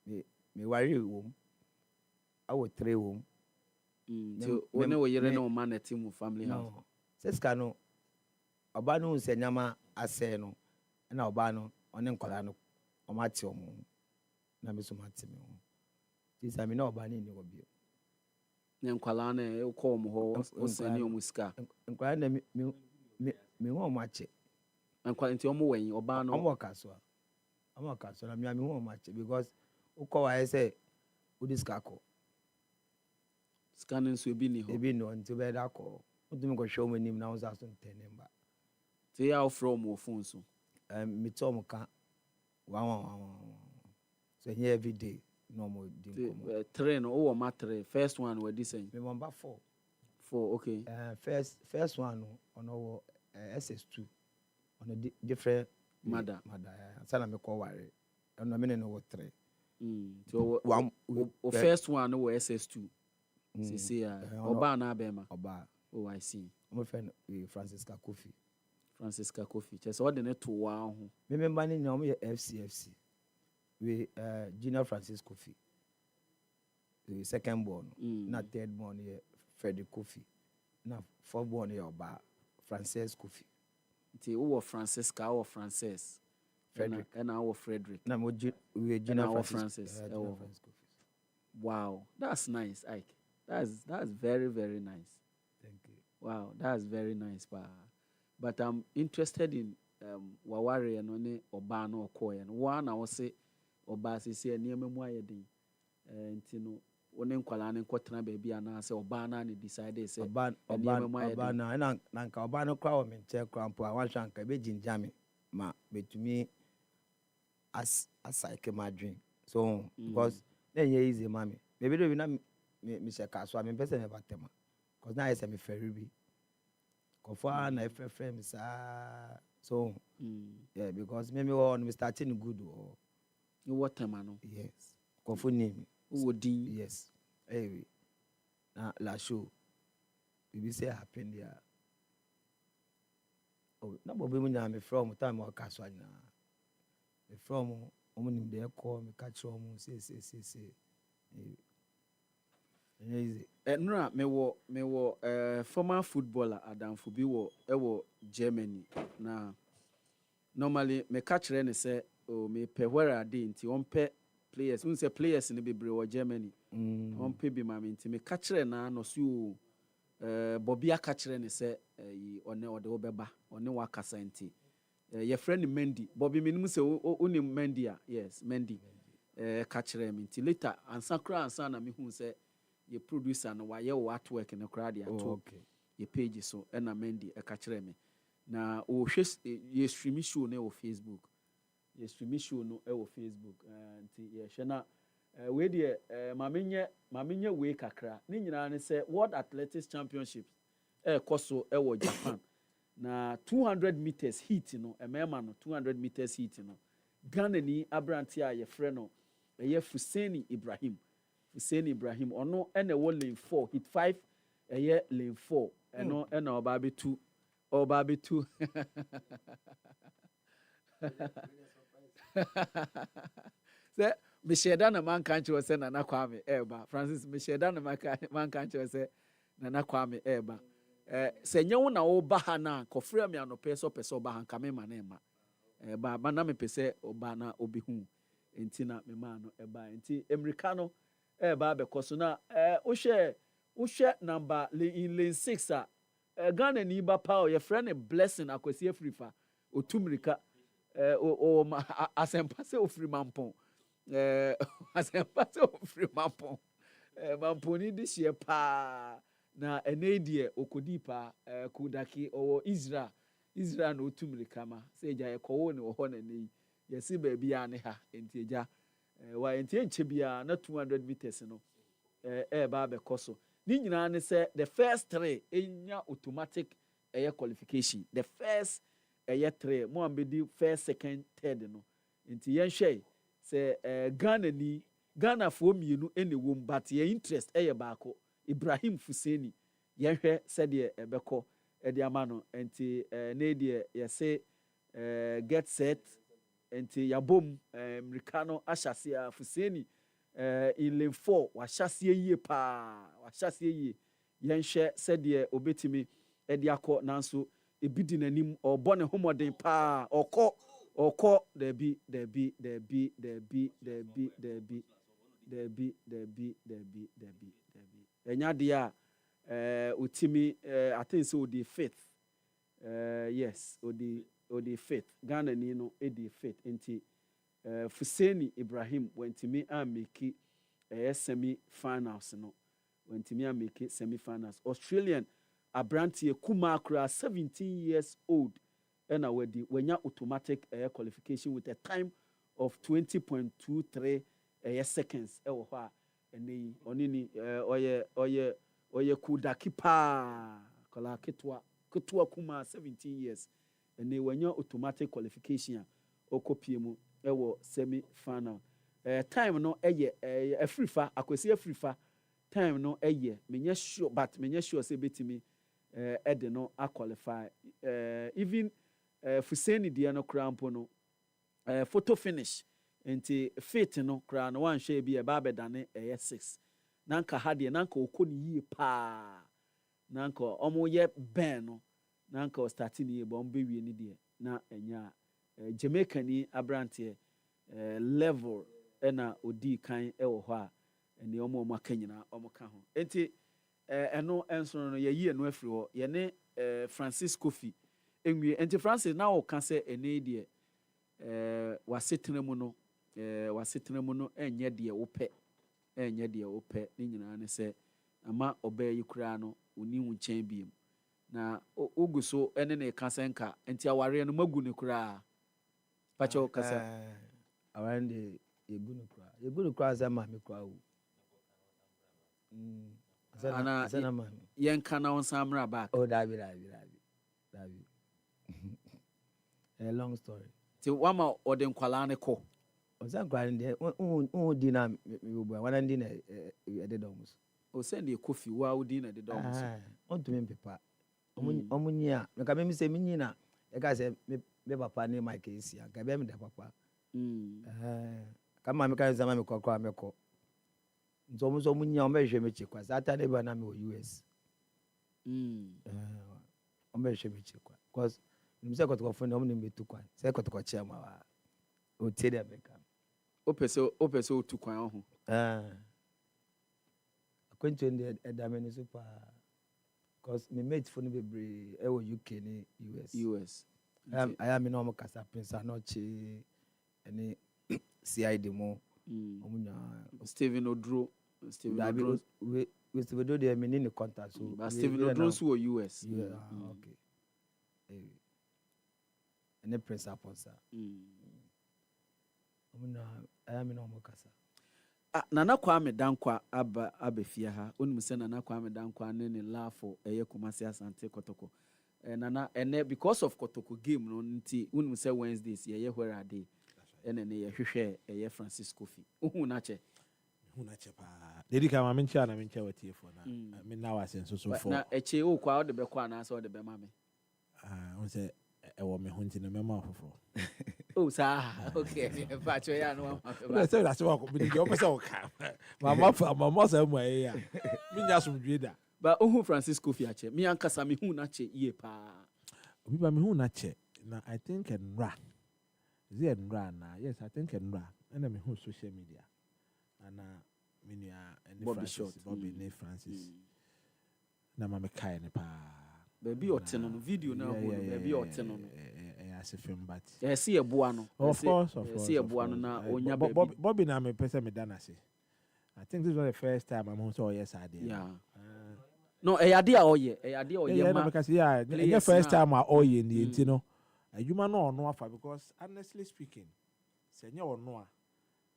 me wari wo awo 3 wo ti one wo yere no man na team family house no say scanner oba no se nyama ase no na oba no one nkola no o ma ti omo na me so ma ti me ho ti sa me na oba ni obi ne nkwala na e ko mo ho o se ni omuska nkwala na me ho ma che nkwala nti omo wen oba no omo kaso na me ho ma che because uko wa say udiska ko scanning so ebi ni ho ebi no nti be da ko Wotumi kɔhwɛ wɔn anim na wɔn nso aso ntɛn ne mba. Te ya ofro mo phone so. Mete ɔmo ka one. So here every day no more di komo. Three no o ma three. First one we this saying. Me number 4. 4, okay. First one no ono SS2 on a different mother. Sana me call ware. Ono me no 3. So one first one no SS2. See Oba na Bema. Oba. Oh, I see. My friend Francisca Kofi. Just ordinate to wow. Remember ni no me FCFC. We Junior Francis Kofi. The second born. Na third born here Frederick Kofi. Na fourth born here Oba Francis Kofi. Ti o Francisca or Frances. Frederick. And our Frederick. Na we Junior Francis. Wow, that's nice, Ike. That's very, very nice. Thank you. Wow, that's very nice, but I'm interested in Wawari and one Oba no Okoye. And one I will say Oba say near me moye din. And one nkwala ne kwatena baby ana say Oba na ne decide say Oba na nanka Oba no kwa o me nche krampo a wan hwanka be jinjame ma betumi as like my dream. So because then yeah easy mommy. Maybe do na me se kaso am person me batema. Cause now I say me ferry bi. Kofa na friend sa so yeah because me on me starting good or you what time no. Yes. Kofu name. Who din? Yes. Anyway. Na la show. We say happen there. Oh, na bobe mu nya me from time o kaso na. Me from omunim de call me catch omu say. Easy. Nra me wo former footballer Adam Fubi wo Germany na normally me catch ne say o me pe where are dey nti on pe players un say players ne bebre wo Germany on pe bi ma me nti me catch na no so Bobby catch ne say one ode wo beba one wa kasa nti your friend Mendy Bobby minimum say uni Mendy yes Mendy catch me nti later ansa na me hu say ye producer no waye wo artwork no crowd ya to ye page so na Mendy catch me na o hwe ye stream show no Facebook ye stream show no Facebook nti ye hwe na we de mamenye we kakra ni nyina ne say World Athletics Championships koso wo Japan na 200 meters heat no emema no 200 meters heat no Ghana ni abranti a ye frɛ no ye Hussein Ibrahim ono ene wo lane 4 hit 5 lane 4 ena oba betu se me sheda na man kan che se na Kwame eba Francis me sheda na man kan che se na Kwame eba se nyewo na wo ba ha na kofre me anope so pese oba han kame ma na ema ba na me pese oba na obihu enti na me ma no eba enti americano ba be koso na uhwe number in lane 6 Ghana ni ba pa your friend blessing akwasi afrifa otumrika asempa se ofri mampon asempa se ofri mampon mamponi this year pa na enedie okodi pa kudaki owo Israel no otumrika ma se eja ekowo ne ho na nei yesi ba bia ne ha enti eja wa enti enche bia na 200 meters no ba be koso ni nyina ne say the first 3 enya automatic qualification the first 3 mo ambedi first second third no enti yen hwe say Ghana fo mienu ene wom but ye interest baako Ibrahim Fuseni yen hwe said de ebeko de amano enti ne de ye say get set enti yabom Americano ashasia Fuseni in lane 4 wa hyase yie pa wa hyase yie yen hwe sede obetimi de akọ nanso ebidi nanim obone homoden pa okọ debi enya dia utimi I think so the faith yes odi faith Ghana ni no edi faith enti Fuseni Ibrahim wentimi ameki semi finals no wentimi ameki semi finals Australian abrantie kuma kura 17 years old ɛna wanya automatic qualification with a time of 20.23 seconds ɛwɔ hɔ a ɛne ɔne ɔyɛ kudaki pa kala ketua kuma 17 years ɛne wanya automatic qualification a ɔkɔpie mu ɛwɔ semi final time no ɛyɛ afrifa akwasi afrifa time no menye sure say betimi ɛde no a qualify even Fuseni dia no krampo no photo finish nti fit no kra no wan hwe bi e ba bedane 6 nanka ha de nanka okoni yie pa nanka omo ye ben no nanka o start ni e bom bewie ni de na enya Jamaica ni abrante level na odi kan wo ho a ene omo makanyina omo ka ho enti eno enso no ye yie no afiri ho ye ne Francis Kofi enwie enti Francis na o ka se ene de wasetena mu no enye de wopɛ ne nyina ne se ama oba yi kura no oni hu nkyɛn biem na ogu so ene ne ka senka enti aware no magu ne kura pacho kasa awande yegu ne kura za ma me kura o ana ma yen kana on samra back oh dabi a long story ti wama ode nkwala ne ko oza nkwala ne o di na me bo wana ndi na ede domus o send e kofi wa o di na ede domus on to me pepa omunyi a me ka me se minyi na e ka se me papa ne Mike esi aka be me da papa kama me ka zama me kokko me ko nzo munyi a o me hwe me chi kwa sata ne ba na me o US o me hwe me chi kwa because nimse kotoko fone omu nimbetu kwa se kotoko chema wa o tede abeka opese otu kwan ho akwantu ndi edameni super because me mate phone bebre e wo UK ni US I am no mo kasa prince anochi ene CID mo omunya Steven Odro we Steven Odro dey me ni contact so Steven Odro so US okay ene prince aponsa omuna ayami no mokasa Nana Kwame Dankwa abefia ha onum se Nana Kwame Dankwa ne lafo eye Kumasi Asante Kotoko nana ene because of Kotoko game no nti onum se Wednesdays ye where are they ene ne ye hwehwe eye Francis Kofi ohun na che pa dedi ka ma mencha na mencha watie fo na me na wa senso so fo na eche o kwa o de be kwa na so o de be ma me on se ewo me hunti no mema ofofo oh sa okay pacho ya no ma se da se wa ko bi de o pese o ka mama sa mu aye ya mi nya so dwe da ba ohun Francis Kofi ache mi ankasa mi hu na che ye pa obi ba mi hu na che na I think enra na yes I think enra na me hu social media ana minia ene Francis Bobby ne Francis na ma me kai ne pa baby oteno no video na ho baby oteno no as film but see eboa no of course see eboa no na onya Bobby na me pese me dana say I think this was the first time I'm so yes I did no eyade a oye ma because the first time I oye ni enti no adwuma no ono afa because honestly speaking say nya ono a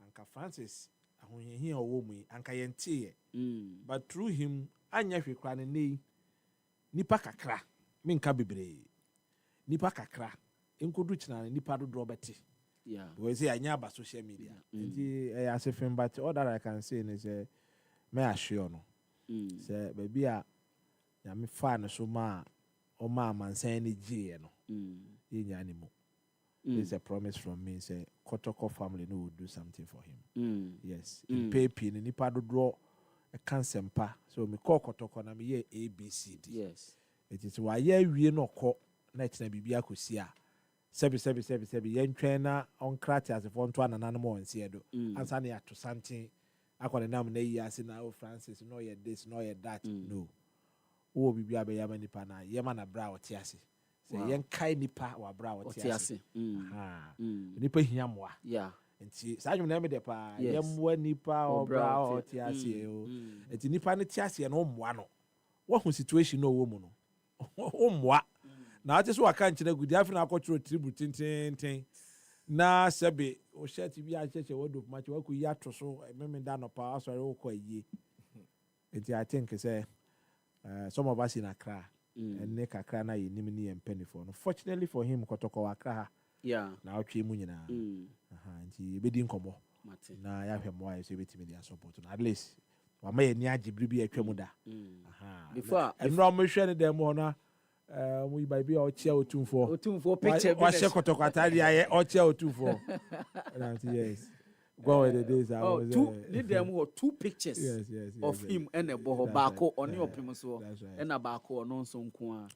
anka Francis ahonyehi owo mu anka yente but through him anya hwekra ne nei nipa kakra menka bebre nipa kakra enkodu china nipa do beti because say anya ba social media enti as film but all that I can say is me assure no say baby a ya me fa no so ma o ma mansan ni gie no ye nya ni mo it's a promise from me say Kotoko family no will do something for him yes in papi ni nipa do a cancer pa so me call Kotoko na me ye ABCD yes it is why ye wie no ko na tina bibia kosi a sebi yen twen na on krati as for nto anana mo onse do ansa na to something akwane nam na yi ase na Francis no ye this no ye that no wo bibia be ya manipa na ye ma na bra o tiase say yen kai nipa wa bra o tiase nipa hia moa nti sa adwum na me de pa ye moa nipa o bra o tiase o nti nipa ne tiase no moa no wo hu situation no wo mu no Omwa. Na ate so aka nkyere gudi afi na akɔtro tribute tintintin. Na sebe o shirt bi a cheche wodop match wa ku yi ato so meme da no pa asɔre wo kɔ yie. I think say some of us in Accra and ne kakra na ye nim ni empenifo no. Fortunately for him kotoko Accra. Yeah. Na otwe mu nyina. Nti ebedi nkomo. Na ya hwɛ mo ayi so betimi dia support no. At least wa ma ye ni agibri bi atwa mu da. Before enro mo hwɛ ne dem ho na mu ba bi a ɔkyea otumfo picture bi wa hwɛ kotoko atade aye ɔkyea otumfo. And yes. Go with the days I was need them were 2 pictures of him and a boho bako on your so and a bako or non so nko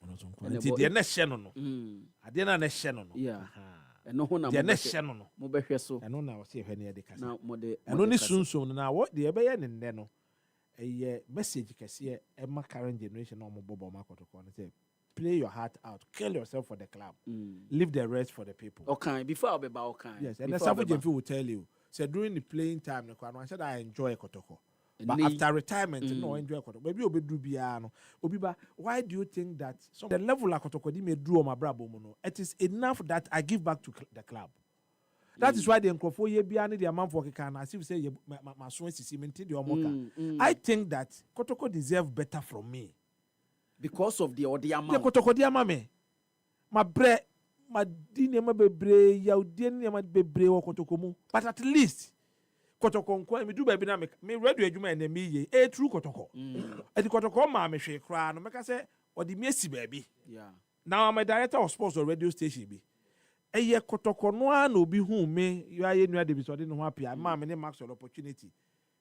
and the next no I didn't next no yeah and no one the next no mo behwe so and no na see hwe de kasa na mo de and only soon na what the ebe ye ne no a message kese e ma current generation no mo bobo makotoko no say play your heart out, kill yourself for the club, leave the rest for the people. Okay, before I be ba okay. Yes, and the Safu Jemfi will tell you. So during the playing time, I said I enjoy Kotoko. But after retirement, no enjoy Kotoko. Maybe Obi do biano. Obiba, why do you think that the level of Kotoko di me drew on my brabo mono? It is enough that I give back to the club. That is why the Nkrofo ye biani the amount for Kikana, as if say my son is maintain the Omoka. I think that Kotoko deserve better from me. Because of the amount. The Kotoko di amame. My bre ma di nema bebre ya udi nema bebre wo Kotoko mu. But at least Kotoko nko me do baby na me radio adwuma na me ye e true Kotoko. E di Kotoko ma me hwe kra no me ka say o di mesi baby. Yeah. Now I'm a director of sports or radio station bi. E ye Kotoko no an obi hu me you are nua de bi so de no happy ma me ne max opportunity.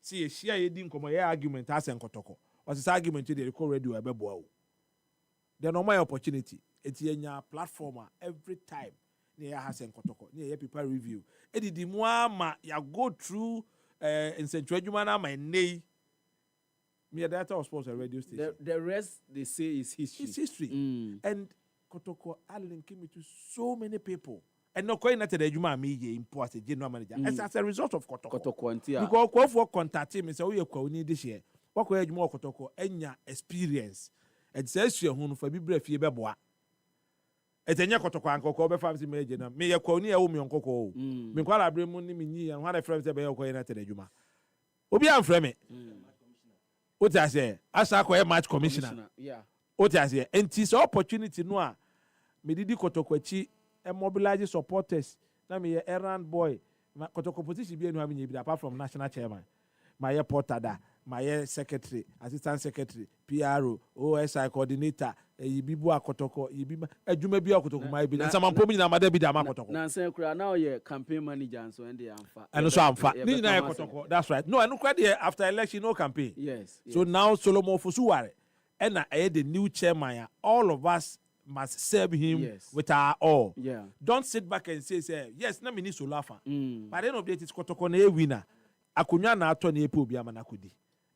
See ye share ye di nkomo ye argument asen Kotoko. O say argument dey record radio e be boa o. The normal opportunity. It's in your platform every time. Near has and Kotoko. Near people review. Edi di ma ya go through in Central Jumana my nay. Me a director of sports and radio station. The rest they say is history. It's history. And Kotoko are linking me to so many people. And no coin at the Juma me import a general manager. As a result of Kotoko. Because go for contact him and say, we are need this year. What way more Kotoko enya experience. And says you who for be brave ye beboa. Etenya Kotoko anko ko be famsi meje na me ye ko ni e wo mi onko ko. Me kwala abremu ni mi nyi an hada friends be ye ko ye na tede adwuma. Obi am frɛ me. What I say? Asa ko ye match commissioner. Yeah. What I say? Enti so opportunity no a me didi Kotoko achi e mobilize supporters na me ye errand boy. Kotoko position bi enu abi apart from national chairman. My portada, my secretary, assistant secretary, PRO, OSI coordinator, Ibibu Akotoko, Ibiba, Jumebi Akotoko, my bill, and some Pomi Namada Bidama Kotoko. Nancy Kura, now you're campaign manager, and so and the Amfa. And also Amfa. That's right. No, I look at the after election, no campaign. Yes. So now Solomon Fusuware, and I had the new chairman, all of us must serve him with our all. Yeah. Don't sit back and say, yes, na mini Solafa. But then of the it's Kotoko na winner. Akunya na ato na epo obi amana kudi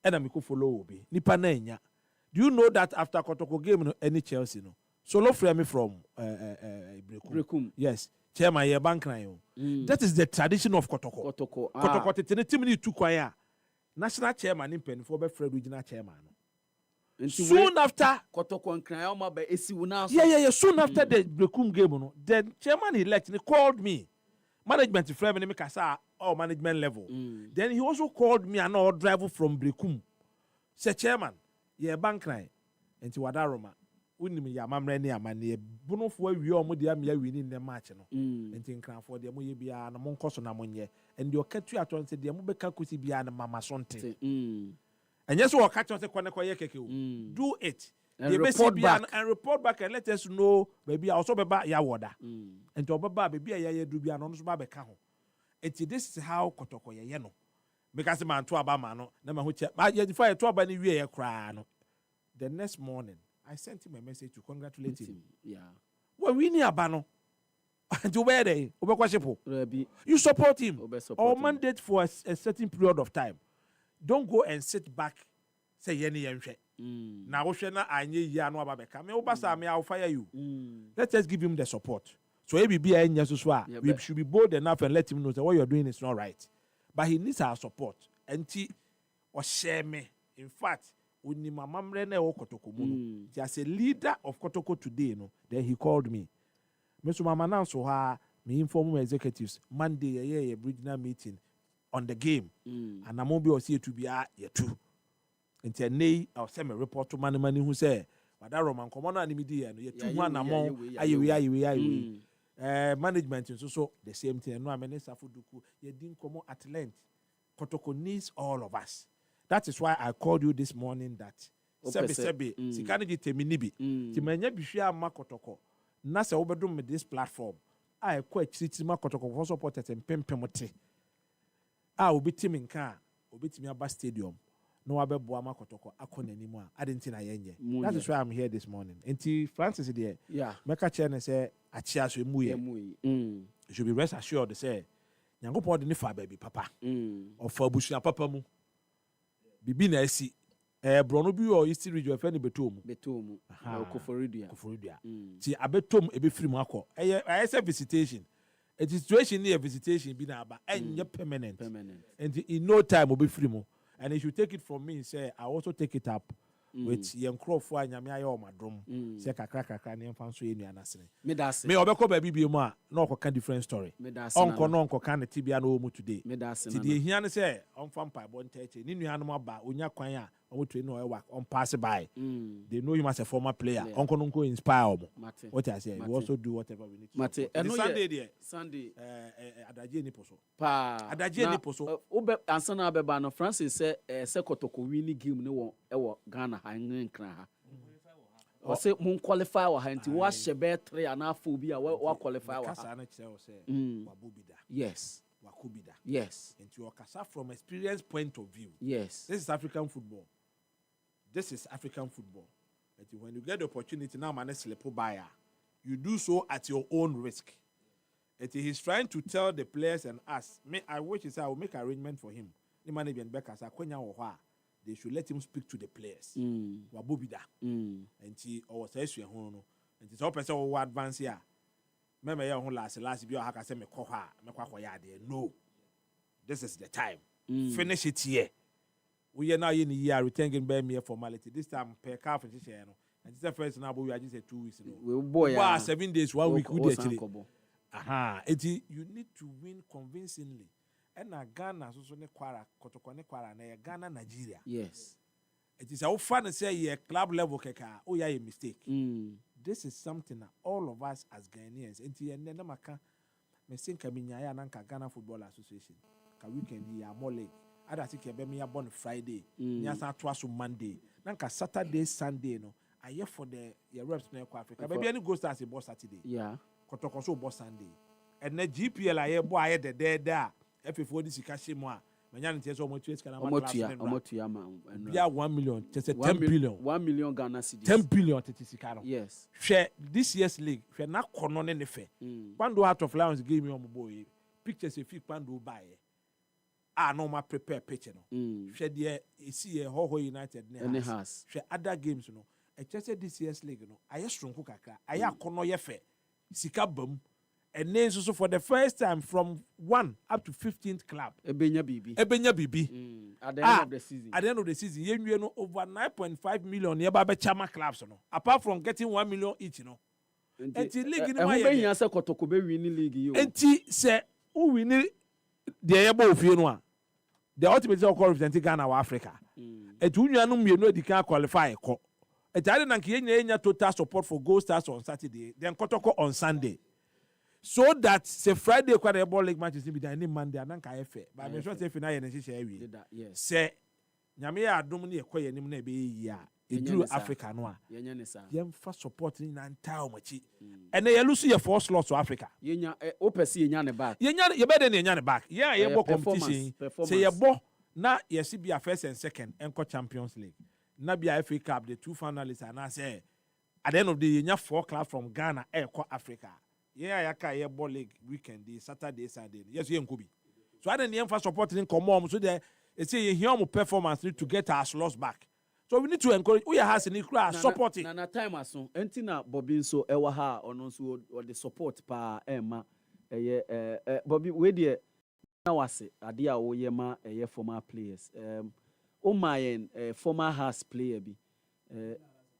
e na me ko follow obi nipa na enya. Do you know that after Kotoko game no any Chelsea no Solo frame me from Brekum. Yes, chairman ye bankran yo. That is the tradition of Kotoko. Kotoko tetene team ni tu kwan a national chairman ni penfo be Fred regional chairman no. Soon after Kotoko nkran o ma be esiwu na so. Yeah. Soon after the Brekum game no, the chairman elect he called me. Management frame me kasa or management level. Then he also called me and all driver from Brekum. Say chairman, ye bankran enti wadaroma. Unimi ya mamre ni amane ye bunu fo awie omo de am ya wi ni ne match no. Enti nkran fo de mo ye bia na mo nkoso na mo nye. And the okatu aton se de mo beka kosi bia na mama sonte. And yes wo catch say kwane koye keke o. Do it. And report back. And report back and let us know baby also beba ya woda. And to beba baby ya do bia no so ba beka ho. Enti this is how Kotoko ye no. Because man to aba man no na ma ho che. Ma ye defy to aba ni wie ye kra no. The next morning I sent him a message to congratulate him. Yeah. Well, we need aba no. And where they you support him or mandate for a certain period of time. Don't go and sit back say yeni yenhwe. Na wo hwe na anye yi anu aba beka me wo basa me I will fire you. Let's just give him the support. So ABB anya so we should be bold enough and let him know that what you're doing is not right. But he needs our support. And he or share me. In fact, uni mamamre na wo Kotoko mu no. As a leader of Kotoko today no, then he called me. Mr. Mama now so me inform my executives Monday a regional meeting on the game. And I'm be see to be ye too. Until nay I'll send a report to money who say but that Roman common and media no ye 2-1 among aye management so the same thing. No Minister Fuduku ye didn't come at length. Kotoko needs all of us. That is why I called you this morning that Sebe Sikaniji Teminibi Timenya Bishia Ma Kotoko Nasa Obedum with this platform. I quite Chitima Kotoko for supporters and Pempemote. I will be team in car, will be team about stadium. No abe Boama Kotoko Akon anymore. I didn't think I yenye. That is why I'm here this morning. And Francis is there. Yeah. Meka Chen say Achia so muye. You should be rest assured to say Nyangopo de nifa baby papa. Or for Bushia papa mu. Bibi na esi. Brono bi o East region fe ni betom. Betom. Koforidia. Ti abetom ebe free mu akọ. I say visitation. A situation near visitation be na ba enye permanent. And in no time will be free mu. And if you take it from me, say I also take it up with young crow for nyame aye o madrom. Say kakra ne mfa so enu anasene. Me obekọ ba bibi mu a na ọkọ different story. Onko no onko kan tibia na o mu today. Ti de hia ne say onfa mpa bo ntache. Ni nuanom aba onya kwan a on train no work on pass by. They know him as a former player. Onko no go inspire them. What I say, we also do whatever we need to. Mate, Sunday there. Sunday adaje ni poso. Pa. Adaje ni poso. Obe ansana beba no Francis say Kotoko win game ne won ewo Ghana ha nkran ha. O say mun qualify wa ha nti wa shebe 3 and a half bi a wa qualify wa. Kasa na kire o say wabobida. Yes. Wakubida. Yes. And to Okasa from experience point of view. Yes. This is African football. This is African football. And when you get the opportunity now, man, slip by, you do so at your own risk. And he's trying to tell the players and us, I wish I will make arrangement for him. The management Becca they should let him speak to the players. Wabubida. And he or says you and it's all person who advance here. Remember your last year, I can say me koha, me kwakwaya there. No, this is the time. Finish it here. We are now in the year returning by mere formality. This time per car for this year. And this is the first now, we are just 2 weeks ago. We 7 days, 1 week. Aha, you need to win convincingly. And Ghana so ne kwara, Kotoko ne kwara na Ghana Nigeria. Yes. It is how fun to say a club level keka. Oh yeah, a mistake. This is something that all of us as Ghanaians, and then maka, me think Kaminya nanka Ghana Football Association. Ka weekend ya more league. Ada sike be me born Friday. Nya sa twaso Monday. Nanka Saturday, Sunday no. Aye for the reps na Africa. Maybe any go start a boss Saturday. Yeah. Kotoko so boss Sunday. And the GPL aye boy aye the there. F4 this kashi mo a. Manya nte so mo twes kana ma class. Omotua ma. Bia 1 million, just 10 billion. 1 million Ghana cedis. 10 billion tetisika no. Yes. Share this year's league. Share na kono ne ne fe. Kwando Heart of Lions give me on boy. Pictures if kwando buy. No ma prepare picture no. Share there see a Ho United ne has. Share other games no. I just said this year's league no. Aye strong kakra. Aye kono ye fe. Sika bam. And then so for the first time from 1 up to 15th club. Ebenya Bibi. At the end of the season. At the end of the season, you know over 9.5 million nearby chama clubs no. Apart from getting 1 million each, you know. And the league in my answer Kotoko be winning league you. And say who win the able of you know. The ultimate call representing Ghana or Africa. And you know they can qualify. And I didn't total support for Gold Stars on Saturday, then Kotoko on Sunday. So that say Friday the ball league matches be done Monday and nanka efe. But I'm sure say final yense share we. Yes. Say nyame ya adom ne ekoye nim na be yi e duru Africa no a. Yenye ne sa. Yem fa support ni na ntaa omachi. And ye lose your 4 slots to Africa. Yenya opesi yenya ne back. Yenya ye better yenya ne back. Yeah, ye bo competition. Say ye bo na ye si be a first and second enko Champions League. Na be a FA Cup the 2 finalists and I say at the end of the yenya 4 clubs from Ghana enko Africa. Yeah, I ball league weekend, Saturday, Sunday. Yes, you could be. So I didn't for supporting come so that they say you hear performance need to get our slots back. So we need to encourage. We are has any class supporting. Na time aso. Entina Bobby so ewa ha ono so or the support pa Emma. Bobby we there na wase ade a wo ye ma former players. Omayen former Hearts player bi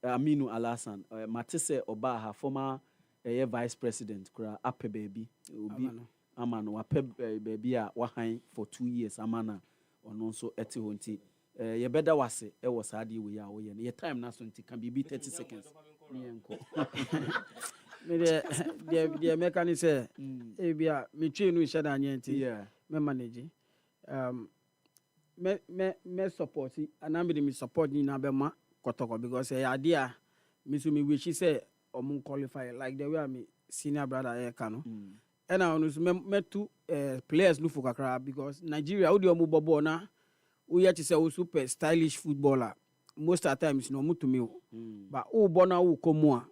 Aminu Alasan Matisse Obaha former vice president kura ape baby obi amano wape baby a wahan for 2 years amana ono nso ete ho nti ye beda wase e wo saade we ya wo ye ye time na so nti can be 30 seconds me enko me de mechanic say e bia me twi no hye da anya nti me manage me support anambe me support ni na be ma kotoko because e idea me so me wish say omun qualify like the way me senior brother here kanu and I want to me two players no for kakra because Nigeria how do you move ball na we yet say we super stylish footballer most of the times no mu to me but o bona wo komo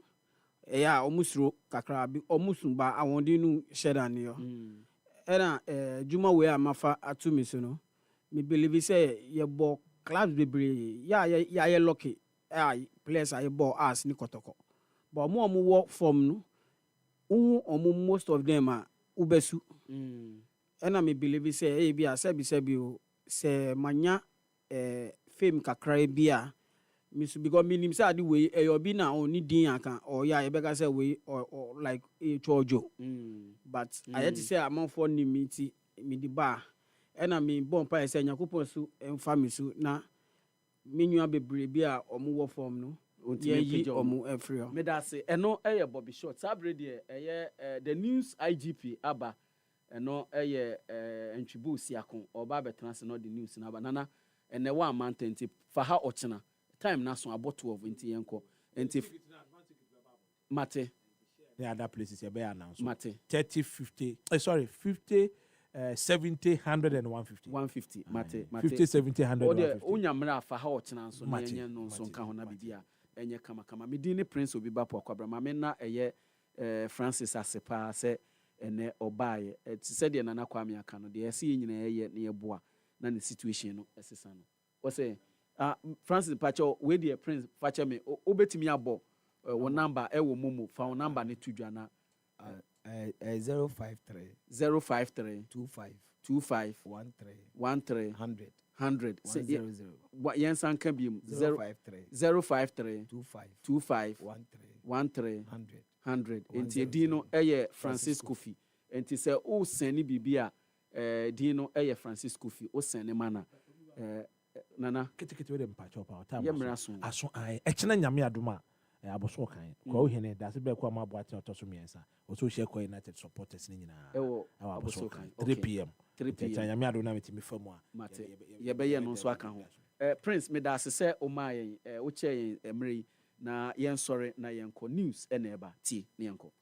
a ya omusro kakra bi omusun ba awon nu shedan yo and juma we amafa atu me so no me believe say ye ball clubs bebre ya lucky players are ball as ni kotoko but more work from no most of them are ubesu and I me believe say e bia sebi o se manya fame kakra bia miss because minim say adi we e obi na oni din aka or ya e beka say we or like e chojo but I had to say among for ni miti mi di ba and I mean bon pa say nyakopon su emfa mi su na menua bebre bia omo wo form no yi omo efrio me da say eno eye Bobby Short sabre de the news IGP aba eno eye ntwibu siakon oba betrans no the news na aba nana ene wa mantenti fa ha ochina time na so about 12 nti yenko nti mate the other places you be announce mate 30 50 50 70 100 and 150 mate 50 70 100 150 onyamra fa ha ochina so yenye no so nka ho na bibia enye kama medini Prince Obiba Poakwa brama me na eye Francis Asepa se ene obaye ti se de nana kwame aka no de ese nyina eye ne yeboa na ne situation no esesa no wo say Francis Pacho we de Prince fache me obetimi abo wo number e wo momo fa wo number ne tudwa na 053 25 13 100 yen sanka bi 053 25 13 100 enti edino eye Francis Kofi enti se o seni bibia dino eye Francis Kofi o seni mana nana ketekete we dem pa chop out time aso ai echena nyame adoma aboso kan kwa ohene da se be kwa ma boate otoso miensa o so share United supporters ni nyina aboso kan 3 pm nyame adoma metimi famu a mate ye be ye no so aka ho Prince me da se o ma yen o che yen emre na yen sori na yen ko news eneba ti ne yen ko